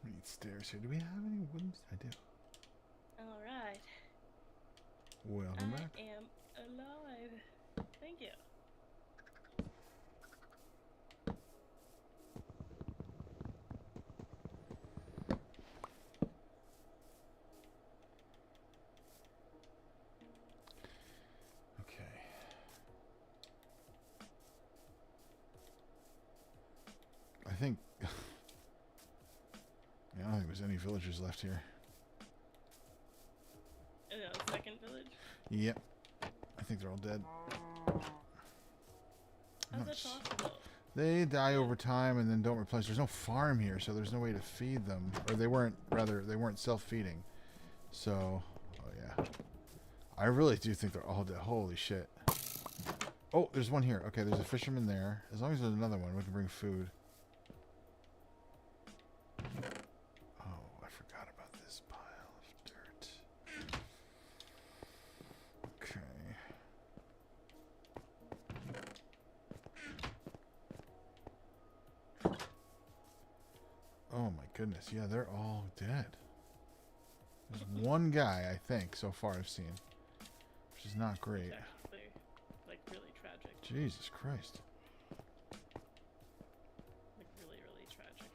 We need stairs here. Do we have any wooden? I do. All right. Welcome back. I am alive. Thank you. Okay. I think. Yeah, I don't think there's any villagers left here. Second village? Yep. I think they're all dead. How's that possible? They die over time and then don't replenish. There's no farm here, so there's no way to feed them. Or they weren't self-feeding. So, oh yeah. I really do think they're all dead. Holy shit. Oh, there's one here. Okay, there's a fisherman there. As long as there's another one, we can bring food. Oh, I forgot about this pile of dirt. Okay. Oh my goodness. Yeah, they're all dead. There's one guy, I think, so far I've seen. Which is not great. It's actually, like, really tragic. Jesus Christ. Like, really, really tragic.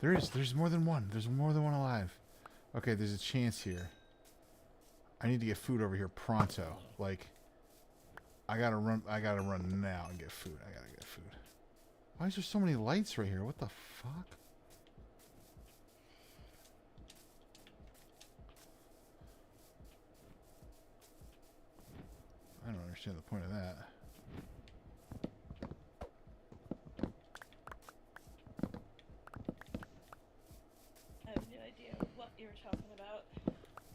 There is. There's more than one. There's more than one alive. Okay, there's a chance here. I need to get food over here pronto. Like, I gotta run now and get food. I gotta get food. Why is there so many lights right here? What the fuck? I don't understand the point of that. I have no idea what you were talking about.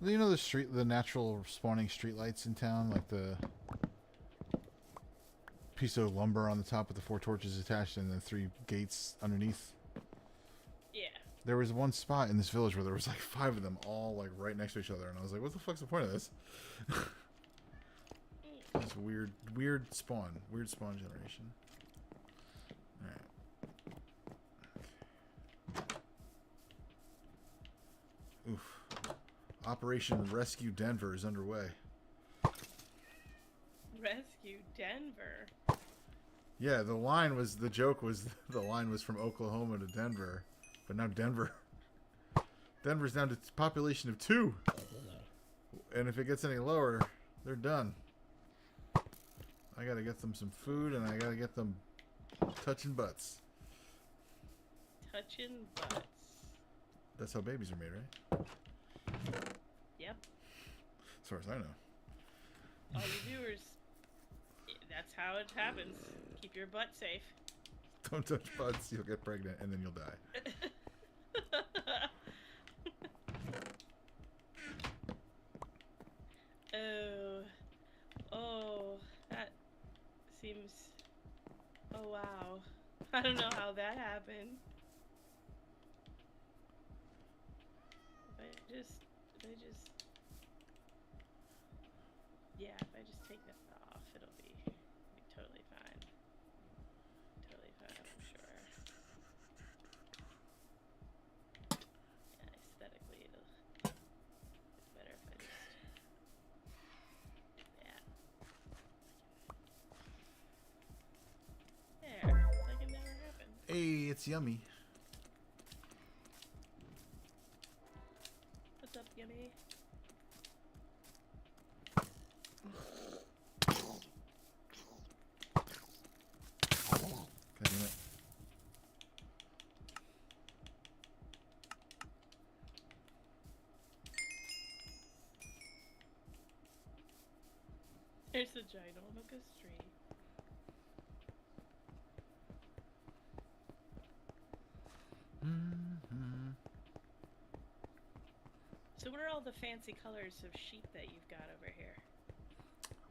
You know the natural spawning streetlights in town, like the piece of lumber on the top with the 4 torches attached and the 3 gates underneath. Yeah. There was one spot in this village where there was like 5 of them all like right next to each other, and I was like, "What the fuck's the point of this?" It's weird spawn generation. All right. Oof. Operation Rescue Denver is underway. Rescue Denver. Yeah, the joke was the line was from Oklahoma to Denver, but now Denver's down to a population of 2, and if it gets any lower, they're done. I gotta get them some food, and I gotta get them touching butts. Touching butts. That's how babies are made, right? Yep. As far as I know. All you viewers, that's how it happens. Keep your butt safe. Don't touch butts, you'll get pregnant, and then you'll die. Oh, that seems... Oh, wow. I don't know how that happened. If I just... Yeah, if I just take that off, it'll be totally fine. Totally fine, I'm sure. Yeah, aesthetically, it's better if I just... Yeah. There, it's like it never happened. Hey, it's yummy. What's up, Yummy? God damn it. There's a ginormous tree. Mm-hmm. So what are all the fancy colors of sheep that you've got over here?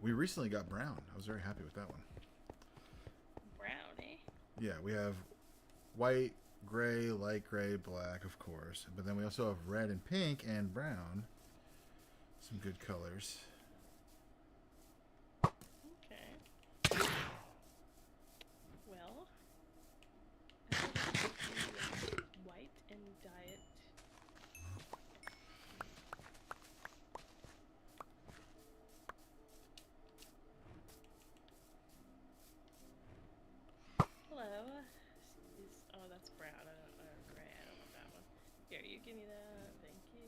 We recently got brown. I was very happy with that one. Brown, eh? Yeah, we have white, gray, light gray, black, of course. But then we also have red and pink and brown. Some good colors. Okay. Well, I think I could do white and dye it. Hello. Oh, that's brown. I don't know. Gray. I don't want that one. Here, you give me that. Thank you.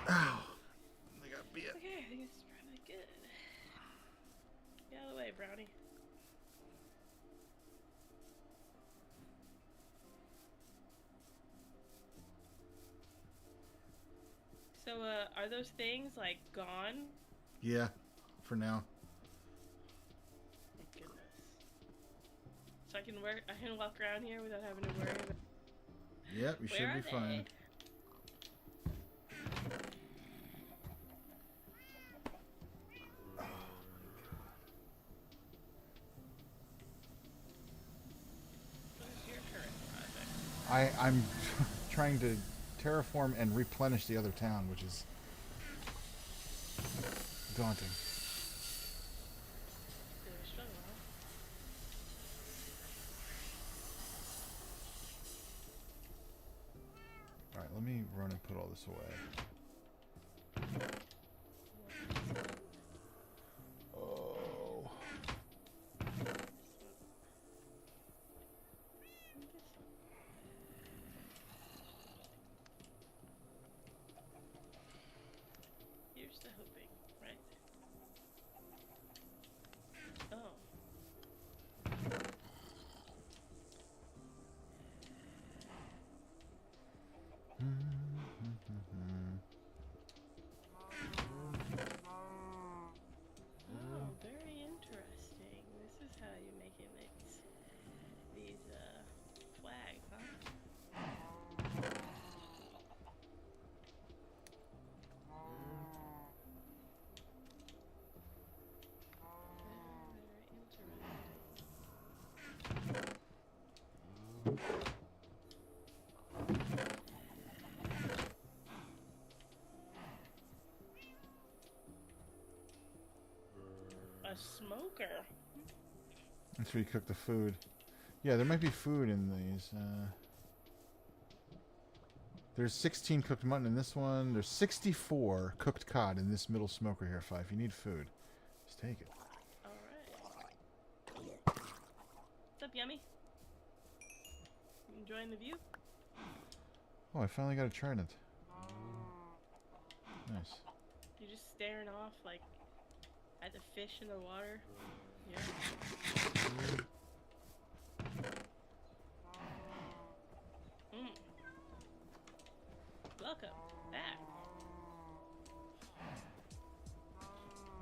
Ow! I got bit. Okay, I think it's probably good. Get out of the way, Brownie. So, are those things, like, gone? Yeah, for now. Thank goodness. So I can walk around here without having to worry about... Yep, you should be fine. What is your current project? I'm trying to terraform and replenish the other town, which is daunting. Really struggle, huh? Alright, let me run and put all this away. Oh. smoker. That's where you cook the food. Yeah, there might be food in these. There's 16 cooked mutton in this one. There's 64 cooked cod in this middle smoker here, Fi. If you need food, just take it. Alright. What's up, Yummy? You enjoying the view? Oh, I finally got a trident. Nice. You're just staring off, like, at the fish in the water? Yeah. Welcome back.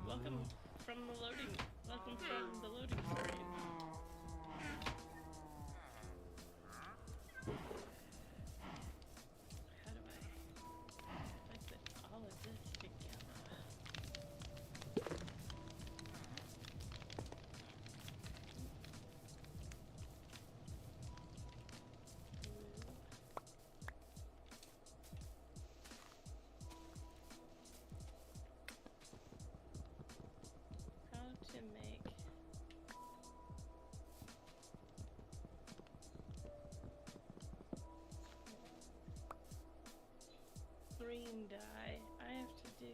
Welcome from the loading. Welcome from the loading screen. How do I put all of this together? How to make green dye. I have to do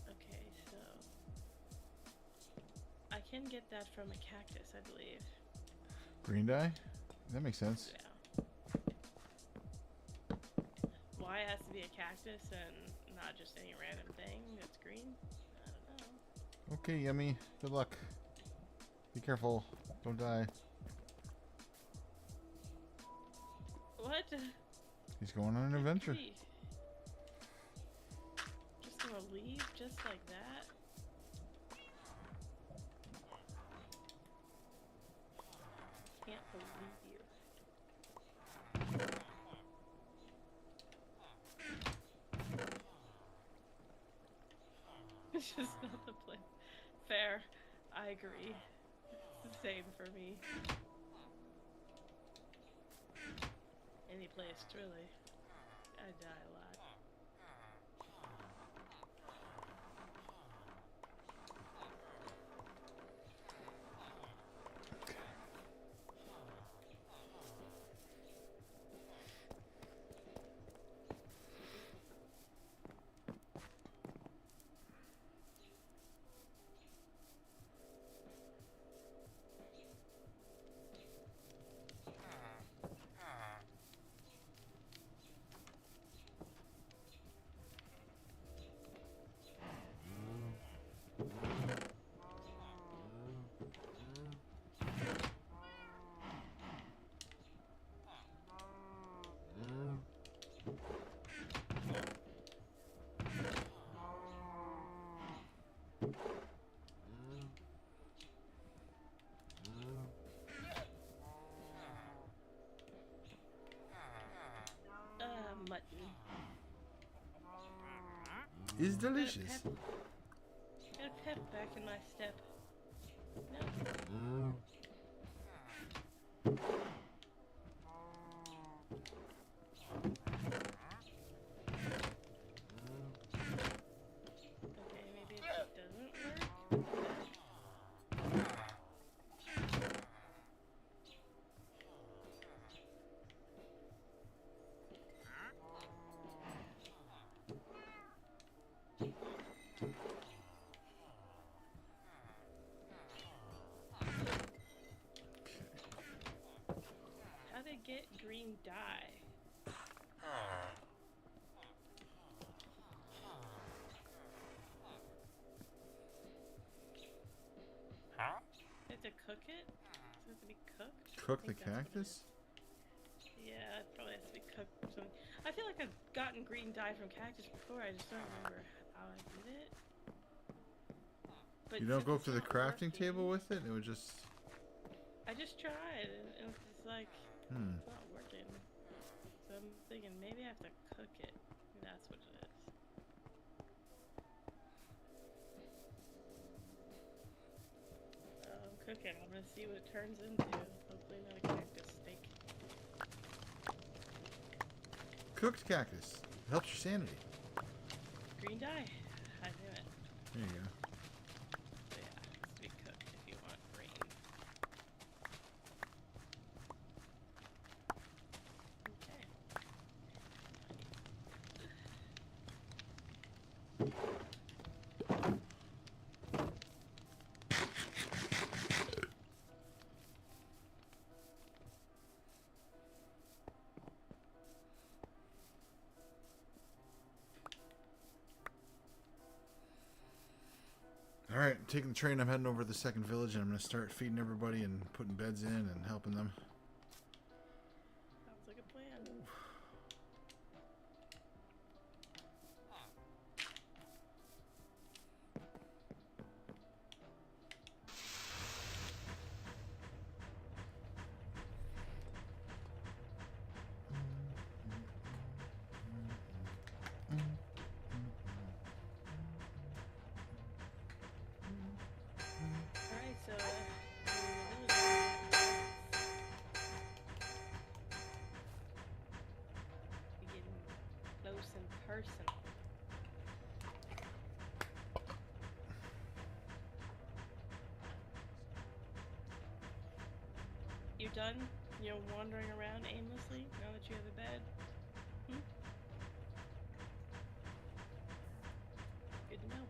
okay, so I can get that from a cactus, I believe. Green dye? That makes sense. Yeah. Why it has to be a cactus and not just any random thing that's green? I don't know. Okay, Yummy. Good luck. Be careful. Don't die. What? He's going on an adventure. Gee. Just gonna leave just like that? Can't believe you. It's just not the plan. Fair. I agree. It's the same for me. Any place, really. I die a lot. Mutton. Is delicious. Got a pep back in my step. No. Okay, maybe it just doesn't work. How to get green dye? You have to cook it? Does it have to be cooked? Cook I the think that's what it cactus? is. Yeah, it probably has to be cooked or something. I feel like I've gotten green dye from cactus before, I just don't remember how I did it. But You don't since go up it's to the not crafting working- table with it? It would just... I just tried, and it's like, it's not working. So I'm thinking maybe I have to cook it. Maybe that's what it is. I'm cooking. I'm gonna see what it turns into. Hopefully not a cactus. Cooked cactus. Helps your sanity. Green dye. I knew it. There you go. So yeah, it has to be cooked if you want green. Okay. Alright, I'm taking the train. I'm heading over to the second village, and I'm going to start feeding everybody and putting beds in and helping them. Sounds like a plan. Alright, so we getting close and personal. You done? You're wandering around aimlessly now that you have a bed? Good to know.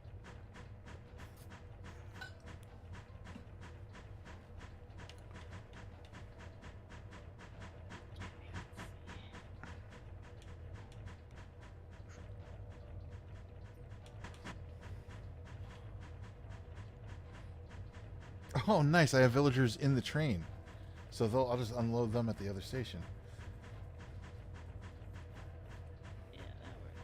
Oh, nice. I have villagers in the train. So I'll just unload them at the other station. Yeah, that works.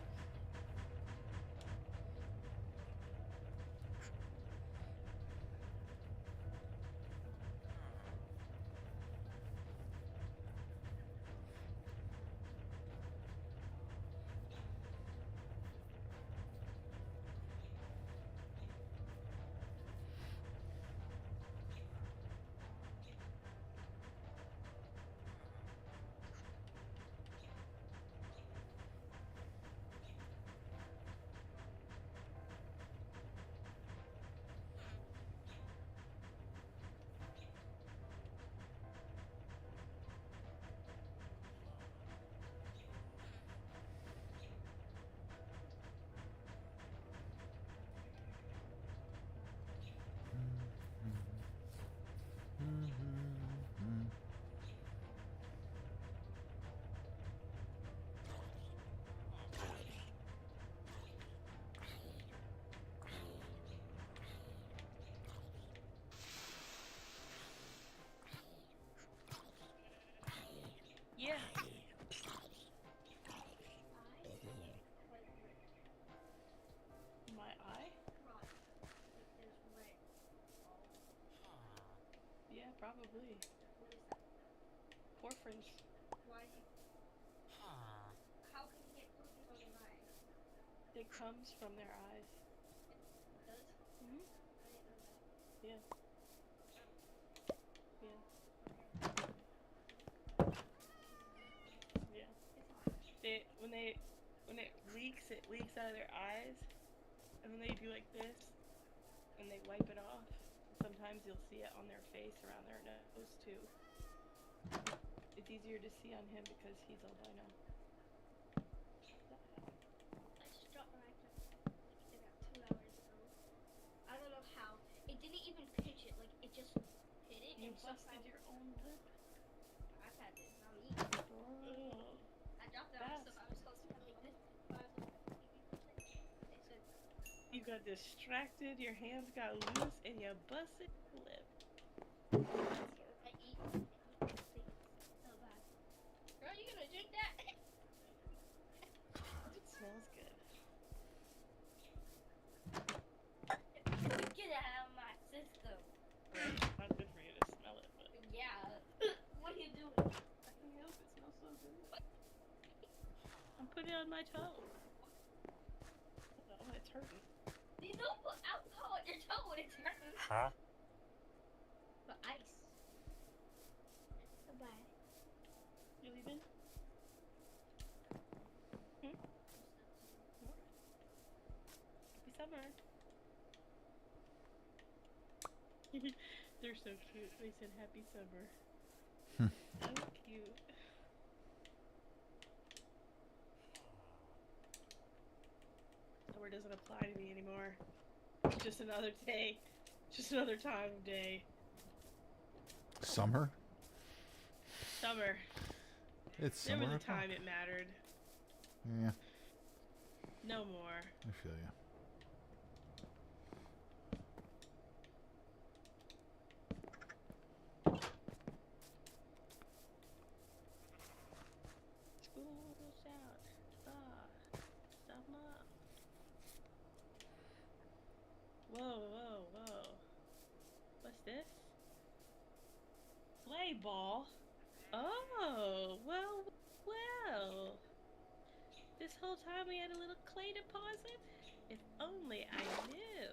Yeah. My eye? Yeah, probably. Porphyrins. It comes from their eyes. Mhm. Yeah. Yeah. Yeah. When it leaks out of their eyes, and then they do like this, and they wipe it off. Sometimes you'll see it on their face, around their nose too. It's easier to see on him because he's albino. I just dropped my iPad like about 2 hours ago. I don't know how. It didn't even pinch it. Like it just hit it. You And busted your own lip. My iPad did, not me. Oh. I dropped it on myself. I was supposed to have like this. I was supposed to have TV for a second. They said You got distracted, your hands got loose, and you busted your lip. I eat things so bad. Girl, you gonna drink that? It smells good. Get it out of my system. Right? Not good for you to smell it, but Yeah. What are you doing? I can help. It smells so good. I'm putting it on my toe. Oh, it's hurting. You don't put alcohol on your toe when it's hurting. Huh? But ice. Bye. Really They're so cute. They said happy summer. So cute. Summer doesn't apply to me anymore. It's just another day. Just another time of day. Summer? Summer. It's There summer. was a time it mattered. Yeah, No more. I feel you. School's out. Summer. Whoa, whoa, whoa. What's this? Play ball? Oh, well. This whole time we had a little clay deposit? If only I knew.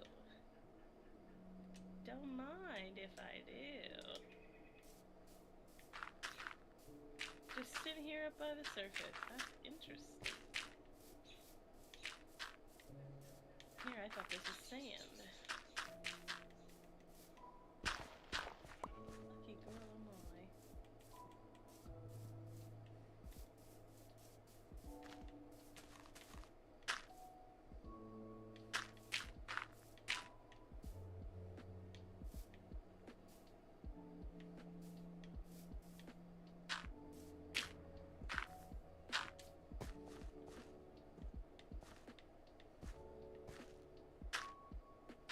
Don't mind if I do. Just sitting here up by the surface. That's interesting. Here, I thought this was sand. Lucky girl am I.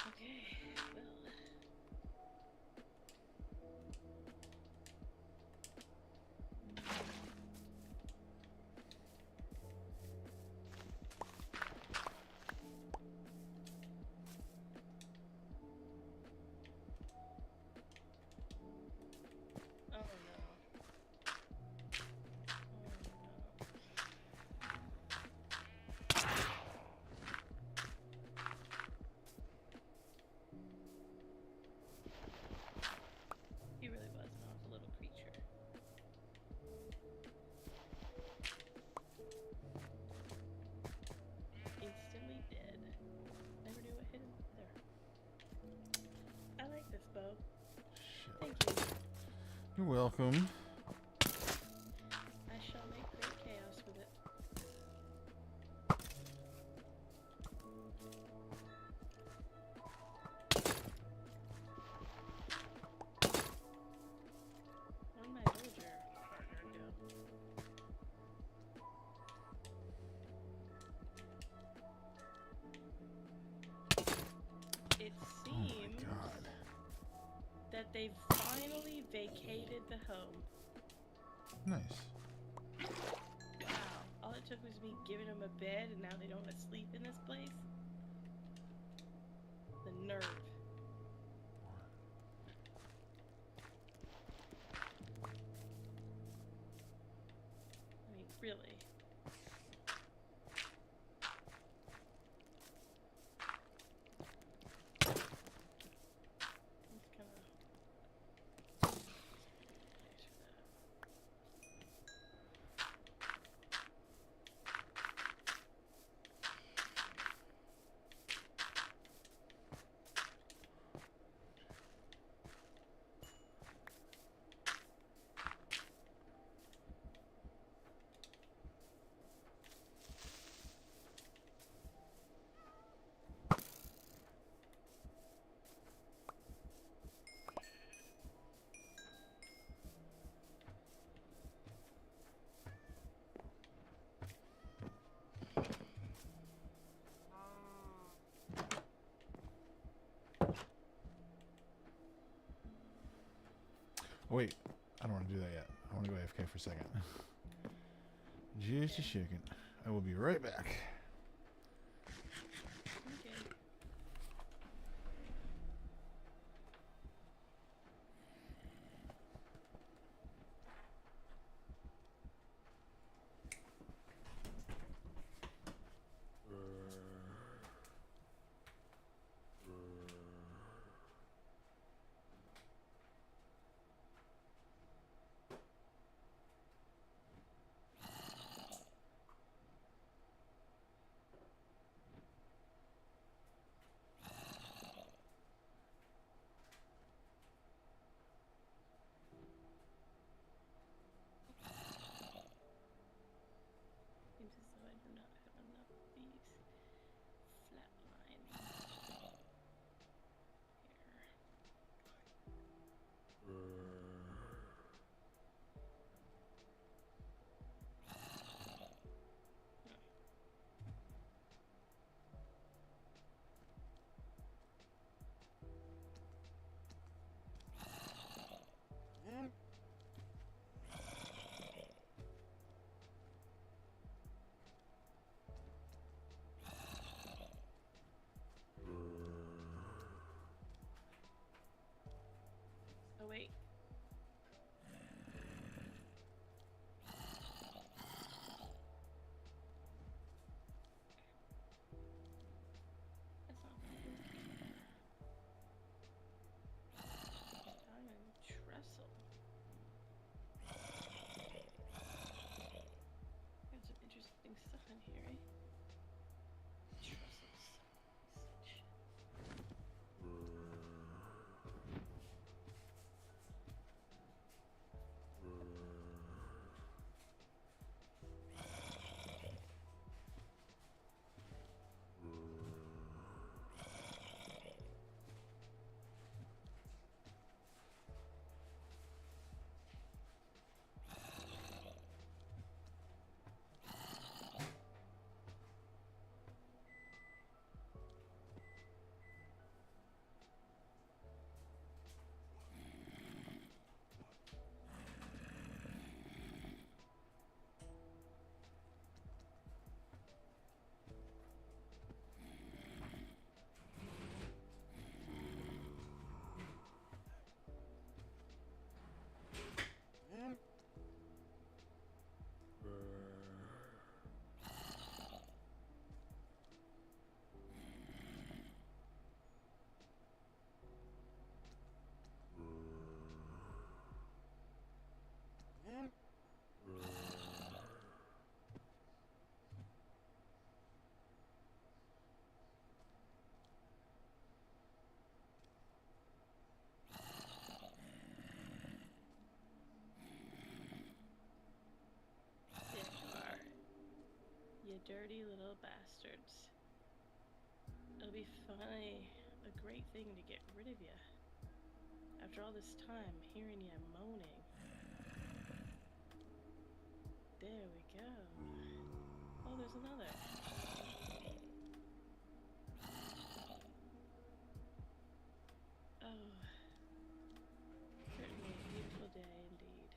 Okay, well. Oh no. He really was an awful little creature. Instantly dead. Never knew what hit him there. I like this bow. Shit. Thank you. You're welcome. I shall make great chaos with it. Where'd my villager partner go? It Oh seems my god. that they've finally vacated the home. Nice. Wow. All it took was me giving them a bed and now they don't want to sleep in this place? The nerve. I mean, really. It's kind of... Oh, wait, I don't want to do that yet. I want to go AFK for a second. Just a second. I will be right back. Okay. dirty little bastards. It'll be funny, a great thing to get rid of you. After all this time, hearing you moaning. There we go. Oh, there's another. Oh, certainly a beautiful day indeed.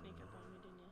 Sneak up on me, didn't you?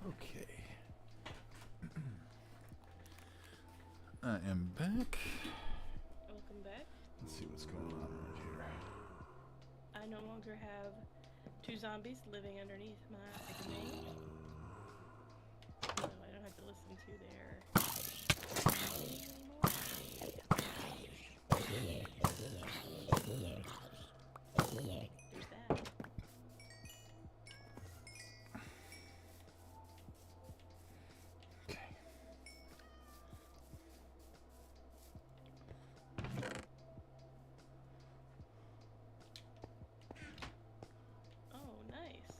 Okay. I am back. Welcome back. Let's see what's going on around here. I no longer have 2 zombies living underneath my domain. So I don't have to listen to their anymore. There's that. Okay. Oh, nice.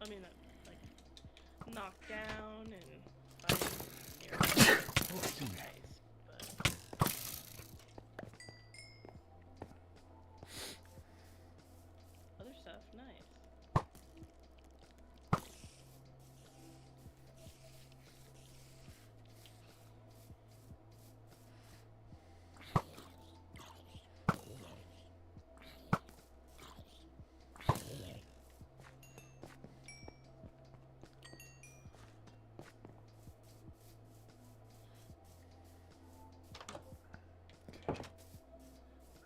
I mean, like, knocked down and fighting areas. Oh, excuse me. Nice, but other stuff, nice.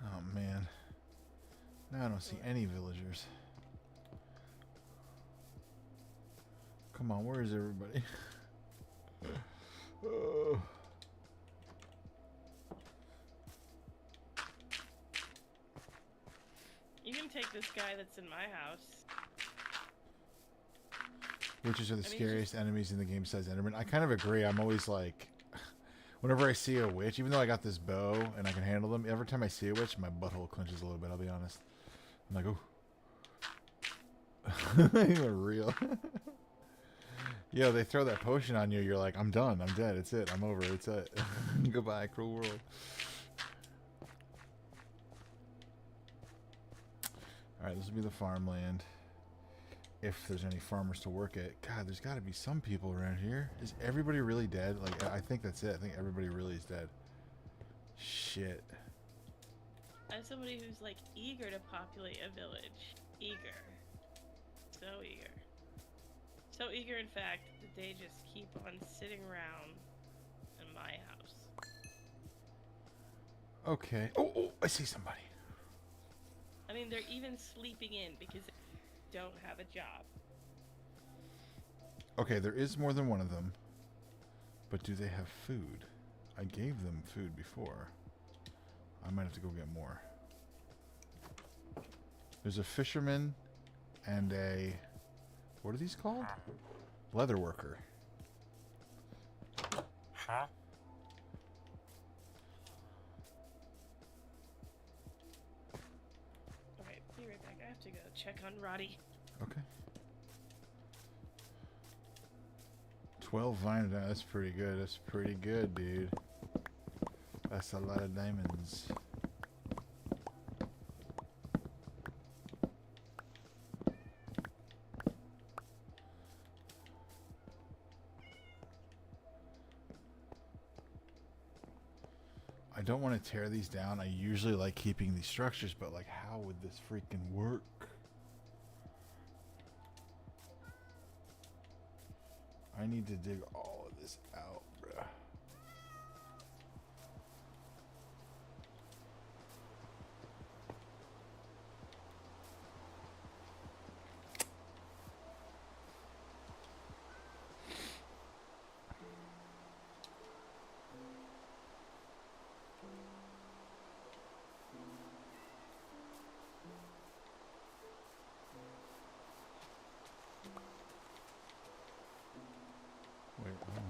Oh man. Now I don't see any villagers. Come on, where is everybody? Oh. You can take this guy that's in my house. Witches are the I mean, scariest enemies in the game, says Enderman. I kind of agree. I'm always like, whenever I see a witch, even though I got this bow and I can handle them, every time I see a witch, my butthole clenches a little bit, I'll be honest. I'm like, oh. You're real. Yo, they throw that potion on you, you're like, I'm done, I'm dead, it's it, I'm over, it's it. Goodbye, cruel world. Alright, this will be the farmland. If there's any farmers to work it. God, there's got to be some people around here. Is everybody really dead? Like, I think that's it. I think everybody really is dead. Shit. As somebody who's like eager to populate a village. Eager. So eager. So eager, in fact, that they just keep on sitting around in my house. Okay. Oh, I see somebody. I mean, they're even sleeping in because they don't have a job. Okay, there is more than one of them. But do they have food? I gave them food before. I might have to go get more. There's a fisherman and a... What are these called? Leather worker. Huh? Alright, be right back. I have to go check on Roddy. Okay. 12 vinyl. That's pretty good. That's pretty good, dude. That's a lot of diamonds. I don't want to tear these down. I usually like keeping these structures, but like, how would this freaking work? I need to dig all of this out, bruh. Wait, hold on.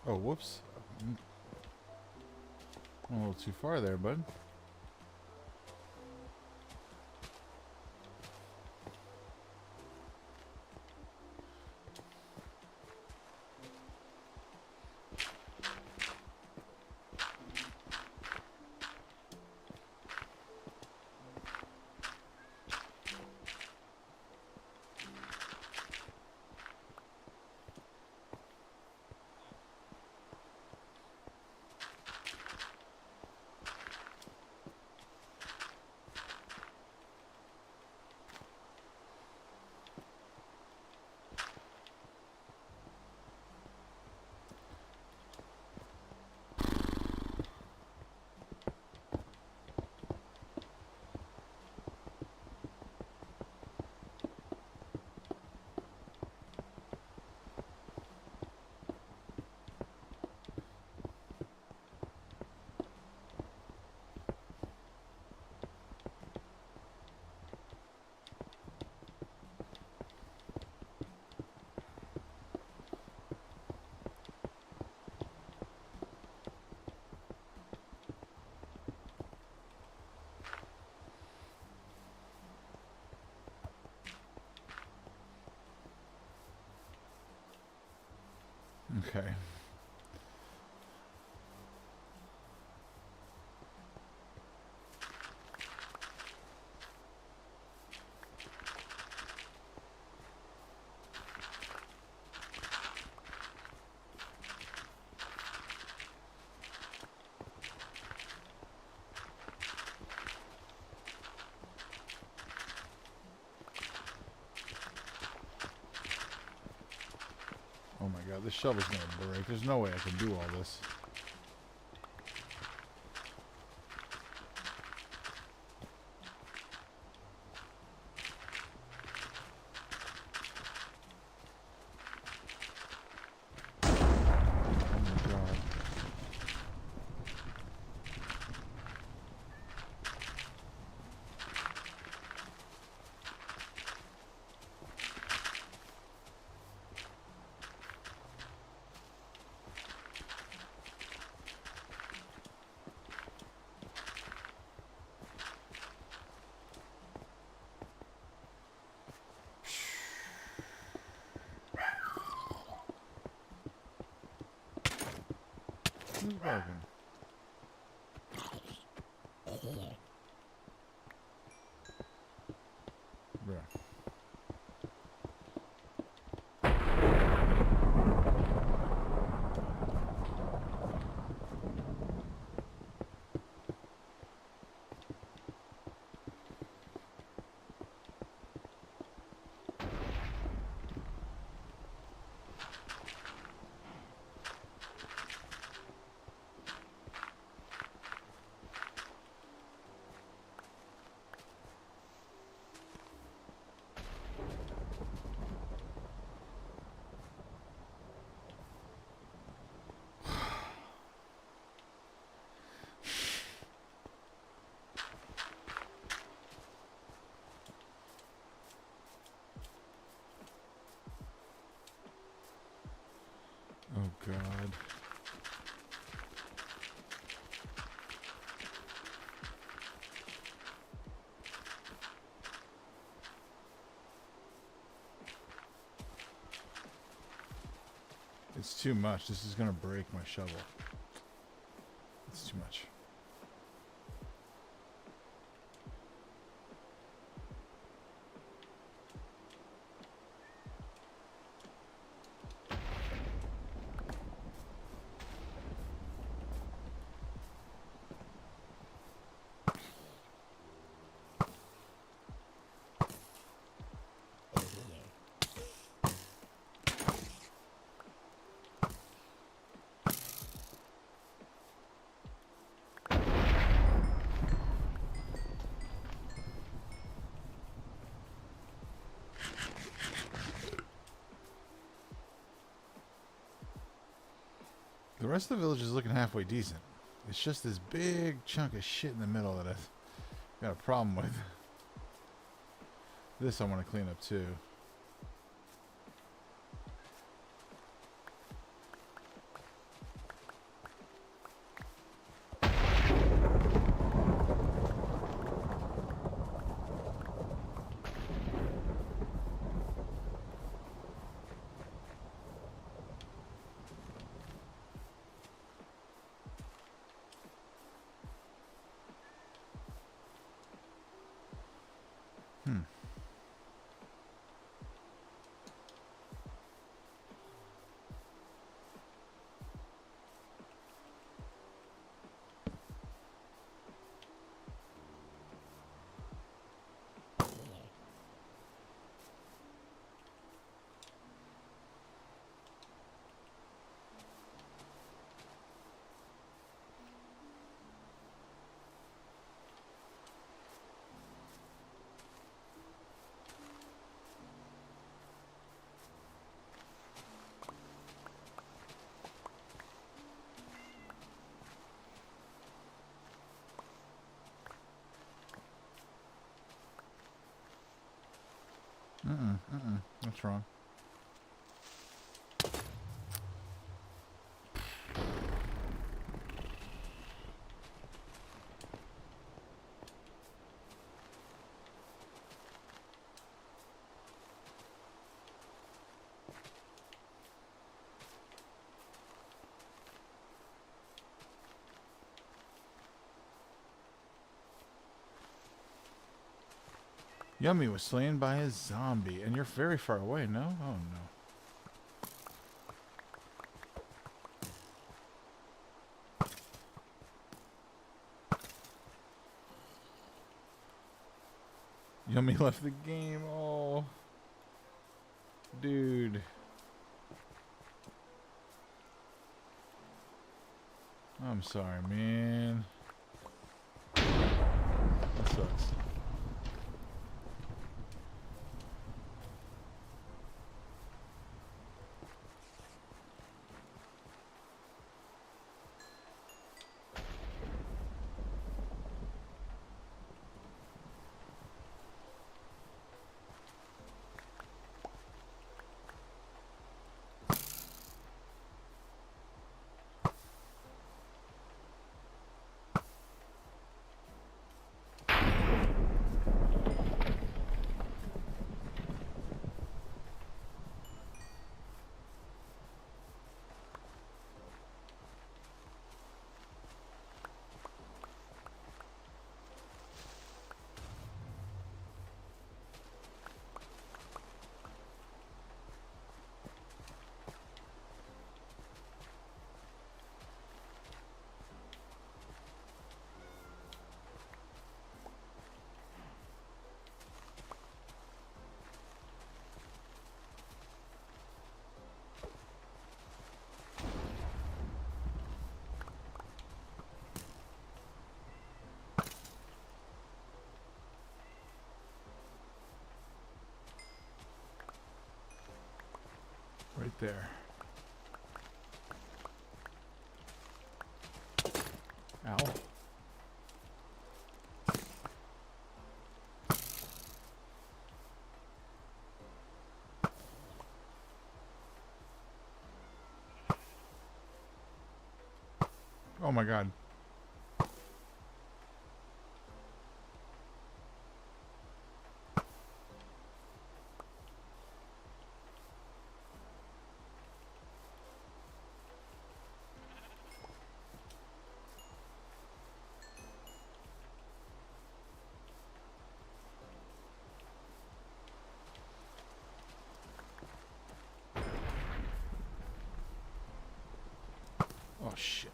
Oh, whoops. A little too far there, bud. Okay. Oh my god, this shovel's gonna break. There's no way I can do all this. Oh my god. Who's barking? Oh God. It's too much. This is gonna break my shovel. It's too much. The rest of the village is looking halfway decent. It's just this big chunk of shit in the middle that I've got a problem with. This I want to clean up too. What's wrong? Yummy was slain by a zombie, and you're very far away, no? Oh, no. Yummy left the game. Oh. Dude. I'm sorry, man. That sucks. Right there. Ow. Oh my god. Oh shit.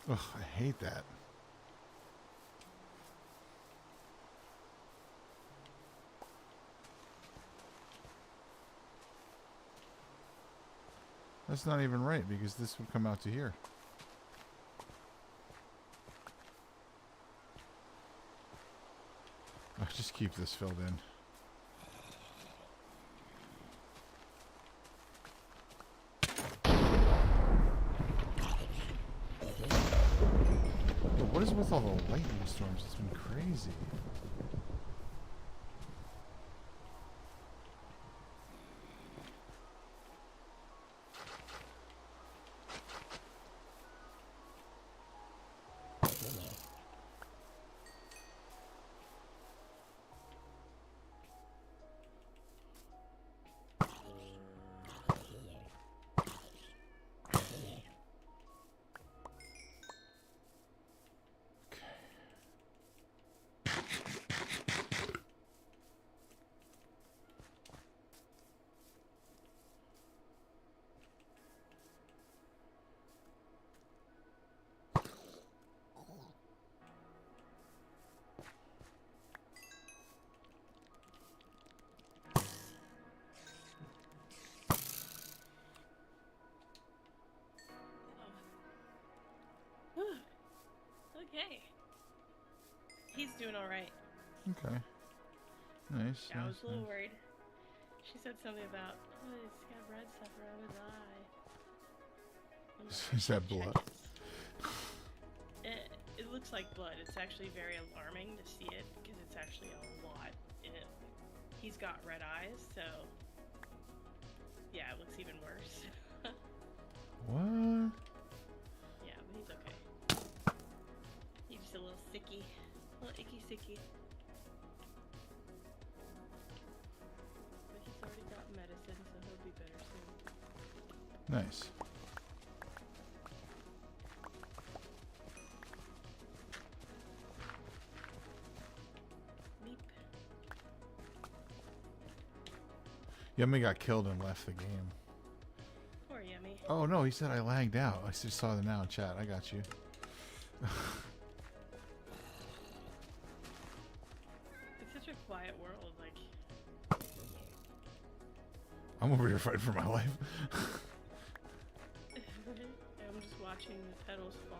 Ugh, I hate that. That's not even right because this would come out to here. I'll just keep this filled in. But what is with all the lightning storms? It's been crazy. Okay. He's doing alright. Okay. Nice. Yeah, I was nice, a little nice. worried. She said something about, oh, he's got red stuff around his eye. I'm like, Is that blood? It looks like blood. It's actually very alarming to see it because it's actually a lot in it. He's got red eyes, so yeah, it looks even worse. What? Yeah, but he's okay. He's just a little sicky. A little icky sicky. But he's already got medicine, so he'll be better soon. Nice. Meep. Yummy got killed and left the game. Poor Yummy. Oh no, he said I lagged out. I just saw the now in chat. I got you. It's such a quiet world, like. I'm over here fighting for my life. I'm just watching the petals fall.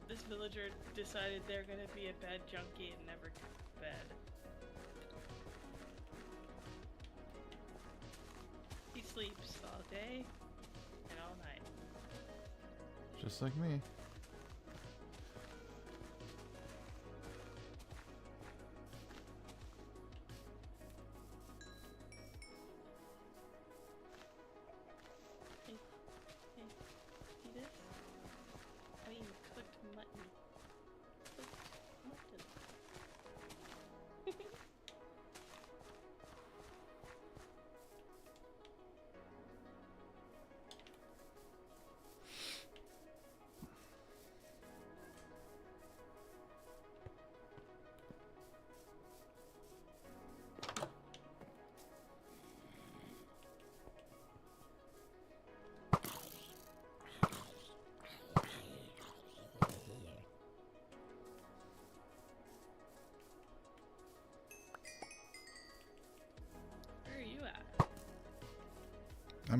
This villager decided they're gonna be a bed junkie and never go to bed. He sleeps all day and all night. Just like me.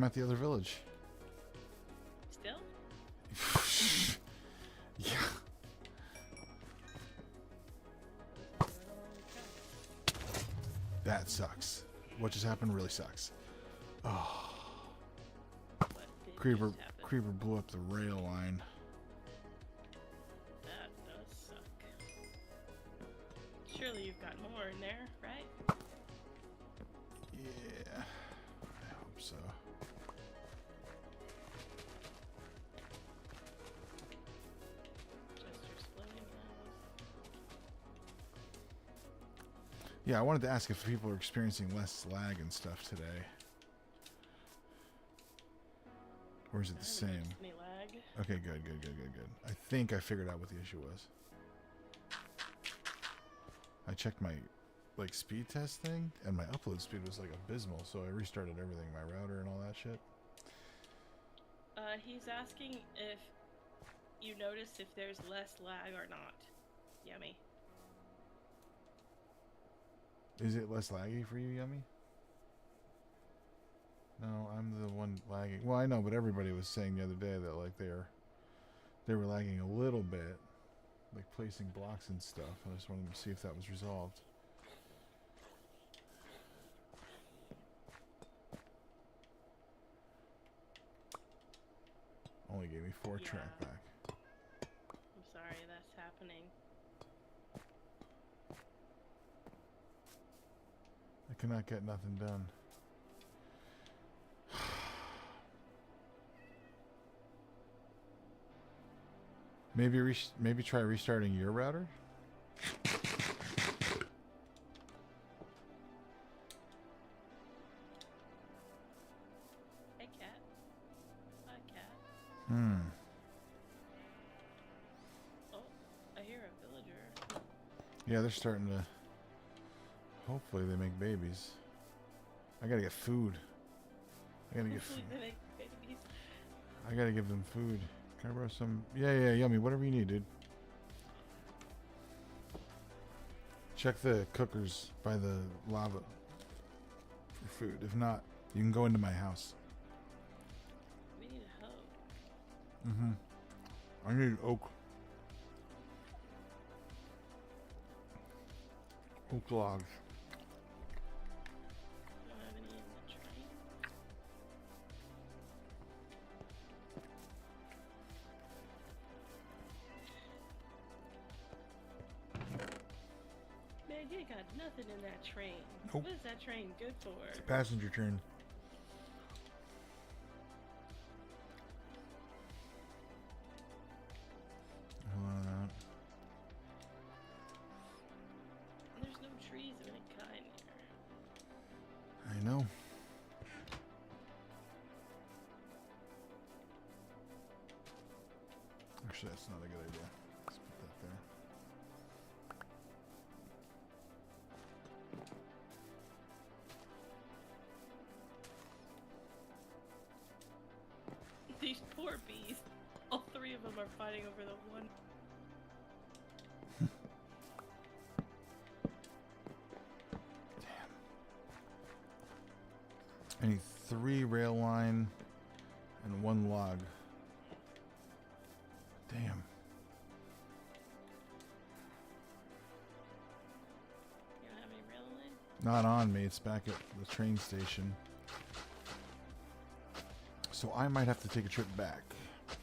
I'm at the other village. Still? Yeah. That sucks. What just happened really sucks. Oh. What did Creeper just happen? Creeper blew up the rail line. That does suck. Surely you've got more in there, right? Yeah. I hope so. Just your exploding house. Yeah, I wanted to ask if people are experiencing less lag and stuff today. Or is it the I haven't same? noticed any lag. Okay, good. I think I figured out what the issue was. I checked my speed test thing, and my upload speed was abysmal, so I restarted everything, my router and all that shit. He's asking if you notice if there's less lag or not. Yummy. Is it less laggy for you, Yummy? No, I'm the one lagging. Well, I know, but everybody was saying the other day that they were lagging a little bit, placing blocks and stuff. I just wanted to see if that was resolved. Only gave me 4 track back. I'm sorry that's happening. I cannot get nothing done. Maybe try restarting your router. Hey, cat. Hi, cat. Oh, I hear a villager. Yeah, they're starting to. Hopefully they make babies. I gotta get food. I gotta get Hopefully they make babies. I gotta give them food. Can I borrow some? Yeah, Yummy. Whatever you need, dude. Check the cookers by the lava for food. If not, you can go into my house. We need a hoe. I need oak. Oak logs. Don't have any in the train. Man, you ain't got nothing in that train. Nope. What is that train good for? It's a passenger train. Hold on. There's no trees of any kind here. I know. Actually, that's not a good idea. Let's put that there. These poor bees. All 3 of them are fighting over the one. I need 3 rail line and 1 log. Damn. You don't have any rail line? Not on me. It's back at the train station. So I might have to take a trip back at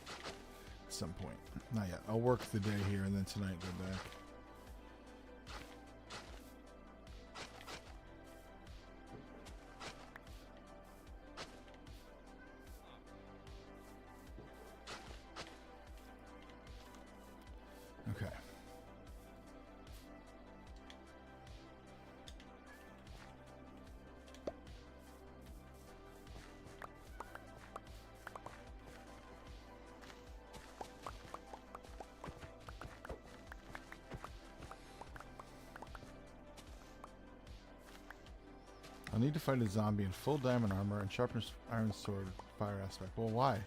some point. Not yet. I'll work the day here and then tonight go back. Okay. I need to fight a zombie in full diamond armor and sharpened iron sword fire aspect. Well, why?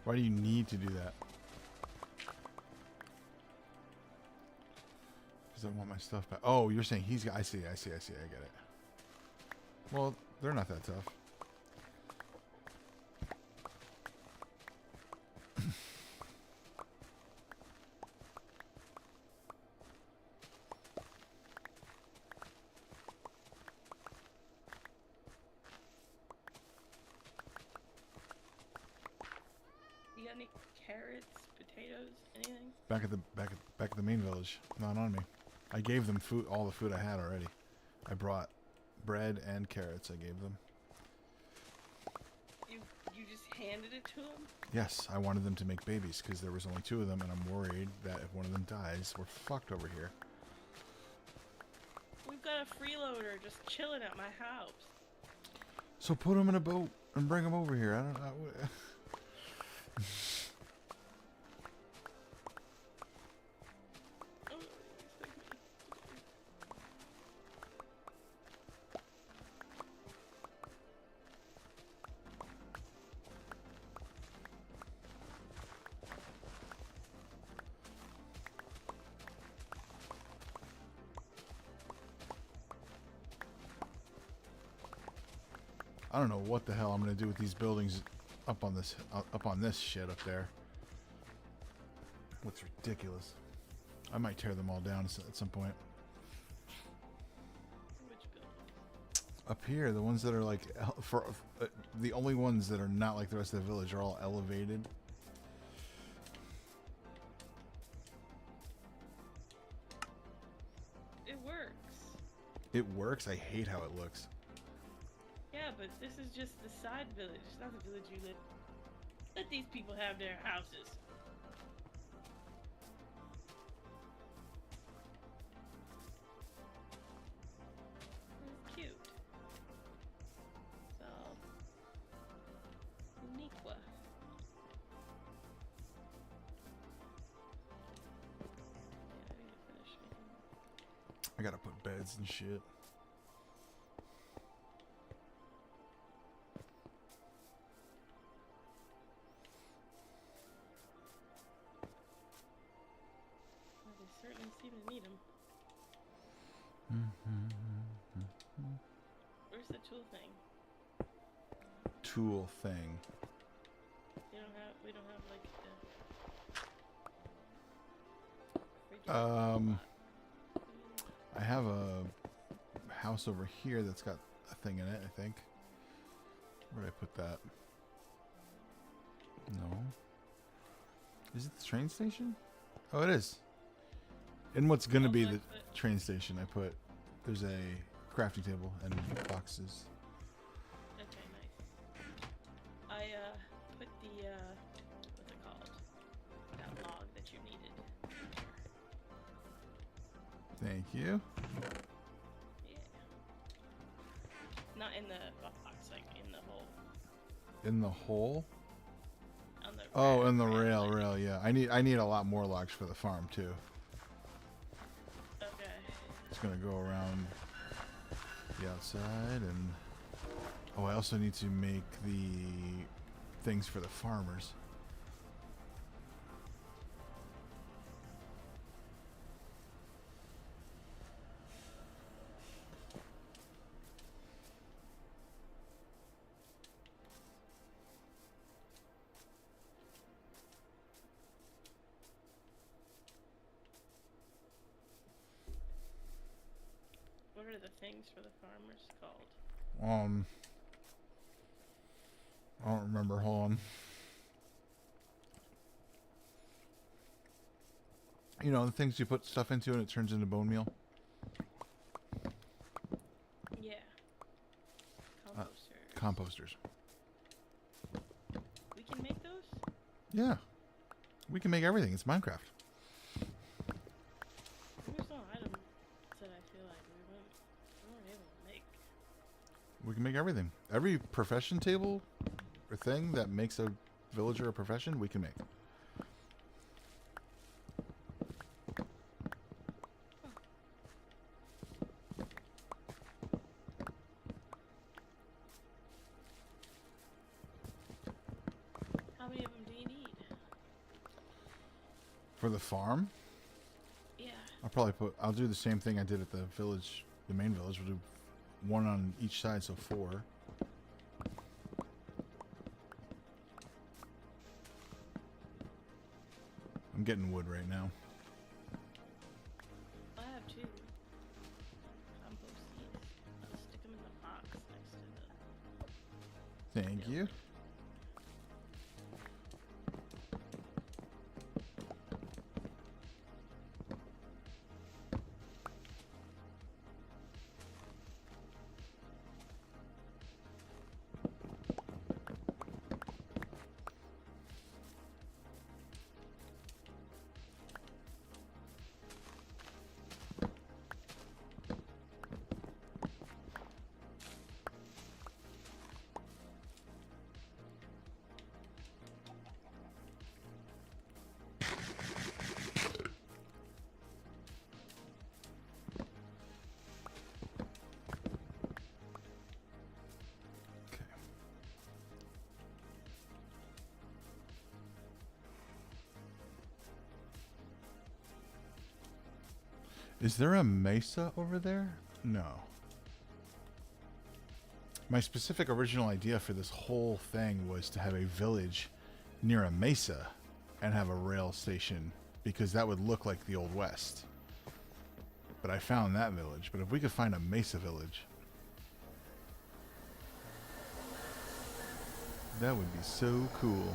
Why do you need to do that? Because I want my stuff back. Oh, you're saying he's got... I see, I get it. Well, they're not that tough. got any carrots, potatoes, anything? Back at the main village. Not on me. I gave them food, all the food I had already. I brought bread and carrots. I gave them. You just handed it to them? Yes, I wanted them to make babies because there was only 2 of them, and I'm worried that if one of them dies, we're fucked over here. We've got a freeloader just chilling at my house. So put them in a boat and bring them over here. I don't know. I don't know what the hell I'm gonna do with these buildings up on this shit up there. What's ridiculous? I might tear them all down at some point. Which building? Up here, the ones that are like the only ones that are not like the rest of the village are all elevated. It works. It works. I hate how it looks. Yeah, but this is just the side village. It's not the village you live. Let these people have their houses. It's cute. It's all unique. Yeah, I need to finish making. I gotta put beds and shit. They certainly seem to need them. Where's the tool thing? Tool thing. We don't have like I have a house over here that's got a thing in it, I think. Where did I put that? No. Is it the train station? Oh, it is. In what's gonna be the train station, I put there's a crafting table and boxes. Okay, nice. I put the what's it called? That log that you needed. Thank you. Yeah. Not in the box, like in the hole. In the hole? On the Oh, in the rail, yeah. I need a lot more logs for the farm too. Okay. It's gonna go around the outside, and oh, I also need to make the things for the farmers. What are the things for the farmers called? I don't remember. Hold on. You know, the things you put stuff into and it turns into bone meal. Yeah. Composters. Composters. We can make those? Yeah. We can make everything. It's Minecraft. There's no items that I feel like we weren't able to make. We can make everything. Every profession table or thing that makes a villager a profession, we can make. How many of them do you need? For the farm, Yeah. I'll do the same thing I did at the village, the main village. We'll do one on each side, so 4. I'm getting wood right now. I have 2. Compost seeds. I'll stick them in the box next to the... Thank you. Is there a mesa over there? No. My specific original idea for this whole thing was to have a village near a mesa and have a rail station, because that would look like the Old West. But I found that village. But if we could find a mesa village, that would be so cool.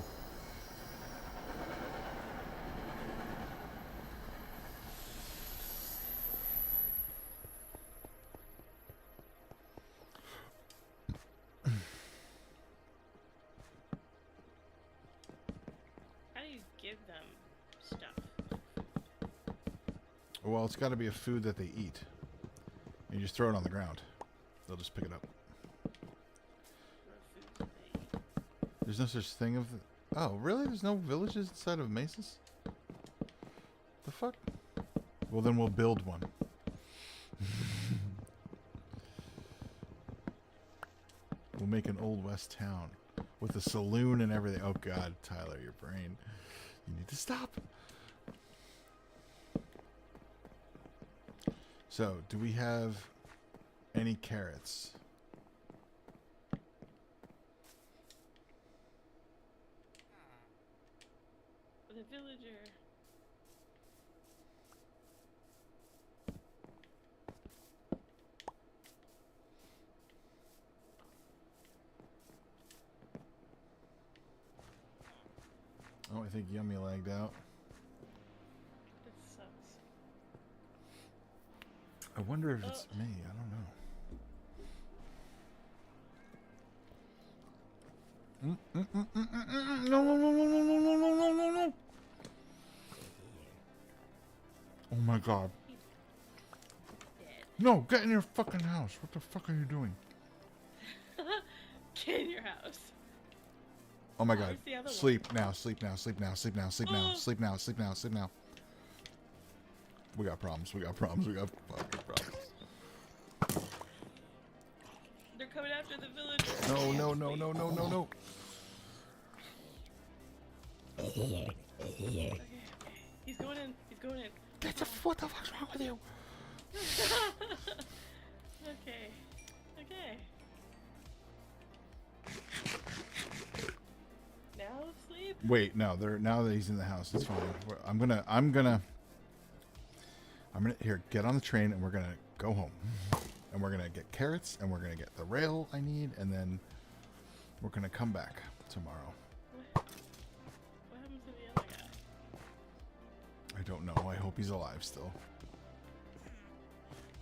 How do you give them stuff? Well, it's got to be a food that they eat. You just throw it on the ground. They'll just pick it up. What food do they eat? There's no such thing of... Oh, really? There's no villages inside of mesas? The fuck? Well, then we'll build one. We'll make an Old West town with a saloon and everything. Oh, God, Tyler, your brain. You need to stop. So, do we have any carrots? The villager. Oh, I think Yummy lagged out. That sucks. I wonder if it's me. I don't know. No, no, no, no, no, no, no, no, no, no, no. Oh my God. Dead. No, get in your fucking house. What the fuck are you doing? Get in your house. Oh my Oh, God. where's the other one? Sleep now, sleep now, sleep now, sleep now, sleep now, Oh. sleep now, sleep now, sleep now. We got problems, we got problems, we got fucking problems. They're coming after the villager. No, no, no, no, no, no, no. Okay, okay. He's going in. He's going in. Get the what the fuck's wrong with you? Okay. Okay. Now sleep? Wait, no, now that he's in the house, it's fine. I'm gonna here, get on the train and we're gonna go home. And we're gonna get carrots and we're gonna get the rail I need, and then we're gonna come back tomorrow. What happened to the other guy? I don't know. I hope he's alive still.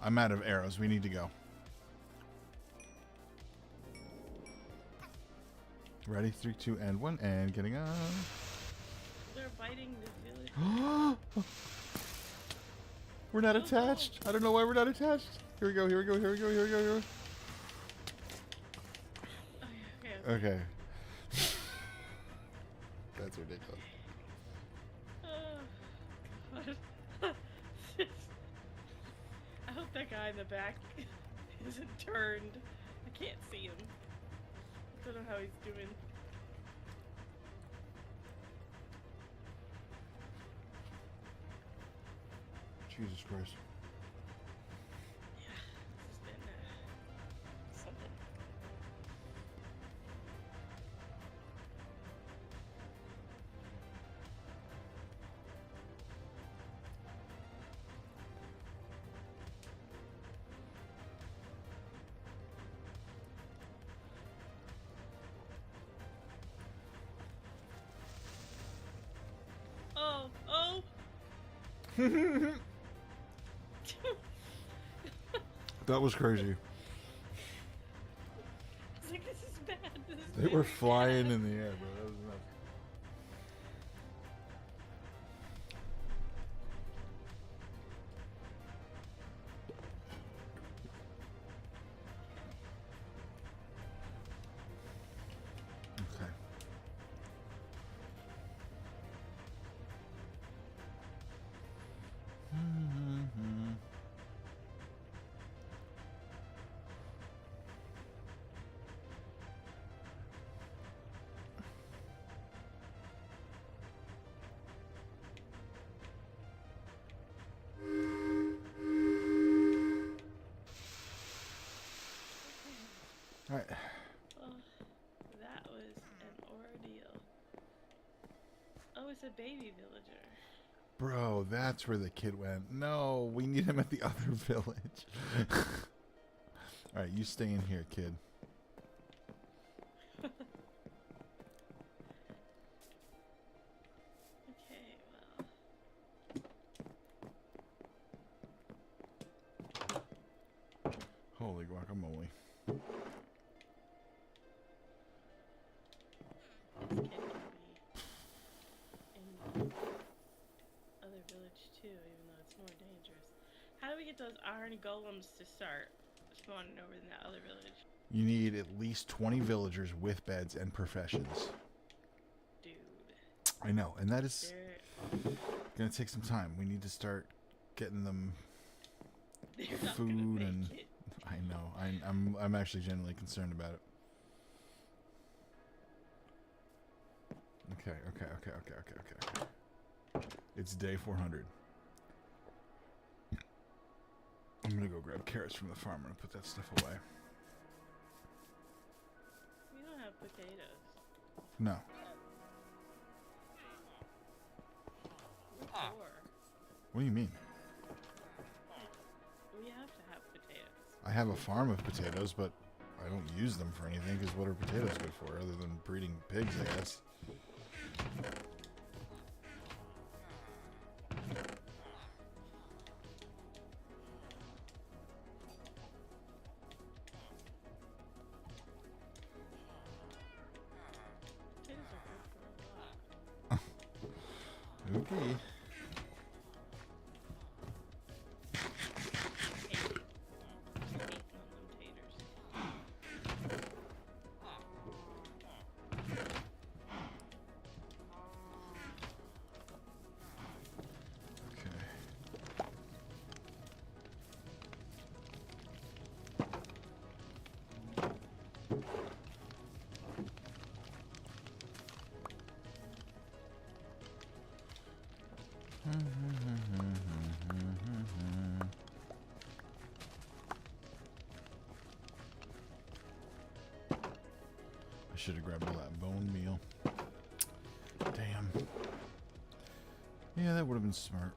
I'm out of arrows. We need to go. Ready? 3, 2, and 1, and getting on. They're biting the village. We're not attached. I don't know why we're not attached. Here we go. Here we go. Here we go. Here we go. Here we go. Okay, okay. Okay. That's ridiculous. Oh, God. I hope that guy in the back isn't turned. I can't see him. I don't know how he's doing. Jesus Christ. Yeah, this has been something. Oh, oh! That was crazy. It's like, this is bad. This is They were very flying bad. in the air, bro. That was nuts. Okay. as a baby villager. Bro, that's where the kid went. No, we need him at the other village. Alright, you stay in here, kid. Okay, well. Holy guacamole. This kid can be in the other village too, even though it's more dangerous. How do we get those iron golems to start spawning over in that other village? You need at least 20 villagers with beds and professions. Dude. I know, and that is They're gonna take some time. We need to start getting them not food gonna make and it. I know. I'm actually genuinely concerned about it. Okay. It's day 400. I'm gonna go grab carrots from the farm and put that stuff away. We don't have potatoes. No. We're poor. What do you mean? We have to have potatoes. I have a farm of potatoes, but I don't use them for anything because what are potatoes good for other than breeding pigs, I guess? Potatoes are good for a lot. Okay. Hating on them taters. I should have grabbed all that bone meal. Damn. Yeah, that would have been smart.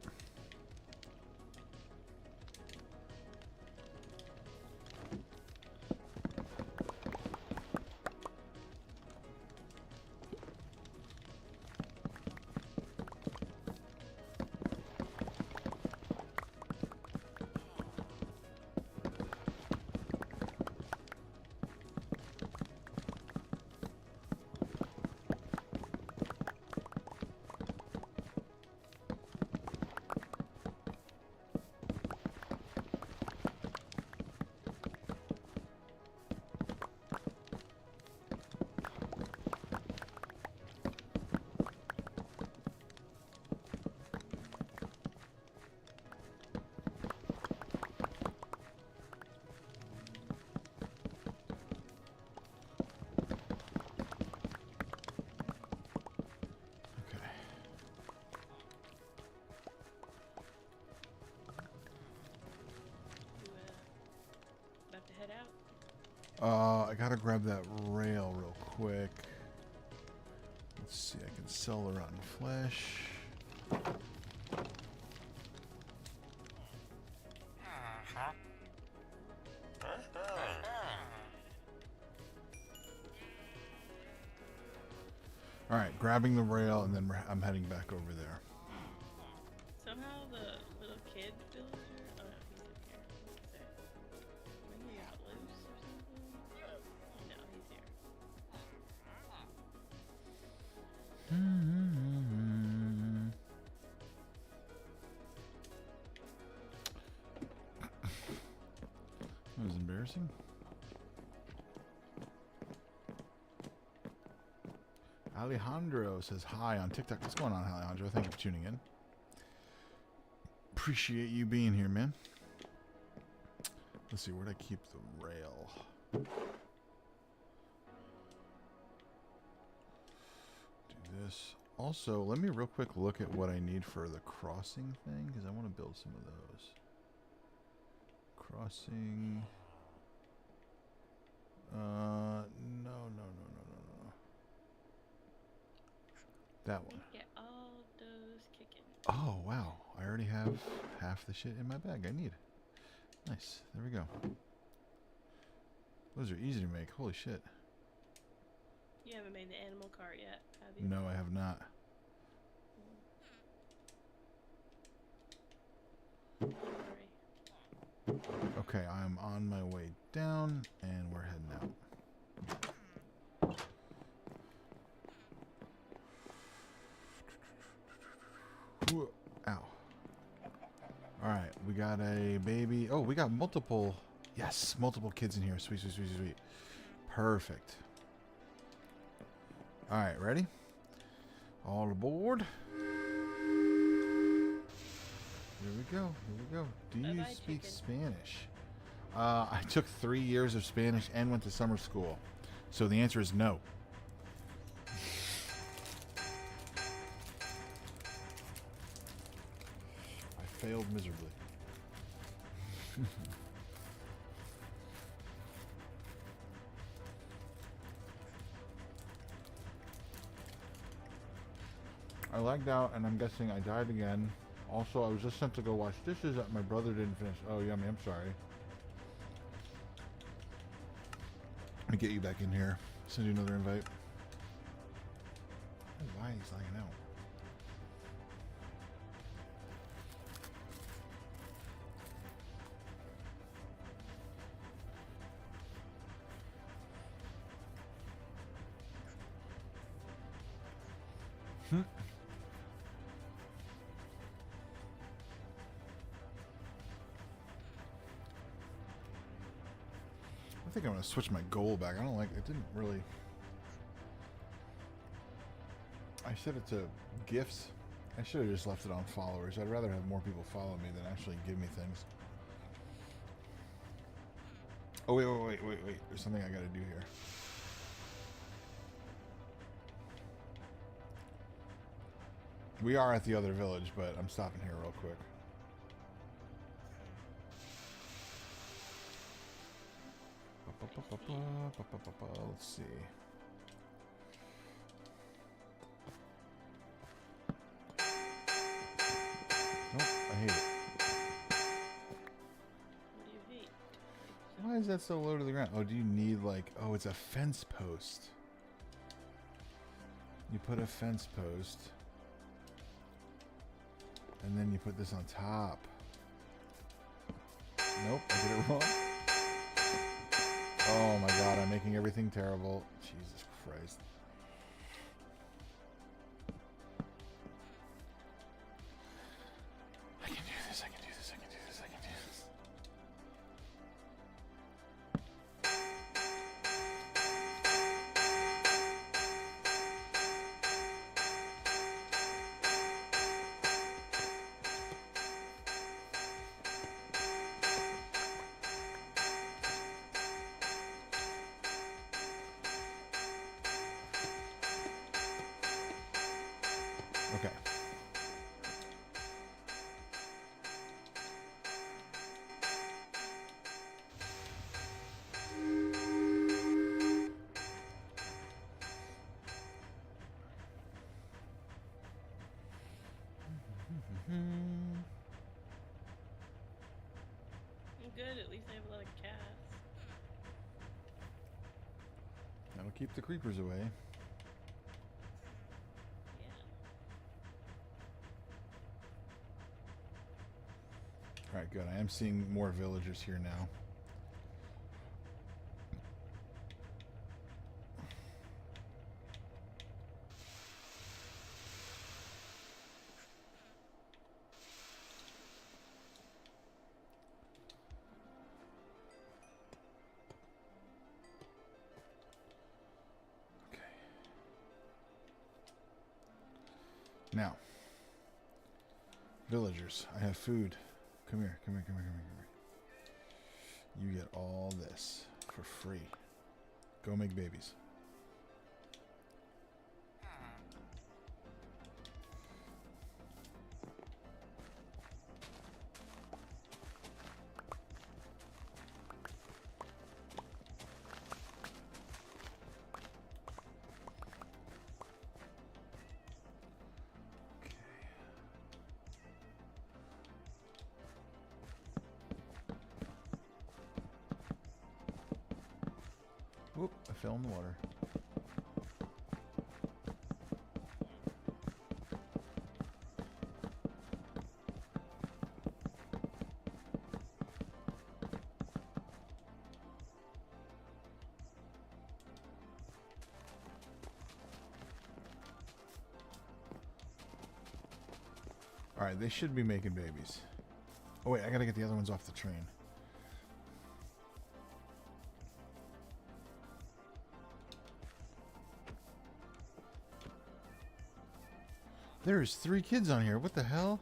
About to head out. I gotta grab that rail real quick. Let's see, I can sell the rotten flesh. Alright, grabbing the rail and then I'm heading back over there. Somehow the little kid villager. Oh no, he's in here. What's that? Maybe he got loose or something? No, he's here. That was embarrassing. Alejandro says hi on TikTok. What's going on, Alejandro? Thank you for tuning in. Appreciate you being here, man. Let's see, where'd I keep the rail? Do this. Also, let me real quick look at what I need for the crossing thing, because I want to build some of those. Crossing. No. That one. Get all Oh, wow. I already have half the shit in my bag I need. Nice. There we go. Those are easy to make. Holy shit. You haven't made the animal cart yet, have you? No, I have not. Don't worry. Okay, I'm on my way down, and we're heading out. Ooh, ow. Alright, we got a baby. Oh, we got multiple. Yes, multiple kids in here. Sweet, sweet, sweet, sweet. Perfect. Alright, ready? All aboard. Here we go. Here we go. Do you Bye-bye, speak chicken. Spanish? I took 3 years of Spanish and went to summer school. So the answer is no. I failed miserably. I lagged out, and I'm guessing I died again. Also, I was just sent to go wash dishes that my brother didn't finish. Oh, yummy. I'm sorry. Let me get you back in here. Send you another invite. Oh, why he's lagging out? I think I'm going to switch my goal back. I don't like it. Didn't really. I set it to gifts. I should have just left it on followers. I'd rather have more people follow me than actually give me things. Oh, wait. There's something I got to do here. We are at the other village, but I'm stopping here real quick. Let's see. Nope, I hate it. What do you hate? Why is that so low to the ground? Oh, do you need like... Oh, it's a fence post. You put a fence post. And then you put this on top. Nope, I did it wrong. Oh my god, I'm making everything terrible. Jesus Christ. I can do this, I can do this, I can do this, I can do this. Okay. Good, at least I have a lot of cats. That'll keep the creepers away. Yeah. Alright, good. I am seeing more villagers here now. Now, villagers, I have food. Come here, come here, come here, come here, come here. You get all this for free. Go make babies. fell in the water. Alright, they should be making babies. Oh wait, I gotta get the other ones off the train. There's 3 kids on here. What the hell?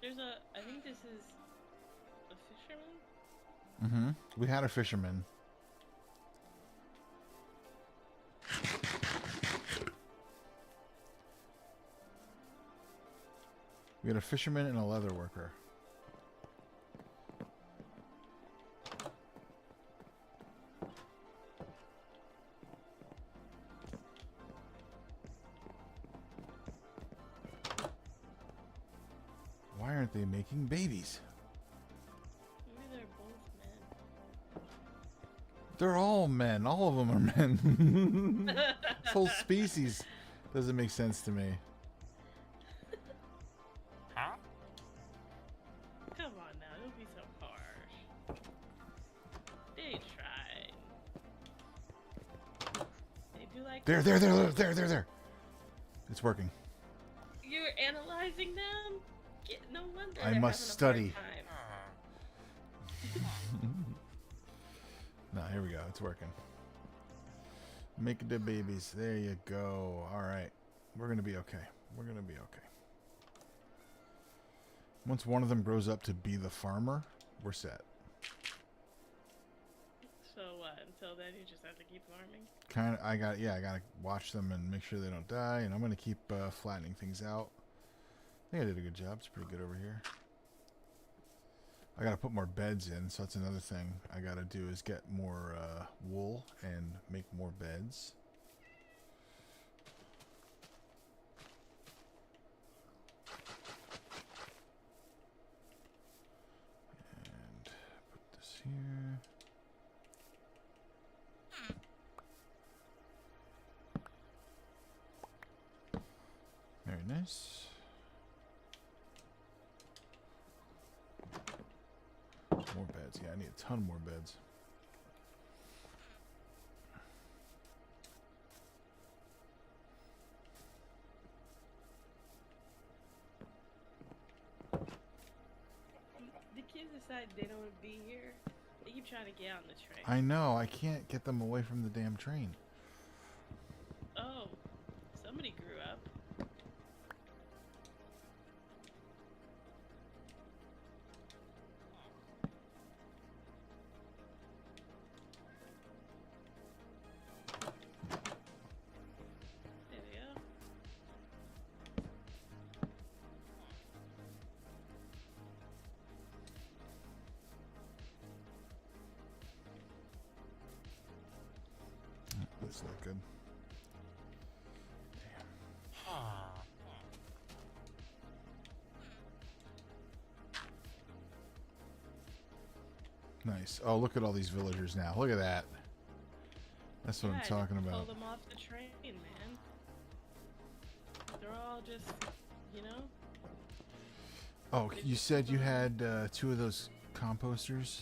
There's a. I think this is a fisherman. Mm-hmm. We had a fisherman. We had a fisherman and a leather worker. Why aren't they making babies? Maybe they're both men. They're all men. All of them are men. This whole species doesn't make sense to me. Huh? Come on now, don't be so harsh. They tried. They do like. There. It's working. You're analyzing them? No wonder. I they're must having a study. hard time. No, here we go. It's working. Make the babies. There you go. All right. We're going to be okay. We're going to be okay. Once one of them grows up to be the farmer, we're set. So what? Until then, you just have to keep farming? I got to watch them and make sure they don't die. And I'm going to keep flattening things out. I think I did a good job. It's pretty good over here. I got to put more beds in, so that's another thing I got to do is get more wool and make more beds. And put this here. Very nice. More beds. Yeah, I need a ton more beds. The kids decide they don't want to be here. They keep trying to get on the train. I know. I can't get them away from the damn train. Oh, somebody grew up. There we go. That's not good. Nice. Oh, look at all these villagers now. Look at that. That's what I'm talking Pull about. them off the train, man. They're all just, you know. Oh, you said you had 2 of those composters?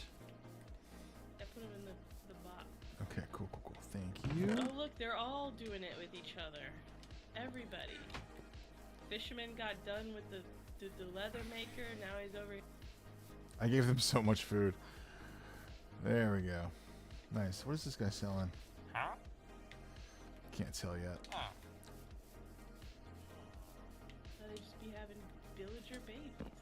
I put them in the box. Okay, cool. Thank you. Oh look, they're all doing it with each other. Everybody. Fisherman got done with the leather maker. Now he's over. I gave them so much food. There we go. Nice. What is this guy selling? Huh? Can't tell yet. They just be having villager babies everywhere.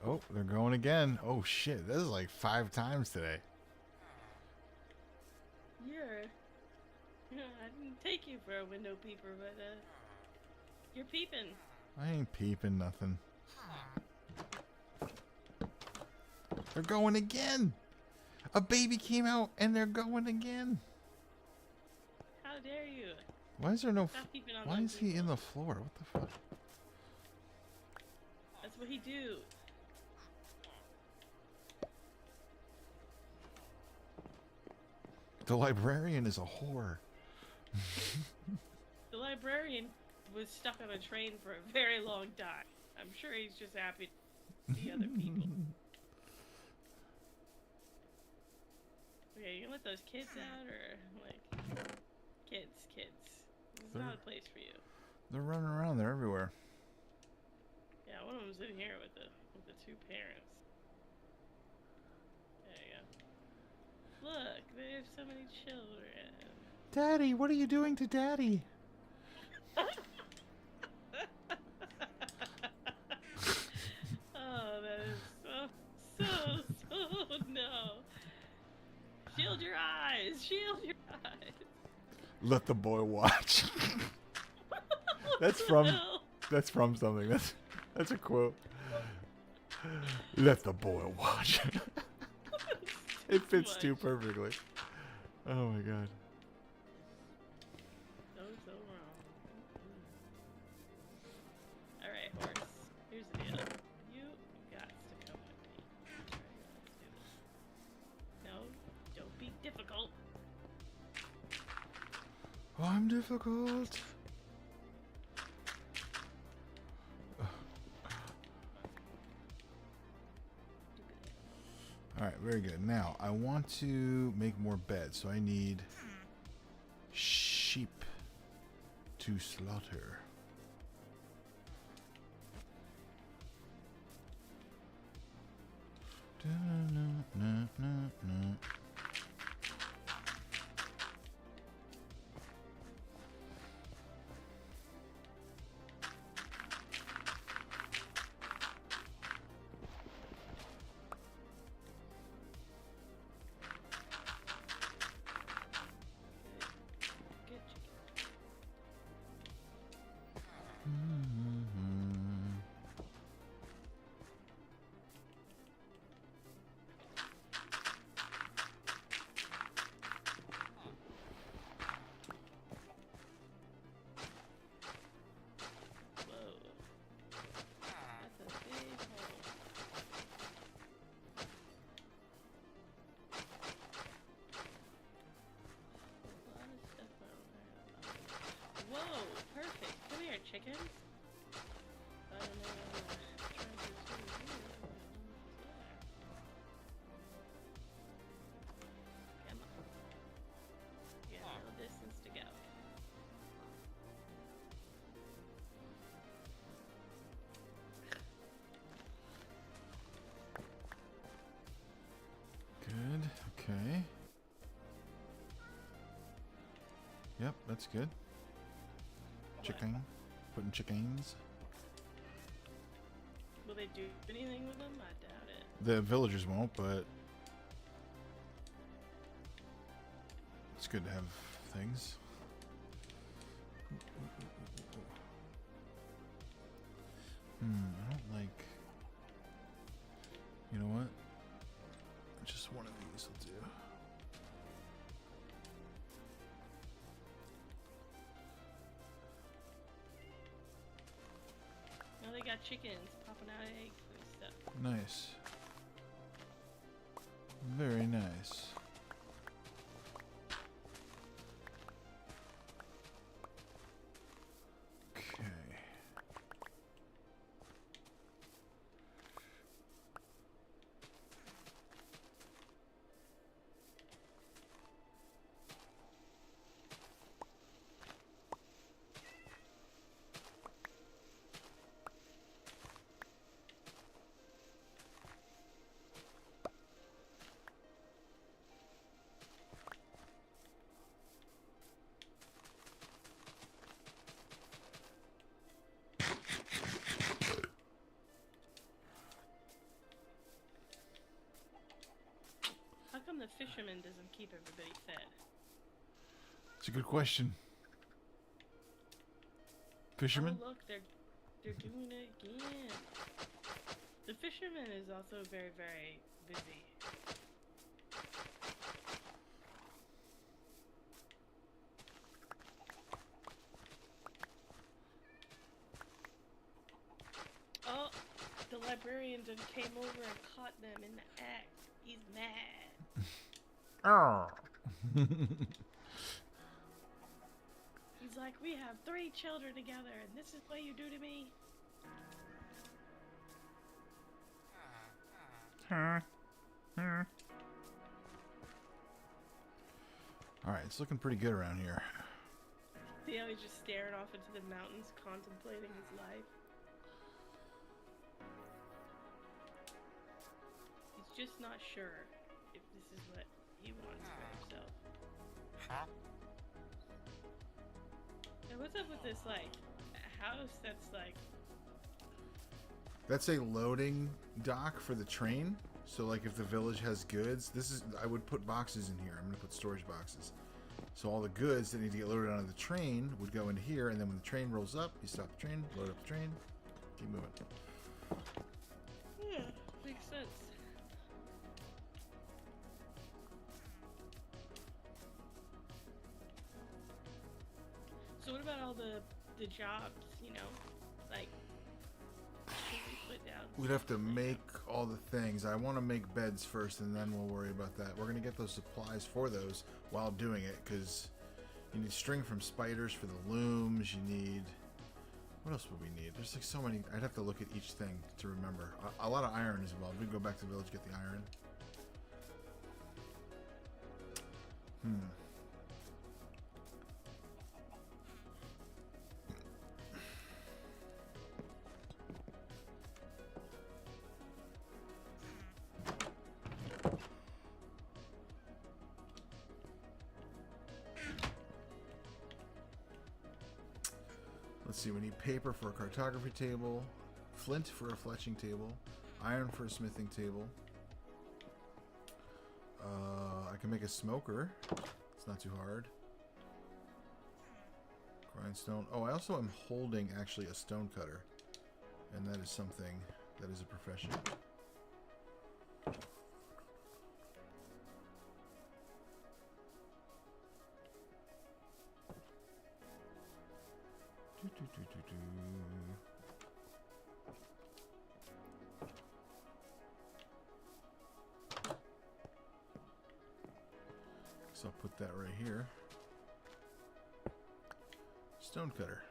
Oh, they're going again. Oh shit, this is like 5 times today. I didn't take you for a window peeper, but you're peeping. I ain't peeping nothing. They're going again. A baby came out and they're going again. How dare you? Why is there no? Stop peeping on Why those is he in people. the floor? What the fuck? That's what he do. The librarian is a whore. The librarian was stuck on a train for a very long time. I'm sure he's just happy to see other people. Okay, you gonna let those kids out, or like kids? This is not a place for you. They're running around. They're everywhere. Yeah, one of them's in here with the 2 parents. There you go. Look, there's so many children. Daddy, what are you doing to Daddy? Oh, that is so no. Shield your eyes. Shield your eyes. Let the boy watch. That's from No. that's from something. That's a quote. Let the boy watch. It fits too perfectly. Oh my god. So wrong. Alright, horse. Here's the deal. You got to come with me. I'm sure you want to do this. No, don't be difficult. Oh, I'm difficult. Alright, very good. Now, I want to make more beds, so I need sheep to slaughter. Good chicken. Whoa. That's a big hole. A lot of stuff over there. Whoa, perfect. Come here, chickens. I don't know what I'm trying to do here. Come on. You got a little distance to go. Good. Okay. Yep, that's good. Chicken. Putting chickens. Will they do anything with them? I doubt it. The villagers won't, but it's good to have things. I don't like. You know what? Just one of these will do. Now they got chickens popping out eggs and stuff. Nice. Very nice. Okay. the fisherman doesn't keep everybody fed? It's a good question. Fisherman? Oh look, they're doing it again. The fisherman is also very, very busy. Oh, the librarian done came over and caught them in the act. He's mad. Oh. He's like, we have 3 children together, and this is what you do to me? Alright, it's looking pretty good around here. Yeah, he's just staring off into the mountains, contemplating his life. He's just not sure if this is what he wants for himself. And what's up with this, like, house that's like... That's a loading dock for the train. So, like, if the village has goods, I would put boxes in here. I'm going to put storage boxes. So all the goods that need to get loaded onto the train would go into here, and then when the train rolls up, you stop the train, load up the train, keep moving. Yeah, makes sense. So what about all the jobs, you know? Like, should we put down... We'd have to make all the things. I want to make beds first, and then we'll worry about that. We're going to get those supplies for those while doing it, because you need string from spiders for the looms. You need... What else would we need? There's like so many... I'd have to look at each thing to remember. A lot of iron as well. We go back to the village, get the iron. Let's see, we need paper for a cartography table, flint for a fletching table, iron for a smithing table. I can make a smoker. It's not too hard. Grindstone. Oh, I also am holding actually a stone cutter. And that is something that is a profession. So I'll put that right here. Stone cutter.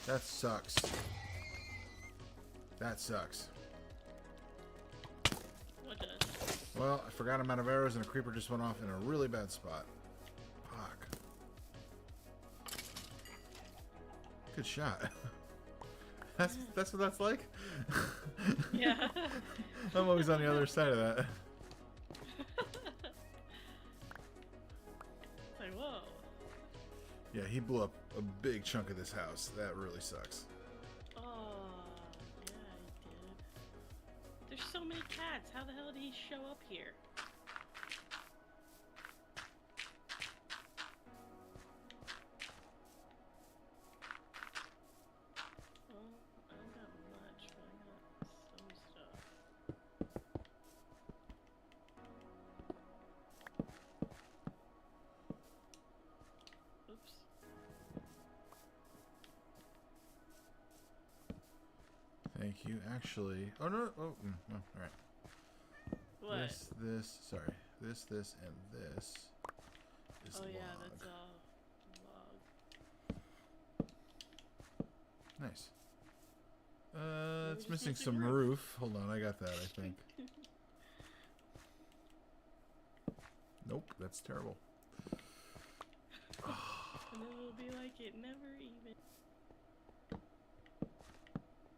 That sucks. That sucks. What does? Well, I forgot I'm out of arrows and a creeper just went off in a really bad spot. Fuck. Good shot. That's what that's like? Yeah. I'm always on the other side of that. It's like, whoa. Yeah, he blew up a big chunk of this house. That really sucks. Oh, yeah, he did. There's so many cats. How the hell did he show up here? Well, I don't got much, but I got some stuff. Oops. Thank you. Actually, oh no, oh, no, all right. What? Sorry. This, and this is Oh log. yeah, that's all log. Nice. we It's just missing missing some roof. roof. Hold on, I got that, I think. Nope, that's terrible. And then we'll be like, it never even...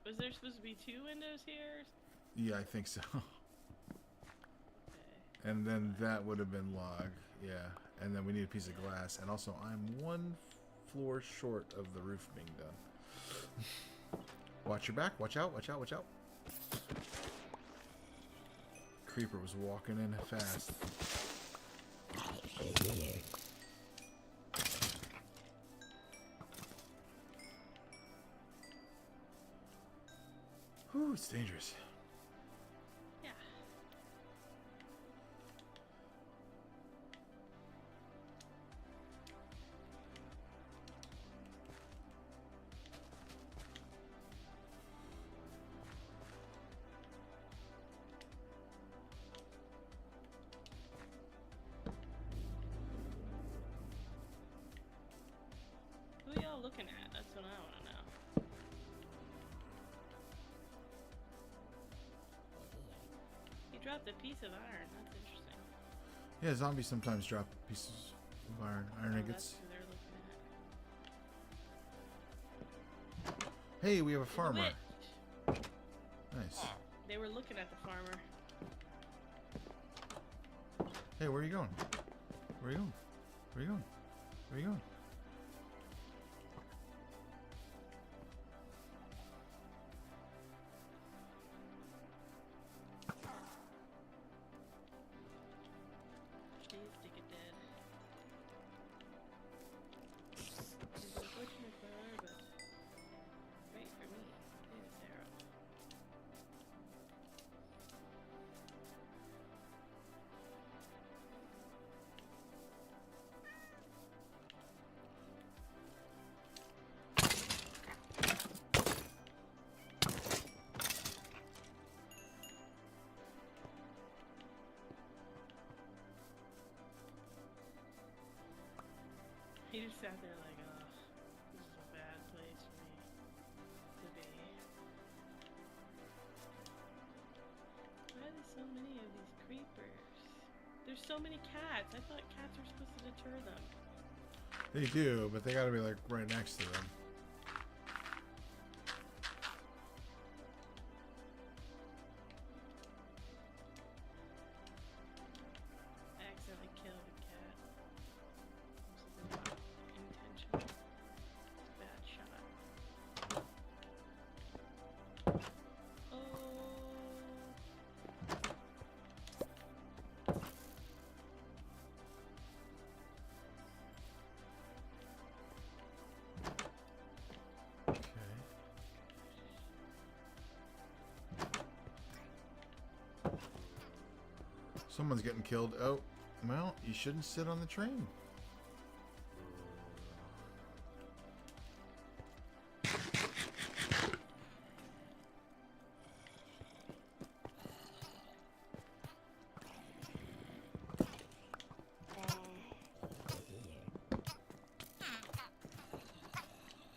Was there supposed to be 2 windows here? Yeah, I think so. Okay. And then that would have been log, yeah. And then we need a piece of glass. And also, I'm one floor short of the roof being done. Watch your back. Watch out. Watch out. Watch out. Creeper was walking in fast. Whew, it's dangerous. Yeah. Who y'all looking at? That's what I want to know. He dropped a piece of iron. That's interesting. Yeah, zombies sometimes drop pieces of iron Oh, ingots. that's who they're looking at. Hey, we have a There's a farmer. witch. Nice. They were looking at the farmer. Hey, where are you going? Where are you going? Where are you going? Where are you going? Please stick it dead. It's unfortunate for her, but great for me. Here's Sarah. He just sat there like, oh, this is a bad place for me to be. Why are there so many of these creepers? There's so many cats. I thought cats were supposed to deter them. They do, but they gotta be like right next to them. I accidentally killed a cat. This is not intentional. Bad shot. Oh. Okay. Someone's getting killed. Oh, well, you shouldn't sit on the train.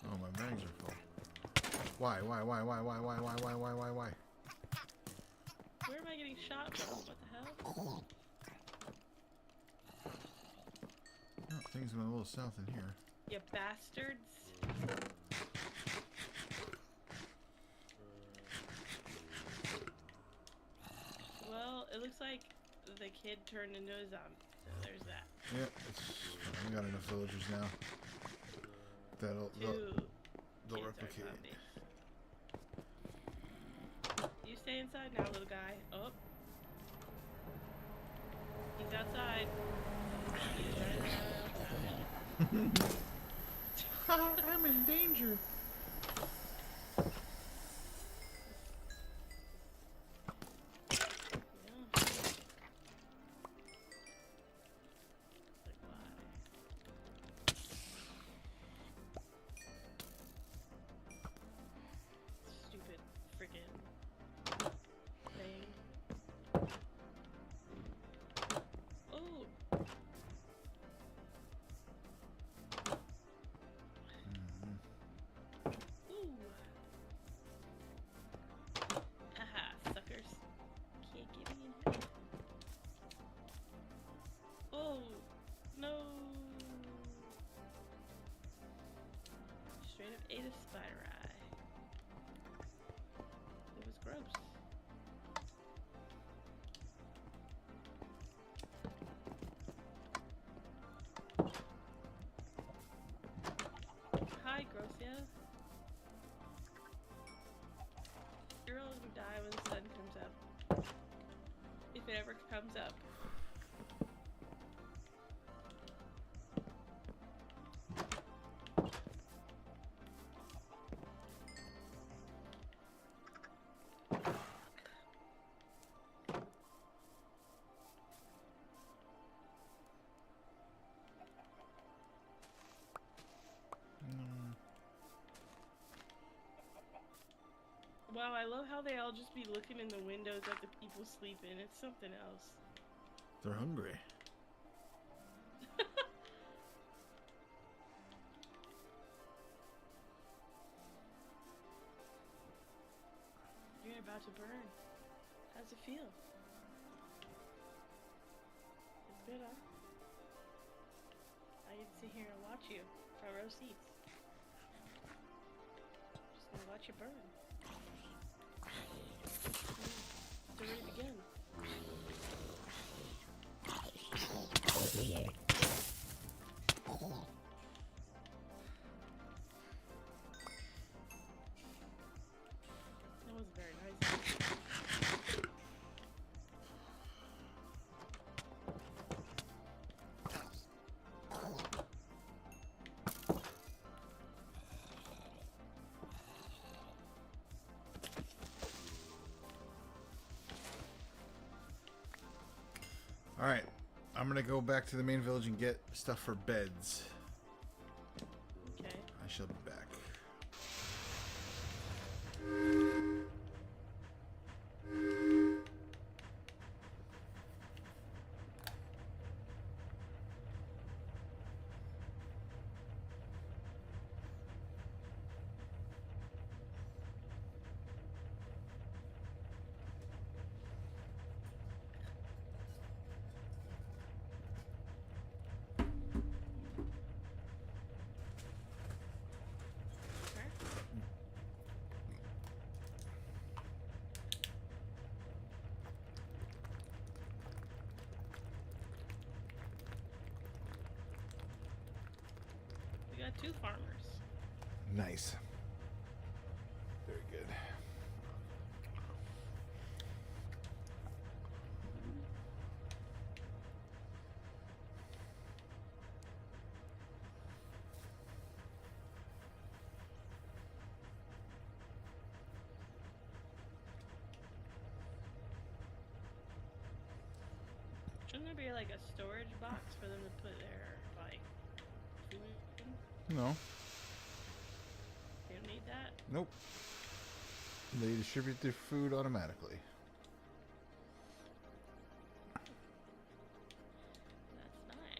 Oh, my bags are full. Why? Why? Where am I getting shot from? What the hell? Oh, things went a little south in here. You bastards. Well, it looks like the kid turned into a zombie. So there's that. Yeah, we got enough villagers now. They'll Two they'll kids are replicate. zombies. You stay inside now, little guy. Oh. He's outside. He's right outside. I'm in danger. Yeah. Like, why? Stupid freaking thing. Oh! Ooh! Haha, suckers. Can't get me in here. Oh! No! Straight up ate a spider eye. It was gross. Girls would die when the sun comes up. If it ever comes up. Wow, I love how they all just be looking in the windows at the people sleeping. It's something else. They're hungry. You're about to burn. How's it feel? It's good, huh? I get to sit here and watch you. Front row seats. Just gonna watch you burn. It's already begun. That was very nice. All right, I'm gonna go back to the main village and get stuff for beds. Okay. I shall be back. We got 2 farmers. Nice. Very good. Shouldn't there be like a storage box for them to put their like food in? No. They don't need that? Nope. They distribute their food automatically. That's nice.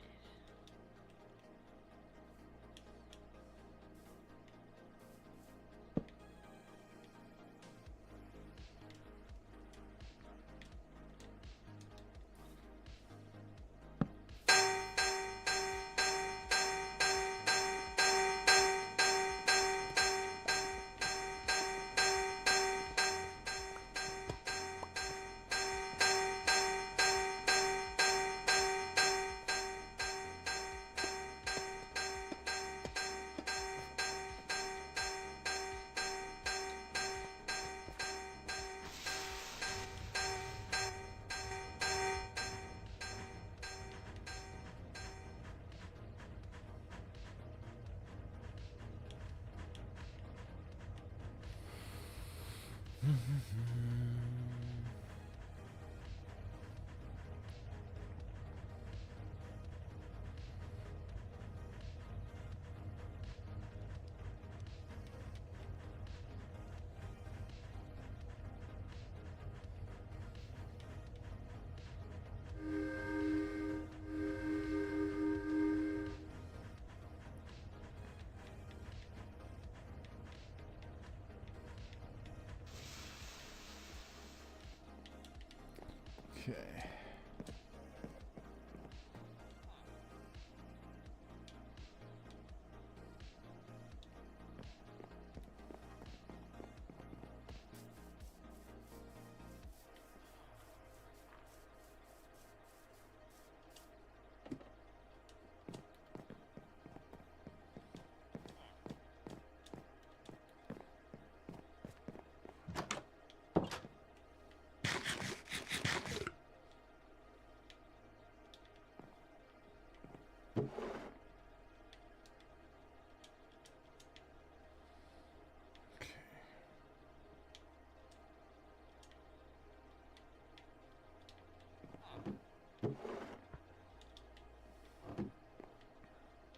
Okay.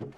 Okay.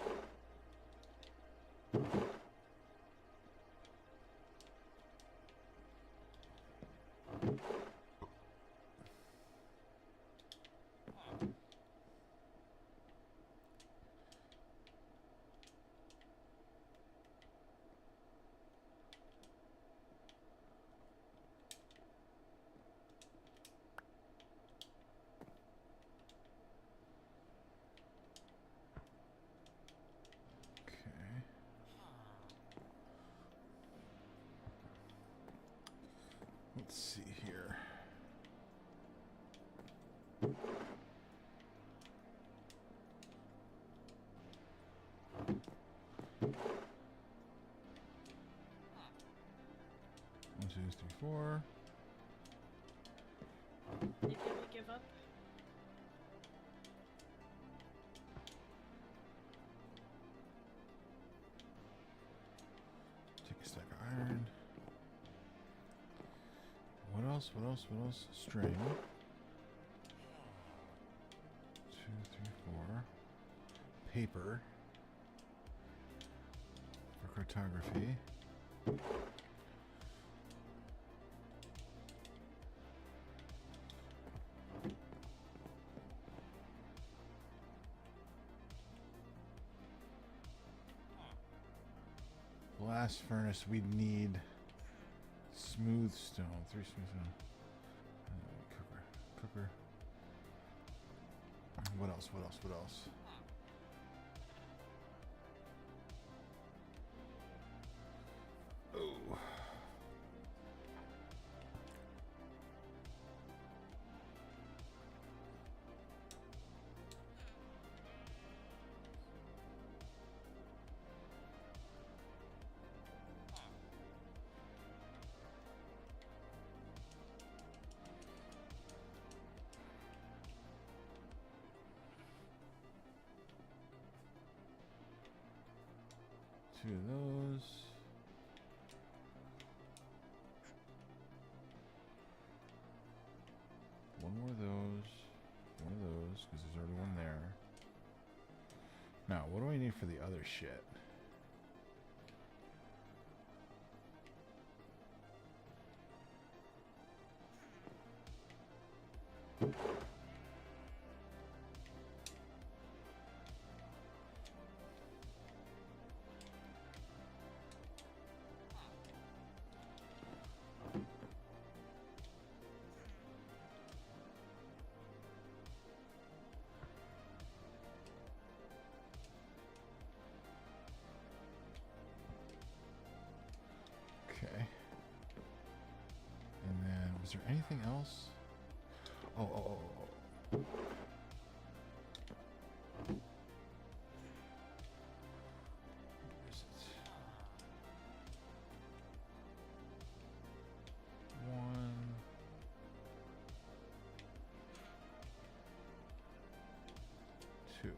Let's see here. One, two, three, four. You can't really give up. Take a stack of iron. What else? What else? What else? String. 2, 3, 4. Paper. For cartography. Blast furnace, we'd need smooth stone. 3 smooth stone. Cooker. What else? What else? What else? Oh. Two of those. One more of those. One of those, because there's already one there. Now, what do I need for the other shit? Okay. And then, was there anything else? Oh. Where is it? 1. 2.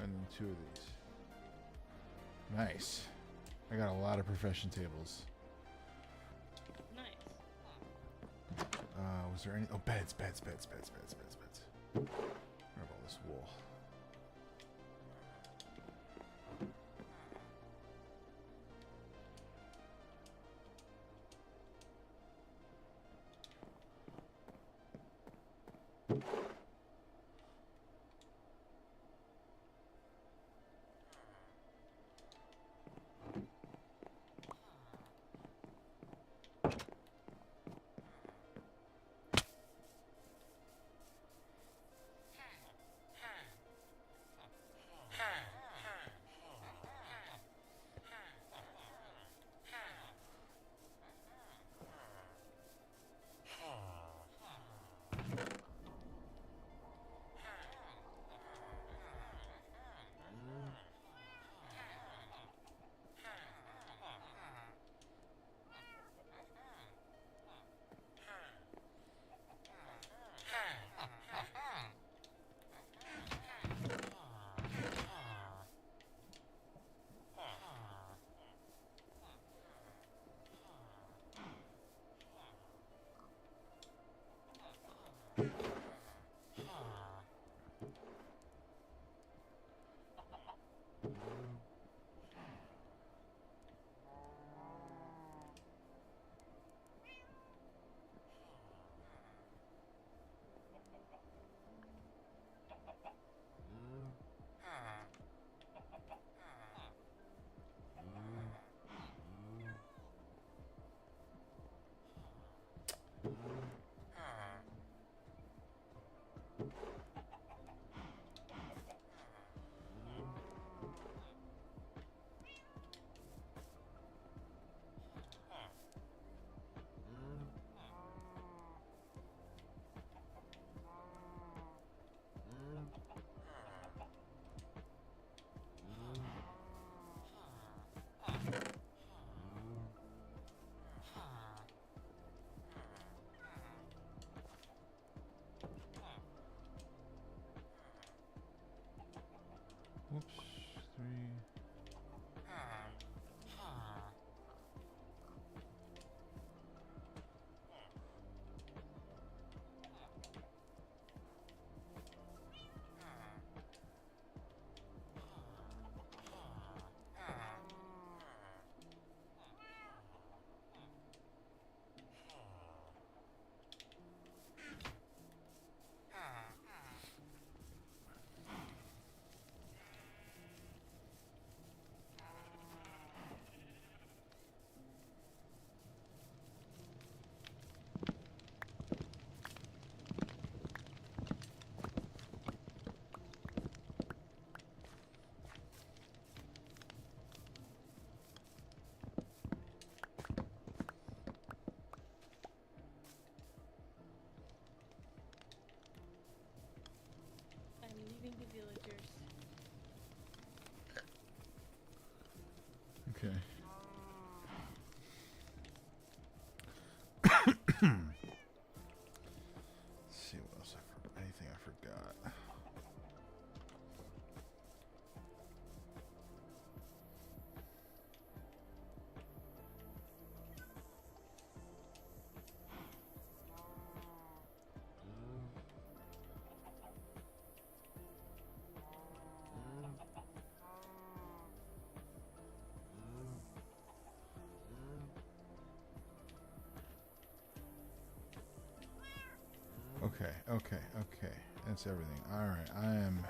And then 2 of these. Nice. I got a lot of profession tables. Nice. Was there any? Oh, beds. Grab all this wool. Okay. Let's see what else anything I forgot. Okay. That's everything. Alright, I am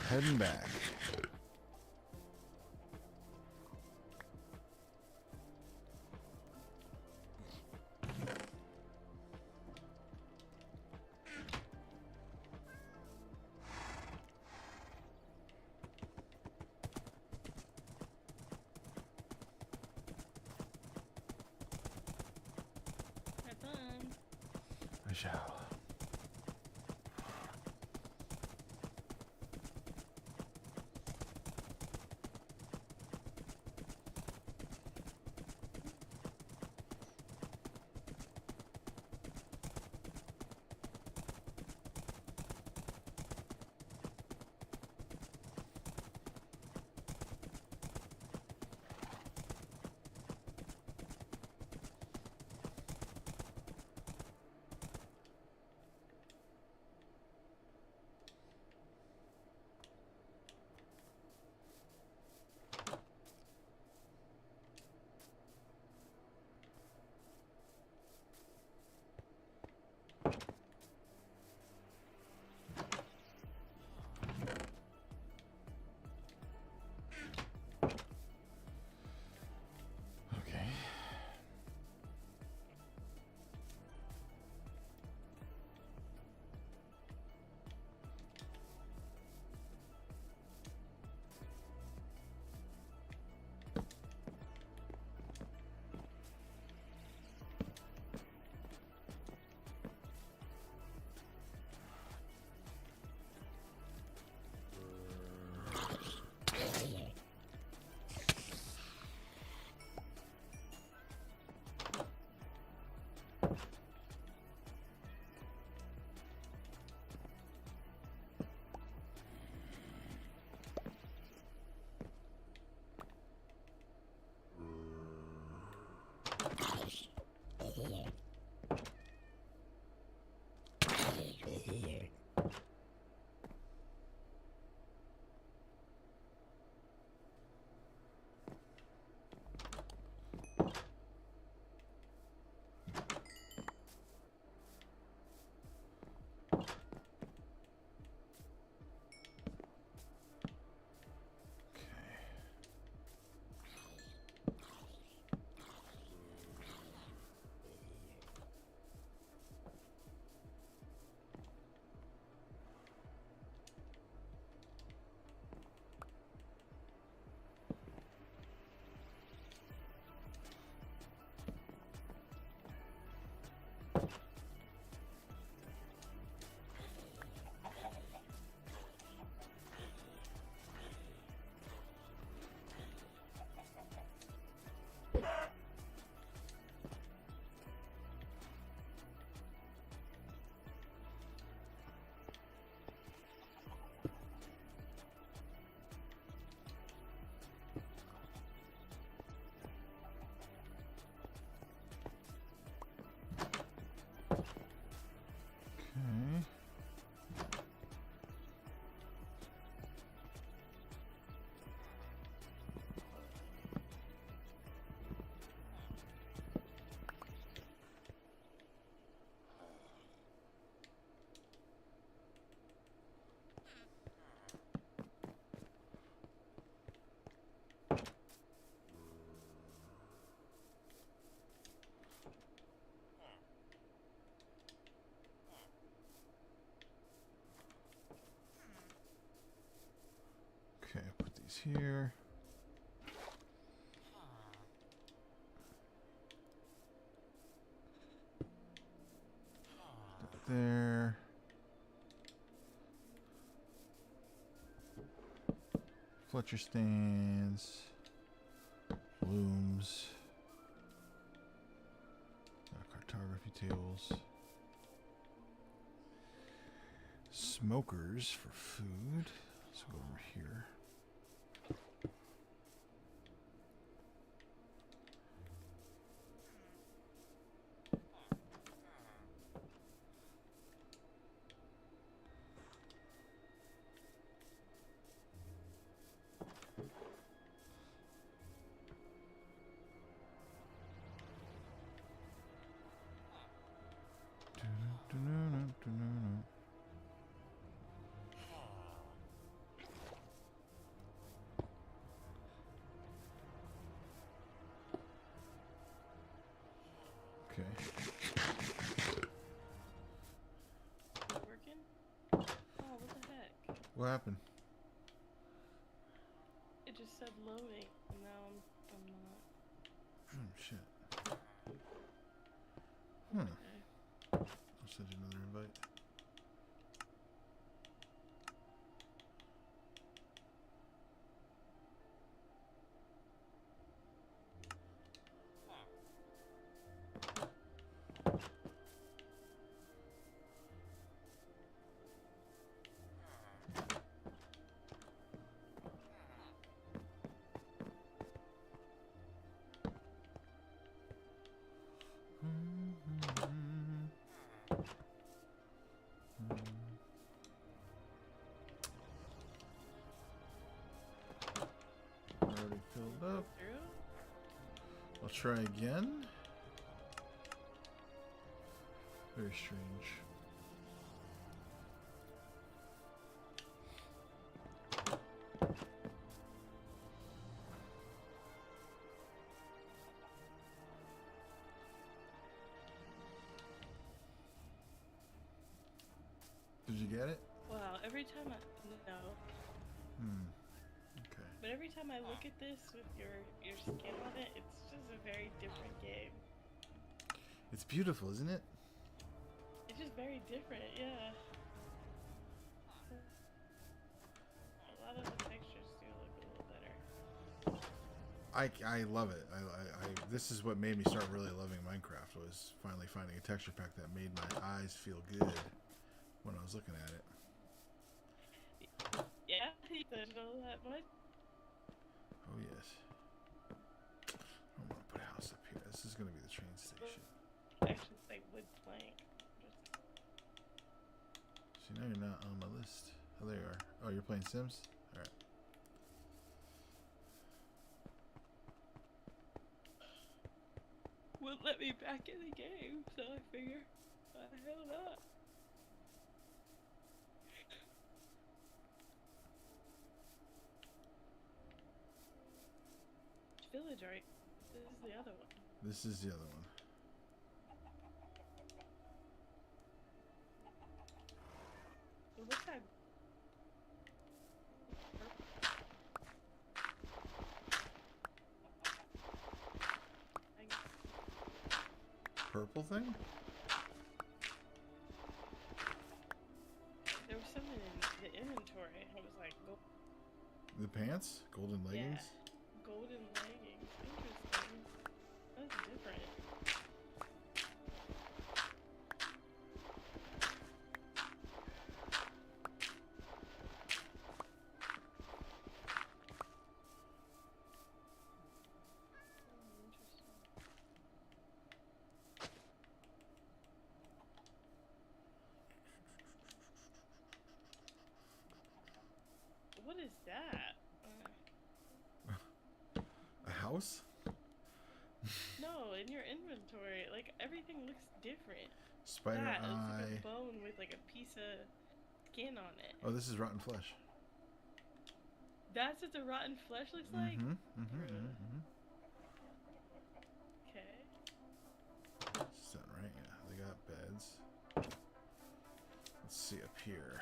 heading back. Have fun. I shall. Okay. Okay, put these here. That there. Fletcher stands. blooms. Cartography tables. Smokers for food. Let's go over here. Okay. Working? Oh, what the heck? What happened? It just said loading, and now I'm not. Oh, shit. Okay. I'll send you another invite. Already filled up. Through? I'll try again. Very strange. Did you get it? Wow, every time I... No. Okay. But every time I look at this with your skin on it, it's just a very different game. It's beautiful, isn't it? It's just very different, yeah. A lot of the textures do look a little better. I love it. This is what made me start really loving Minecraft, was finally finding a texture pack that made my eyes feel good when I was looking at it. Yeah, you didn't know that much. Oh yes. I want to put a house up here. This is going to be the train station. Actually, it's like wood plank. See, now you're not on my list. Oh, there you are. Oh, you're playing Sims? Alright. Wouldn't let me back in the game, so I figure, why the hell not? Village, right? This is the other one. This is the other one. What's that? Purple thing? There was something in the inventory. I was like, The pants? Golden leggings? yeah, golden leggings. Interesting. That's different. What is that? A house? No, in your inventory, like everything looks different. Spider That looks eye. like a bone with like a piece of skin on it. Oh, this is rotten flesh. That's what the rotten flesh looks like? Okay. Something, right? Yeah, they got beds. Let's see up here.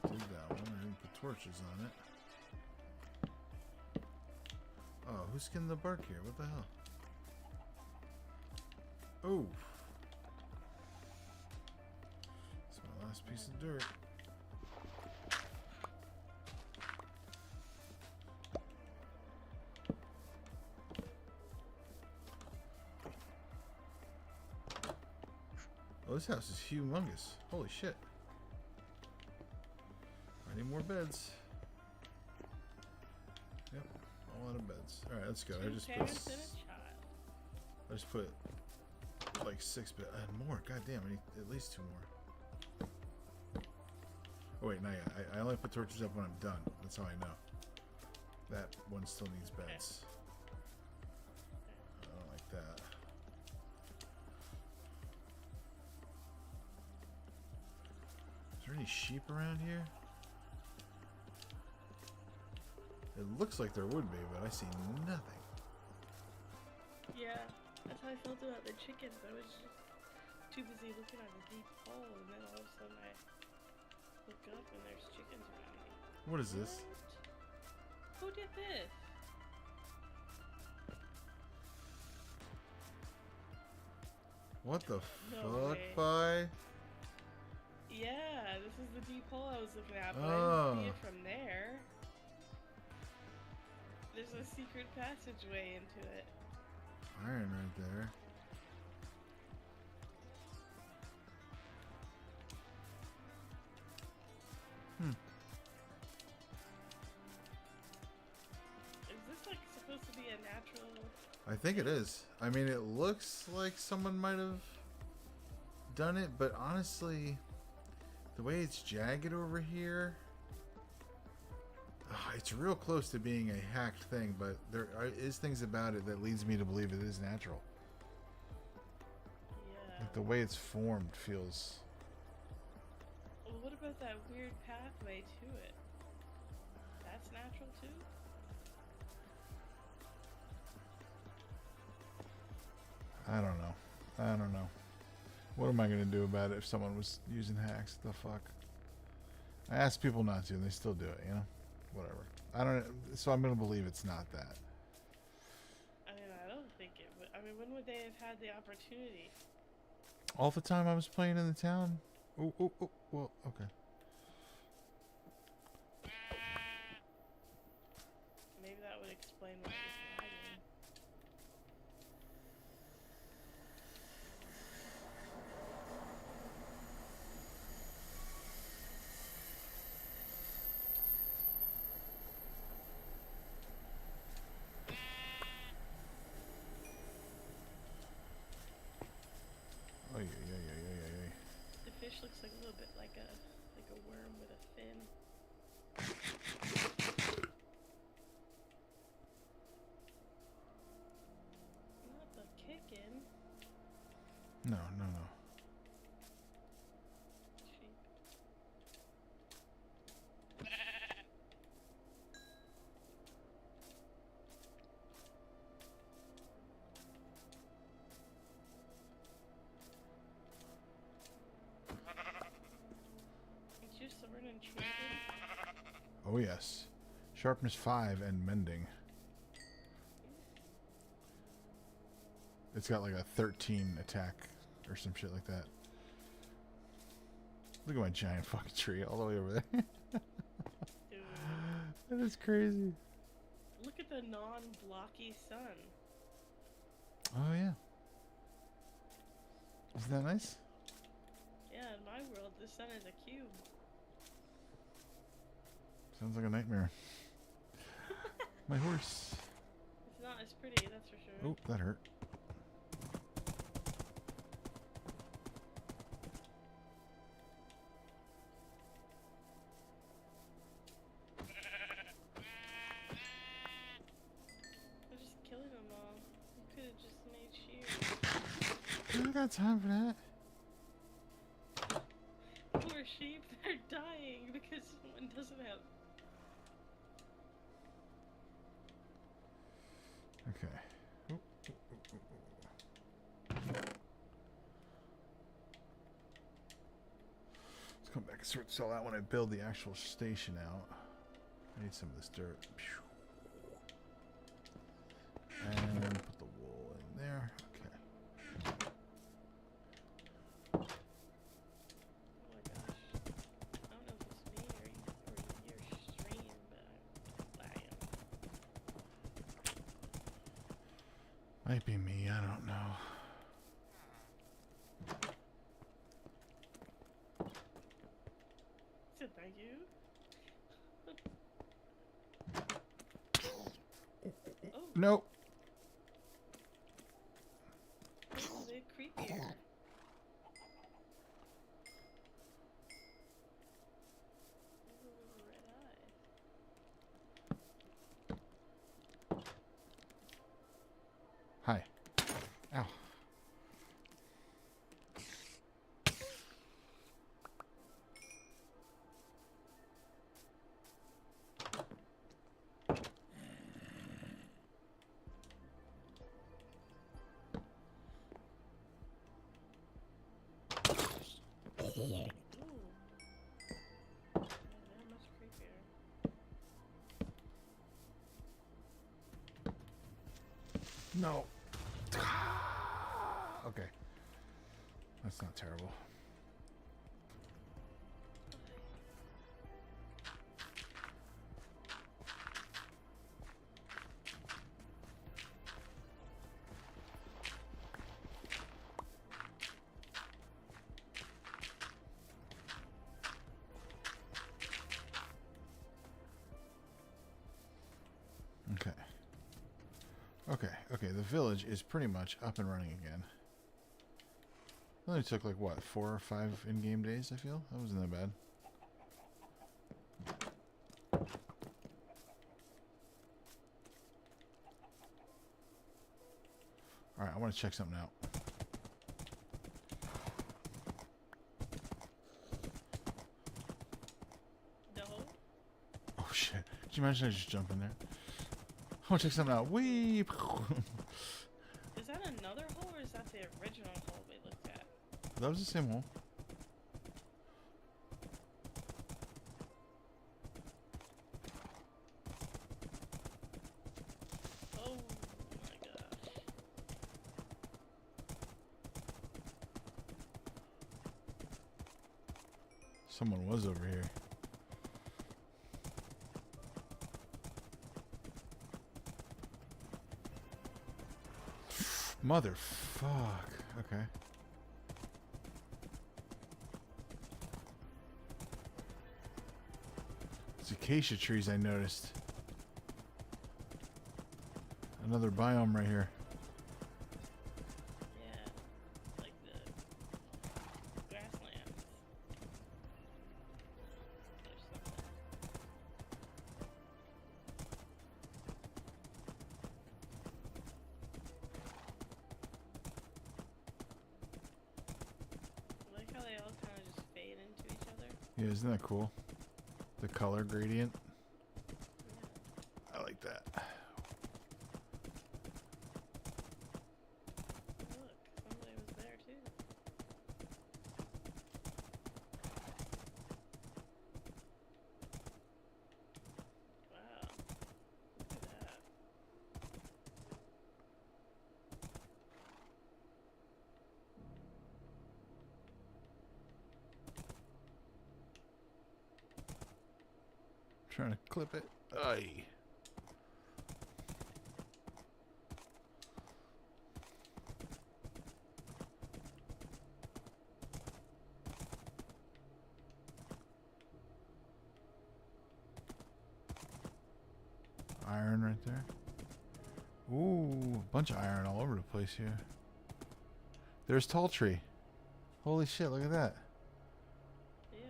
Dig that one. I didn't put torches on it. Oh, who skinned the bark here? What the hell? Oh! It's my last piece of dirt. Oh, this house is humongous. Holy shit. I need more beds. Yep, a lot of beds. Alright, let's go. Two parents and a child. I just put like 6 beds and more. God damn, I need at least 2 more. Oh wait, not yet. I only put torches up when I'm done. That's how I know. That one still needs beds. I don't like that. Is there any sheep around here? It looks like there would be, but I see nothing. Yeah, that's how I felt about the chickens. I was just too busy looking at the deep hole, and then all of a sudden I look up and there's chickens around me. What is this? Who did this? What the No fuck, way. bye? Yeah, this is the deep hole I was looking at, but I Oh. didn't see it from there. There's a secret passageway into it. Iron right there. Is this like supposed to be a natural? I think it is. I mean, it looks like someone might have done it, but honestly, the way it's jagged over here, it's real close to being a hacked thing, but is things about it that leads me to believe it is natural. Yeah. Like the way it's formed feels... Well, what about that weird pathway to it? That's natural too? I don't know. I don't know. What am I going to do about it if someone was using hacks? The fuck? I asked people not to, and they still do it, you know? Whatever. I don't... So I'm going to believe it's not that. I mean, I don't think it would. I mean, when would they have had the opportunity? All the time I was playing in the town? Oh, oh, oh. Well, okay. Maybe that would explain why it was lagging. Oh, yeah. The fish looks like a little bit like a worm with a fin. Not the kicking. No. Sheep. It's just sword and traded. Oh, yes. Sharpness 5 and mending. It's got like a 13 attack or some shit like that. Look at my giant fucking tree all the way over there. Dude, That is crazy. look at the non-blocky sun. Oh, yeah. Isn't that nice? Yeah, in my world, the sun is a cube. Sounds like a nightmare. My horse. It's not as pretty, that's for sure. Oh, that hurt. They're just killing them all. You could have just made shears. I don't got time for that. Poor sheep, they're dying because someone doesn't have. Okay. Ooh. Let's come back and sort this all out when I build the actual station out. I need some of this dirt. And put the wool in there. Okay. Oh my gosh. I don't know if it's me or your stream, but I'm lagging. Might be me, I don't know. Nope. This is a bit creepier. Ooh, red eye. Hi. Ow. Ooh. Yeah, they're much creepier. No. Okay. That's not terrible. Okay. Okay, the village is pretty much up and running again. It only took like what, 4 or 5 in-game days, I feel? That wasn't that bad. Alright, I want to check something out. The hole? Oh shit. Could you imagine I just jump in there? I want to check something out. Whee! Is that another hole or is that the original hole we looked at? That was the same hole. Oh my gosh. Someone was over here. Motherfuck. Okay. It's acacia trees I noticed. Another biome right here. Yeah. Like the grasslands. There's something. I like how they all kind of just fade into each other. Yeah, isn't that cool? The color gradient. Yeah. I like that. Look, somebody was there too. Wow. Look at that. Trying to clip it. Aye. Iron right there. Ooh, bunch of iron all over the place here. There's tall tree. Holy shit, look at that. Yeah.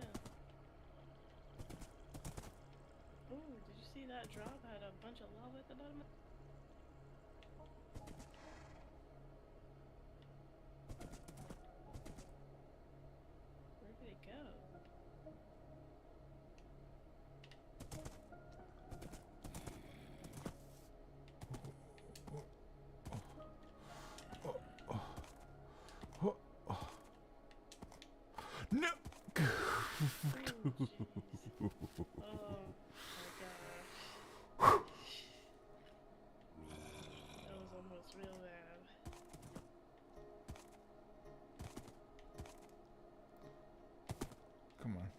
Ooh, did you see that drop had a bunch of lava at the bottom? Where did it go? No. Oh, jeez. Oh my gosh. That was almost real bad. Come on.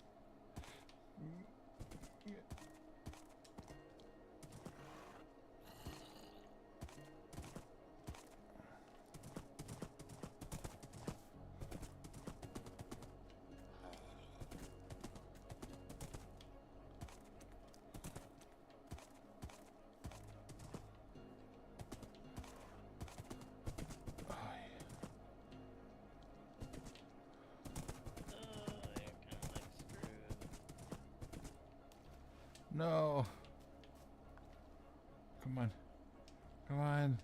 Come on. Come on.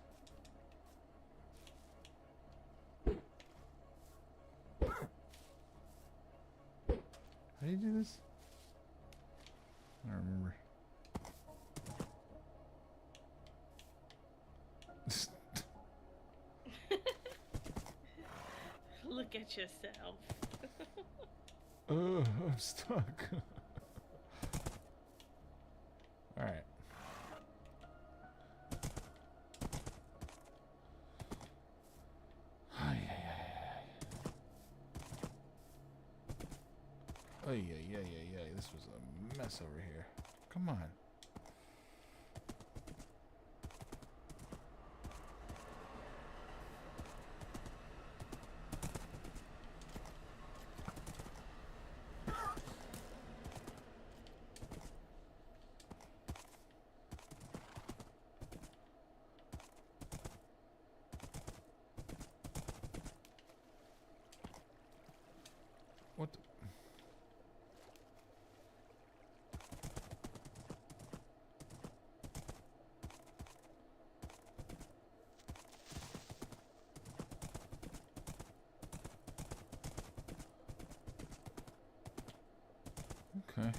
How do you do this? I don't remember. Look at yourself. Oh, I'm stuck. Alright. Oh, yeah. This was a mess over here. Come on. What the? Okay.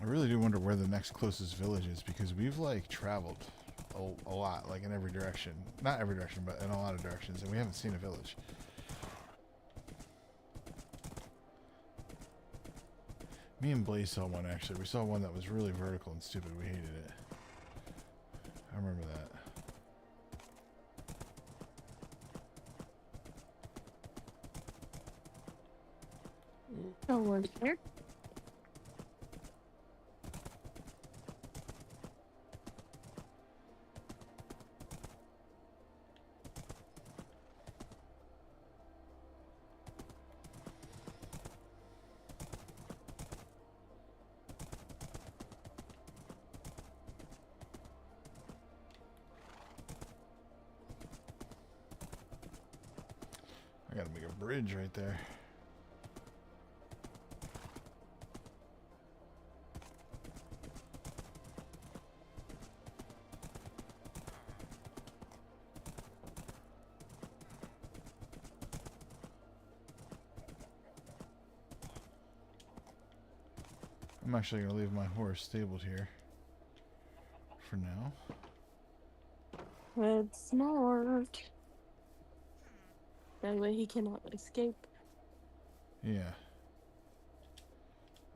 I really do wonder where the next closest village is, because we've like traveled a lot, like in every direction. Not every direction, but in a lot of directions, and we haven't seen a village. Me and Blaze saw one actually. We saw one that was really vertical and stupid. We hated it. I remember that. No one's here. I gotta make a bridge right there. I'm actually gonna leave my horse stabled here for now. That's smart. That way he cannot escape. Yeah.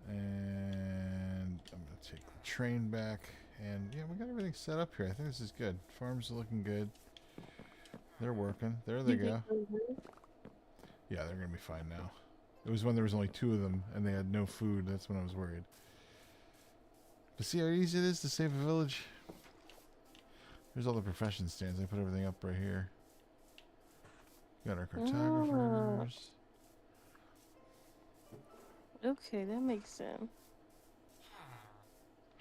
And I'm gonna take the train back, and yeah, we got everything set up here. I think this is good. Farms are looking good. They're working. There they go. Yeah, they're gonna be fine now. It was when there was only 2 of them and they had no food. That's when I was worried. But see how easy it is to save a village? There's all the profession stands. I put everything up right here. Got our cartographers. Okay, that makes sense.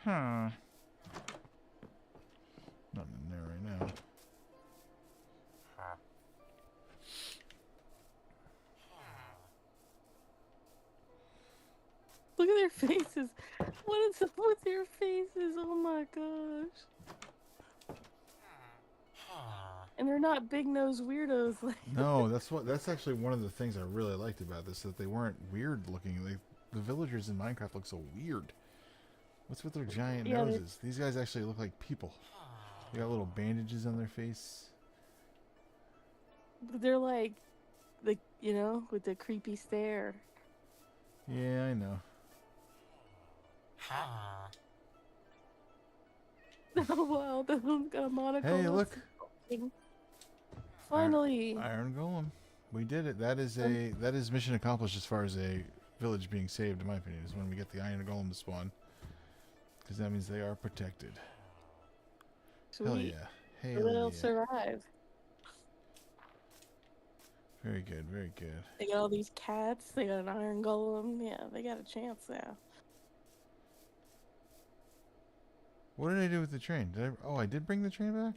Huh. Nothing in there right now. Look at their faces. What is up with their faces? Oh my gosh. And they're not big-nosed weirdos like No, that's actually one of the things I really liked about this, that they weren't weird looking. The villagers in Minecraft look so weird. What's with their giant noses? These guys actually look like people. They got little bandages on their face. they're like you know, with the creepy stare. Yeah, I know. Oh wow, that one's got a monocle. Hey, look. Finally. Iron Golem. We did it. That is mission accomplished as far as a village being saved, in my opinion, is when we get the Iron Golem to spawn. Because that means they are protected. Sweet. Hell yeah. Hell They'll yeah. survive. Very good, very good. They got all these cats. They got an iron golem. Yeah, they got a chance now. What did I do with the train? Did I? Oh, I did bring the train back.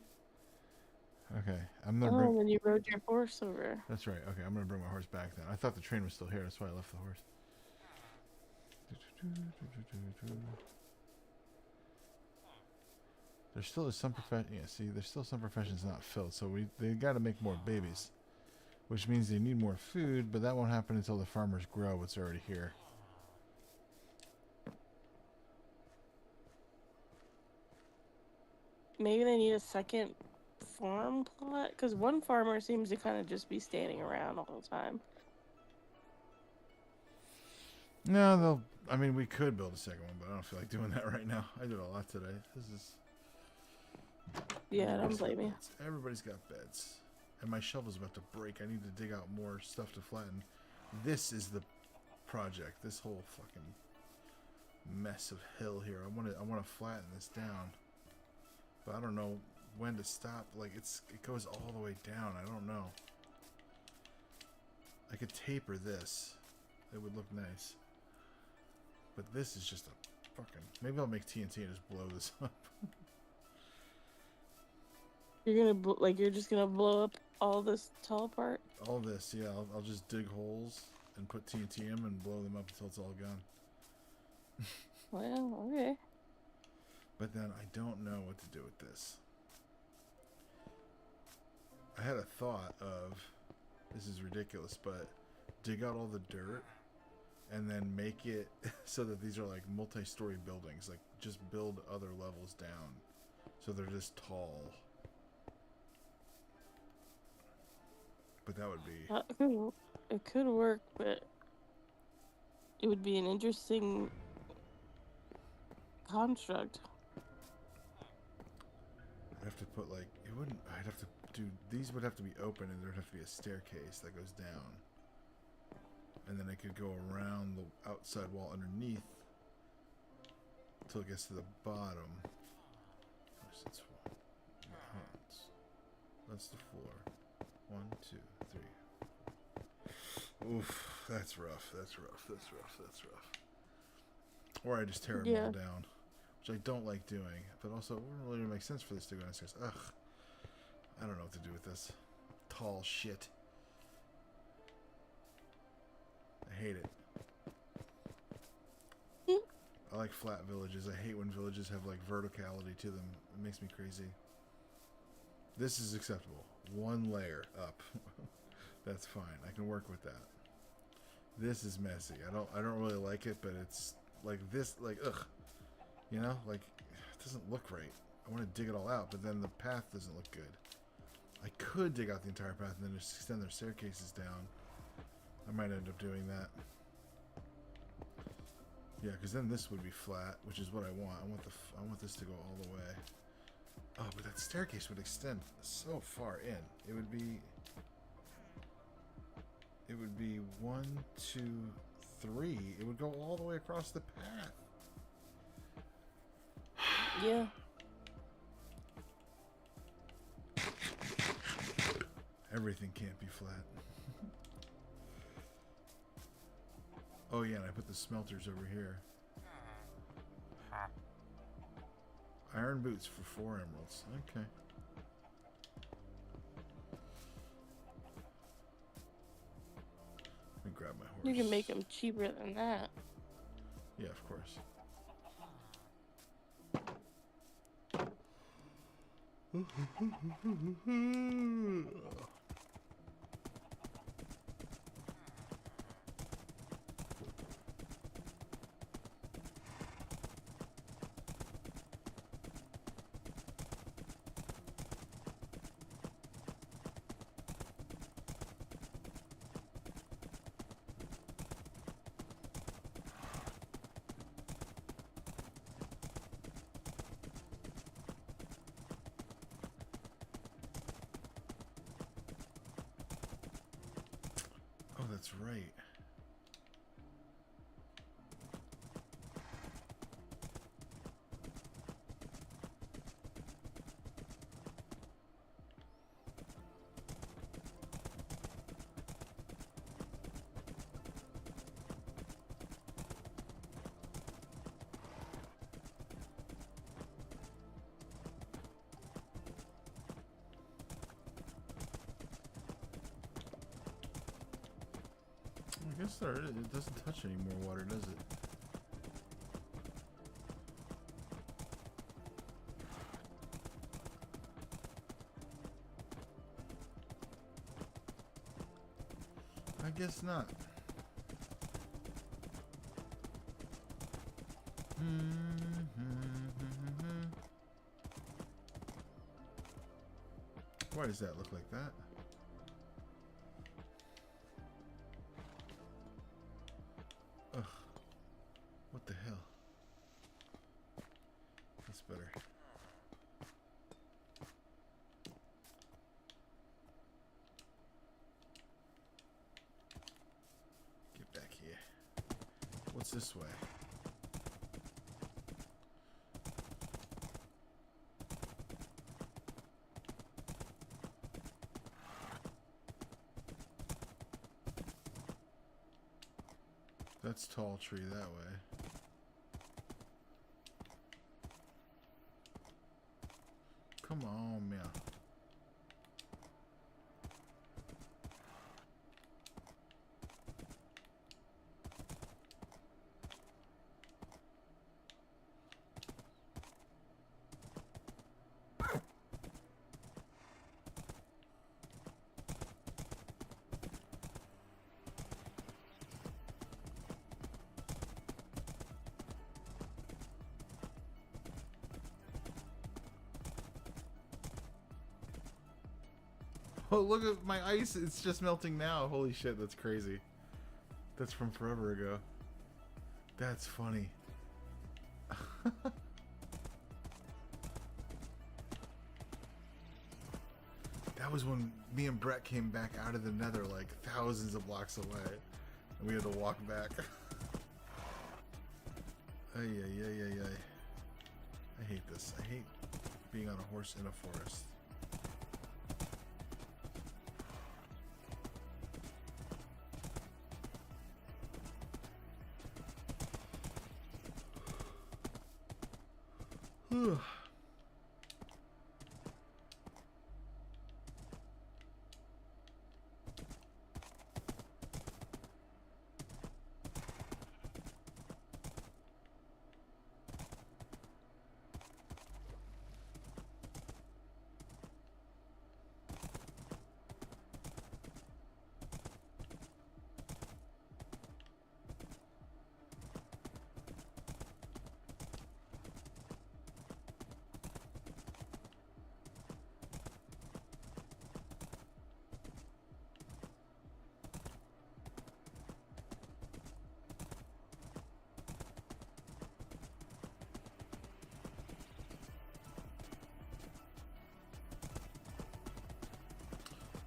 Okay, I'm gonna Oh, bring. and then you rode your horse over. That's right. Okay, I'm gonna bring my horse back then. I thought the train was still here. That's why I left the horse. There still is some profession. Yeah, see, there's still some professions not filled. So they got to make more babies, which means they need more food. But that won't happen until the farmers grow what's already here. Maybe they need a second farm plot? Because one farmer seems to kind of just be standing around all the time. No, they'll. I mean, we could build a second one, but I don't feel like doing that right now. I did a lot today. This is. Yeah, I don't blame you. Everybody's got beds. And my shovel's about to break. I need to dig out more stuff to flatten. This is the project. This whole fucking mess of hill here. I want to flatten this down. But I don't know when to stop. Like it goes all the way down. I don't know. I could taper this. It would look nice. But this is just a fucking... Maybe I'll make TNT and just blow this up. You're gonna you're just gonna blow up all this tall part? All this, yeah. I'll just dig holes and put TNT in them and blow them up until it's all gone. Well, okay. But then I don't know what to do with this. I had a thought of, this is ridiculous, but dig out all the dirt and then make it so that these are like multi-story buildings. Like just build other levels down so they're just tall. But that would be... It could work, but it would be an interesting construct. I'd have to put like... It wouldn't... I'd have to do... These would have to be open and there'd have to be a staircase that goes down. And then it could go around the outside wall underneath until it gets to the bottom. That's the floor. 1, 2, 3. Oof, that's rough. That's rough. That's rough. That's rough. Or I just tear them all down, which I don't like doing. But also, it wouldn't really make sense for this to go downstairs. Ugh. I don't know what to do with this tall shit. I hate it. I like flat villages. I hate when villages have like verticality to them. It makes me crazy. This is acceptable. One layer up. That's fine. I can work with that. This is messy. I don't really like it, but it's like this, like ugh. You know, like it doesn't look right. I want to dig it all out, but then the path doesn't look good. I could dig out the entire path and then just extend their staircases down. I might end up doing that. Yeah, because then this would be flat, which is what I want. I want this to go all the way. Oh, but that staircase would extend so far in. It would be 1, 2, 3. It would go all the way across the path. Yeah. Everything can't be flat. Oh yeah, and I put the smelters over here. Iron boots for 4 emeralds. Okay. Let me grab my horse. You can make them cheaper than that. Yeah, of course. Oh, that's right. guess there is. It doesn't touch any more water, does it? I guess not. Why does that look like that? Ugh. What the hell? That's better. Get back here. What's this way? That's tall tree that way. Come on, man. Oh, look at my ice. It's just melting now. Holy shit, that's crazy. That's from forever ago. That's funny. That was when me and Brett came back out of the nether like thousands of blocks away. And we had to walk back. Ay, ay, ay, ay, ay. I hate this. I hate being on a horse in a forest.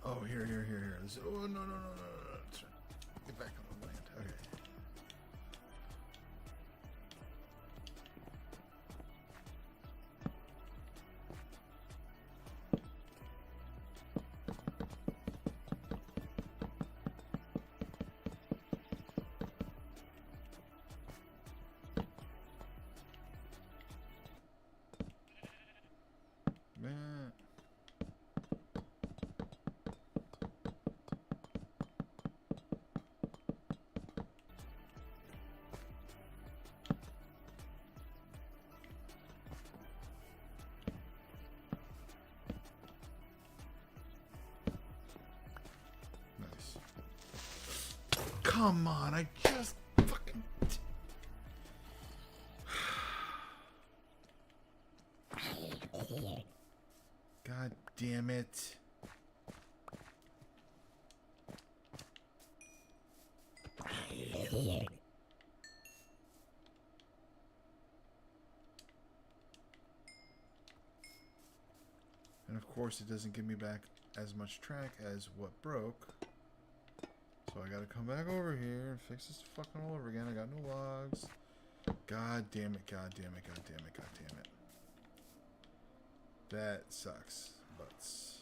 Oh, here. This, oh, no. Get back on the land. Okay. Man. Come on, I just fucking... God damn it. And of course it doesn't give me back as much track as what broke. So I gotta come back over here and fix this fucking all over again. I got no logs. God damn it, god damn it, god damn it, god damn it. That sucks. Butts.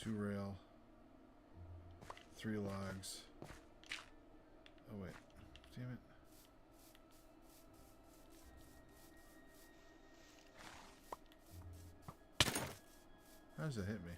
2 rail, 3 logs. Oh wait, damn it. How does that hit me?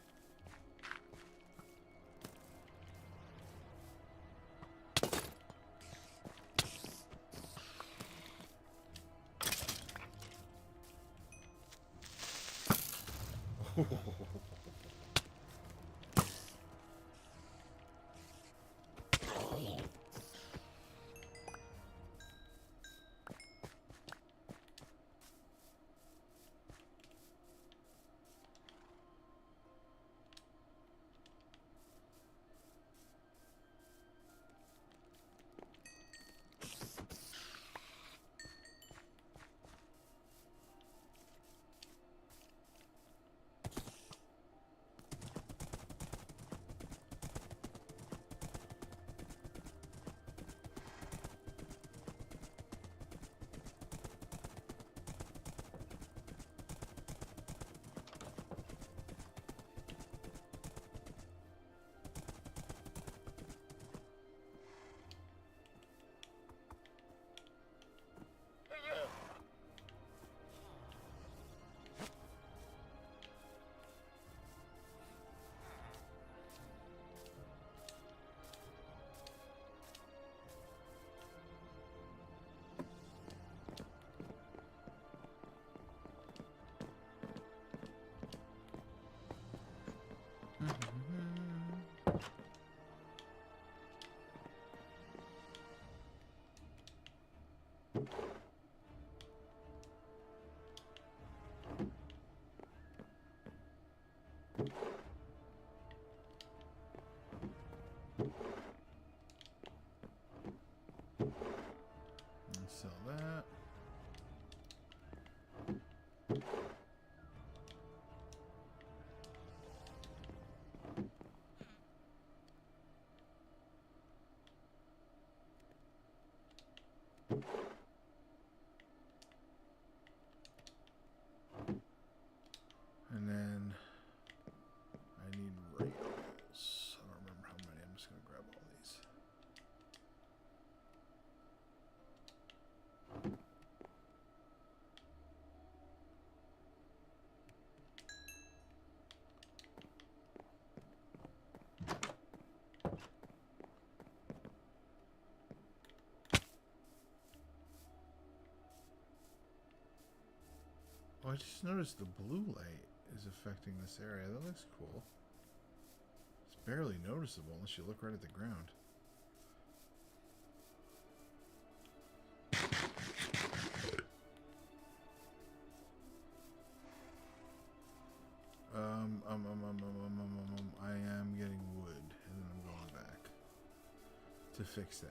Sell that. And then I need rails. I don't remember how many. I'm just going to grab all these. Oh, I just noticed the blue light is affecting this area. That looks cool. It's barely noticeable unless you look right at the ground. I am getting wood, and then I'm going back to fix that.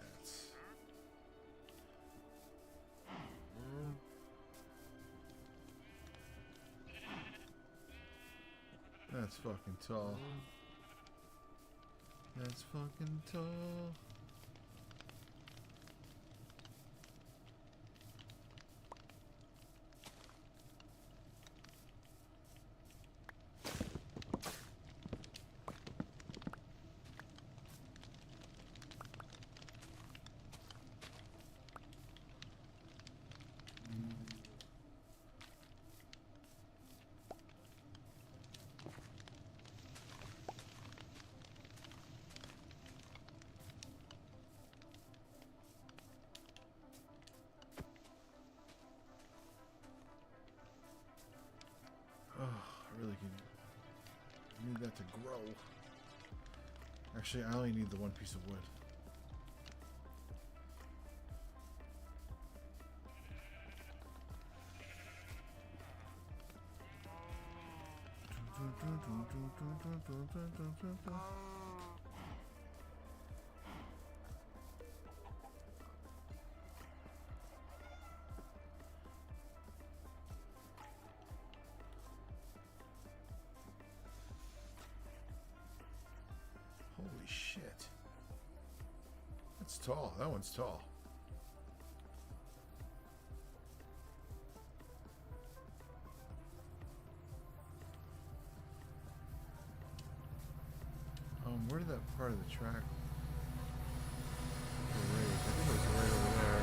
That's fucking tall. That's fucking tall. I really need that to grow. Actually, I only need the one piece of wood. Holy shit. That's tall. That one's tall. Where did that part of the track erase? I think it was right over there.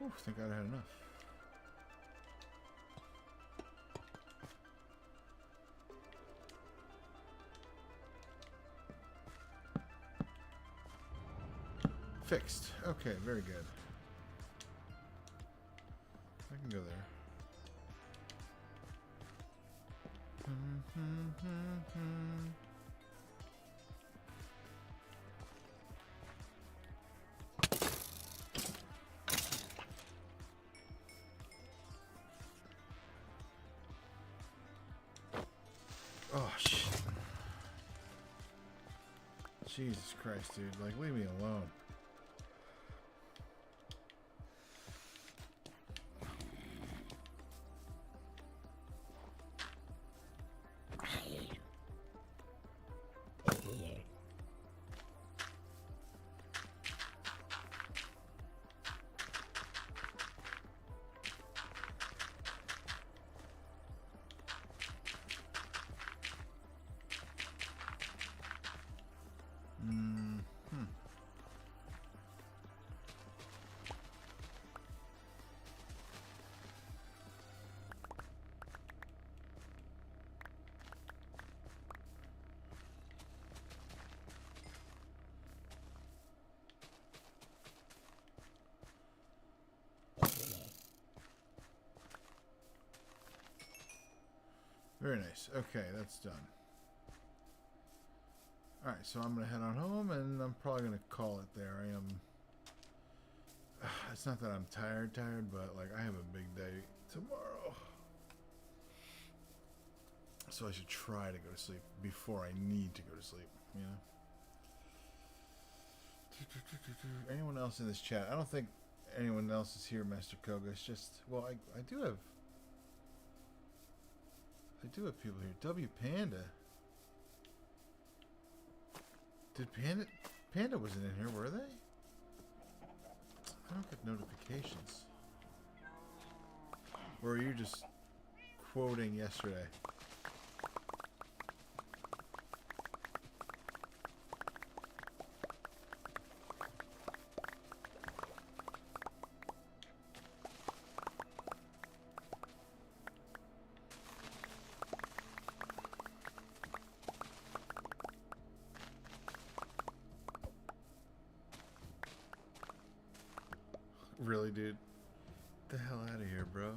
Ooh, I think I had enough. Fixed. Okay, very good. I can go there. Oh, shit. Jesus Christ, dude. Like, leave me alone. Very nice. Okay, that's done. Alright, so I'm going to head on home, and I'm probably going to call it there. I am... It's not that I'm tired, but, like, I have a big day tomorrow. So I should try to go to sleep before I need to go to sleep, you know? Anyone else in this chat? I don't think anyone else is here, Master Koga. It's just... Well, I do have... I do have people here. W Panda. Did Panda wasn't in here, were they? I don't get notifications. Or are you just quoting yesterday? Really, dude? Get the hell out of here, bro.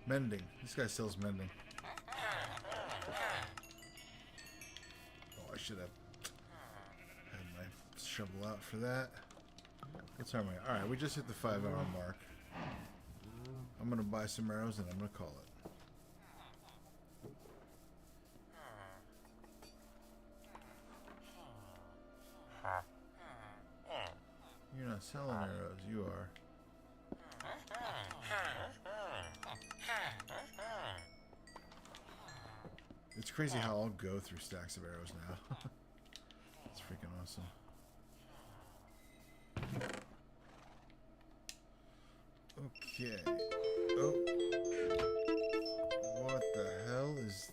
Mending. This guy sells mending. Oh, I should have had my shovel out for that. What's our money? Alright, we just hit the 5-hour mark. I'm going to buy some arrows and I'm going to call it. You're not selling arrows, you are. It's crazy how I'll go through stacks of arrows now. It's freaking awesome. Okay. Oh. What the hell is...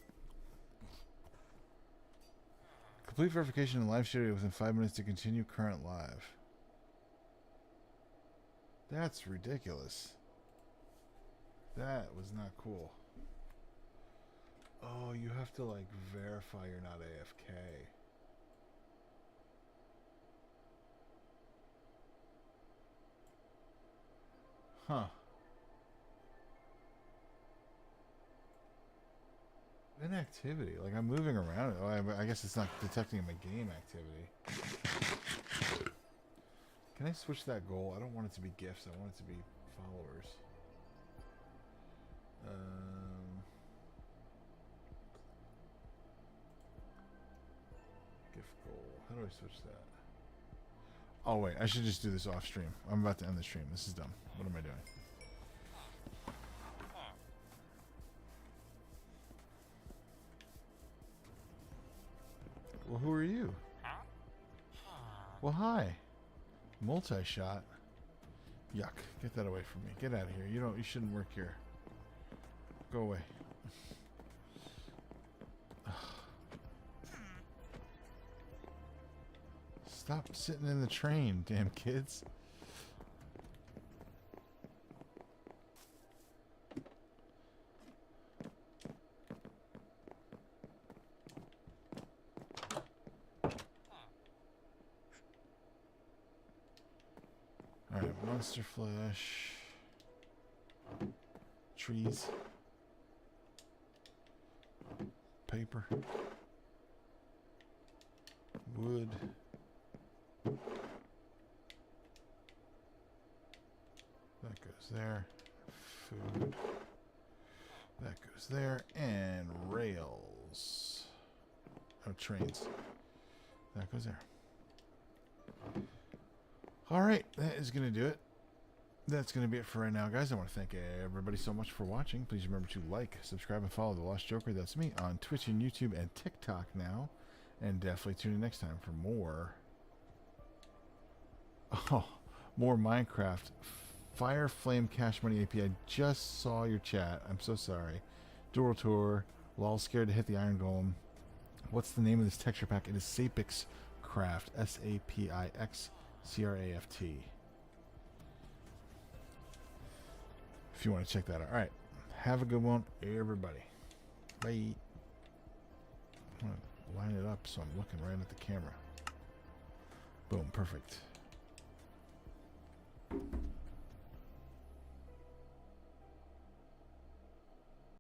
Complete verification in live studio within 5 minutes to continue current live. That's ridiculous. That was not cool. Oh, you have to, like, verify you're not AFK. Huh. Inactivity. Like I'm moving around. Oh, I guess it's not detecting my game activity. Can I switch that goal? I don't want it to be gifts. I want it to be followers. Gift goal. How do I switch that? Oh wait, I should just do this off stream. I'm about to end the stream. This is dumb. What am I doing? Well, who are you? Well, hi. Multi-shot. Yuck. Get that away from me. Get out of here. You shouldn't work here. Go away. Stop sitting in the train, damn kids. Alright, monster flesh. Trees. Paper. Wood. That goes there. Food. That goes there. And rails. Oh, trains. That goes there. Alright, that is going to do it. That's going to be it for right now, guys. I want to thank everybody so much for watching. Please remember to like, subscribe, and follow The Lost Joker. That's me on Twitch and YouTube and TikTok now. And definitely tune in next time for more... Oh, more Minecraft. Fire Flame Cash Money AP. I just saw your chat. I'm so sorry. Dual Tour. Lol, scared to hit the Iron Golem. What's the name of this texture pack? It is Sapixcraft. Sapixcraft. If you want to check that out. Alright. Have a good one, everybody. Bye. I'm going to line it up so I'm looking right at the camera. Boom. Perfect.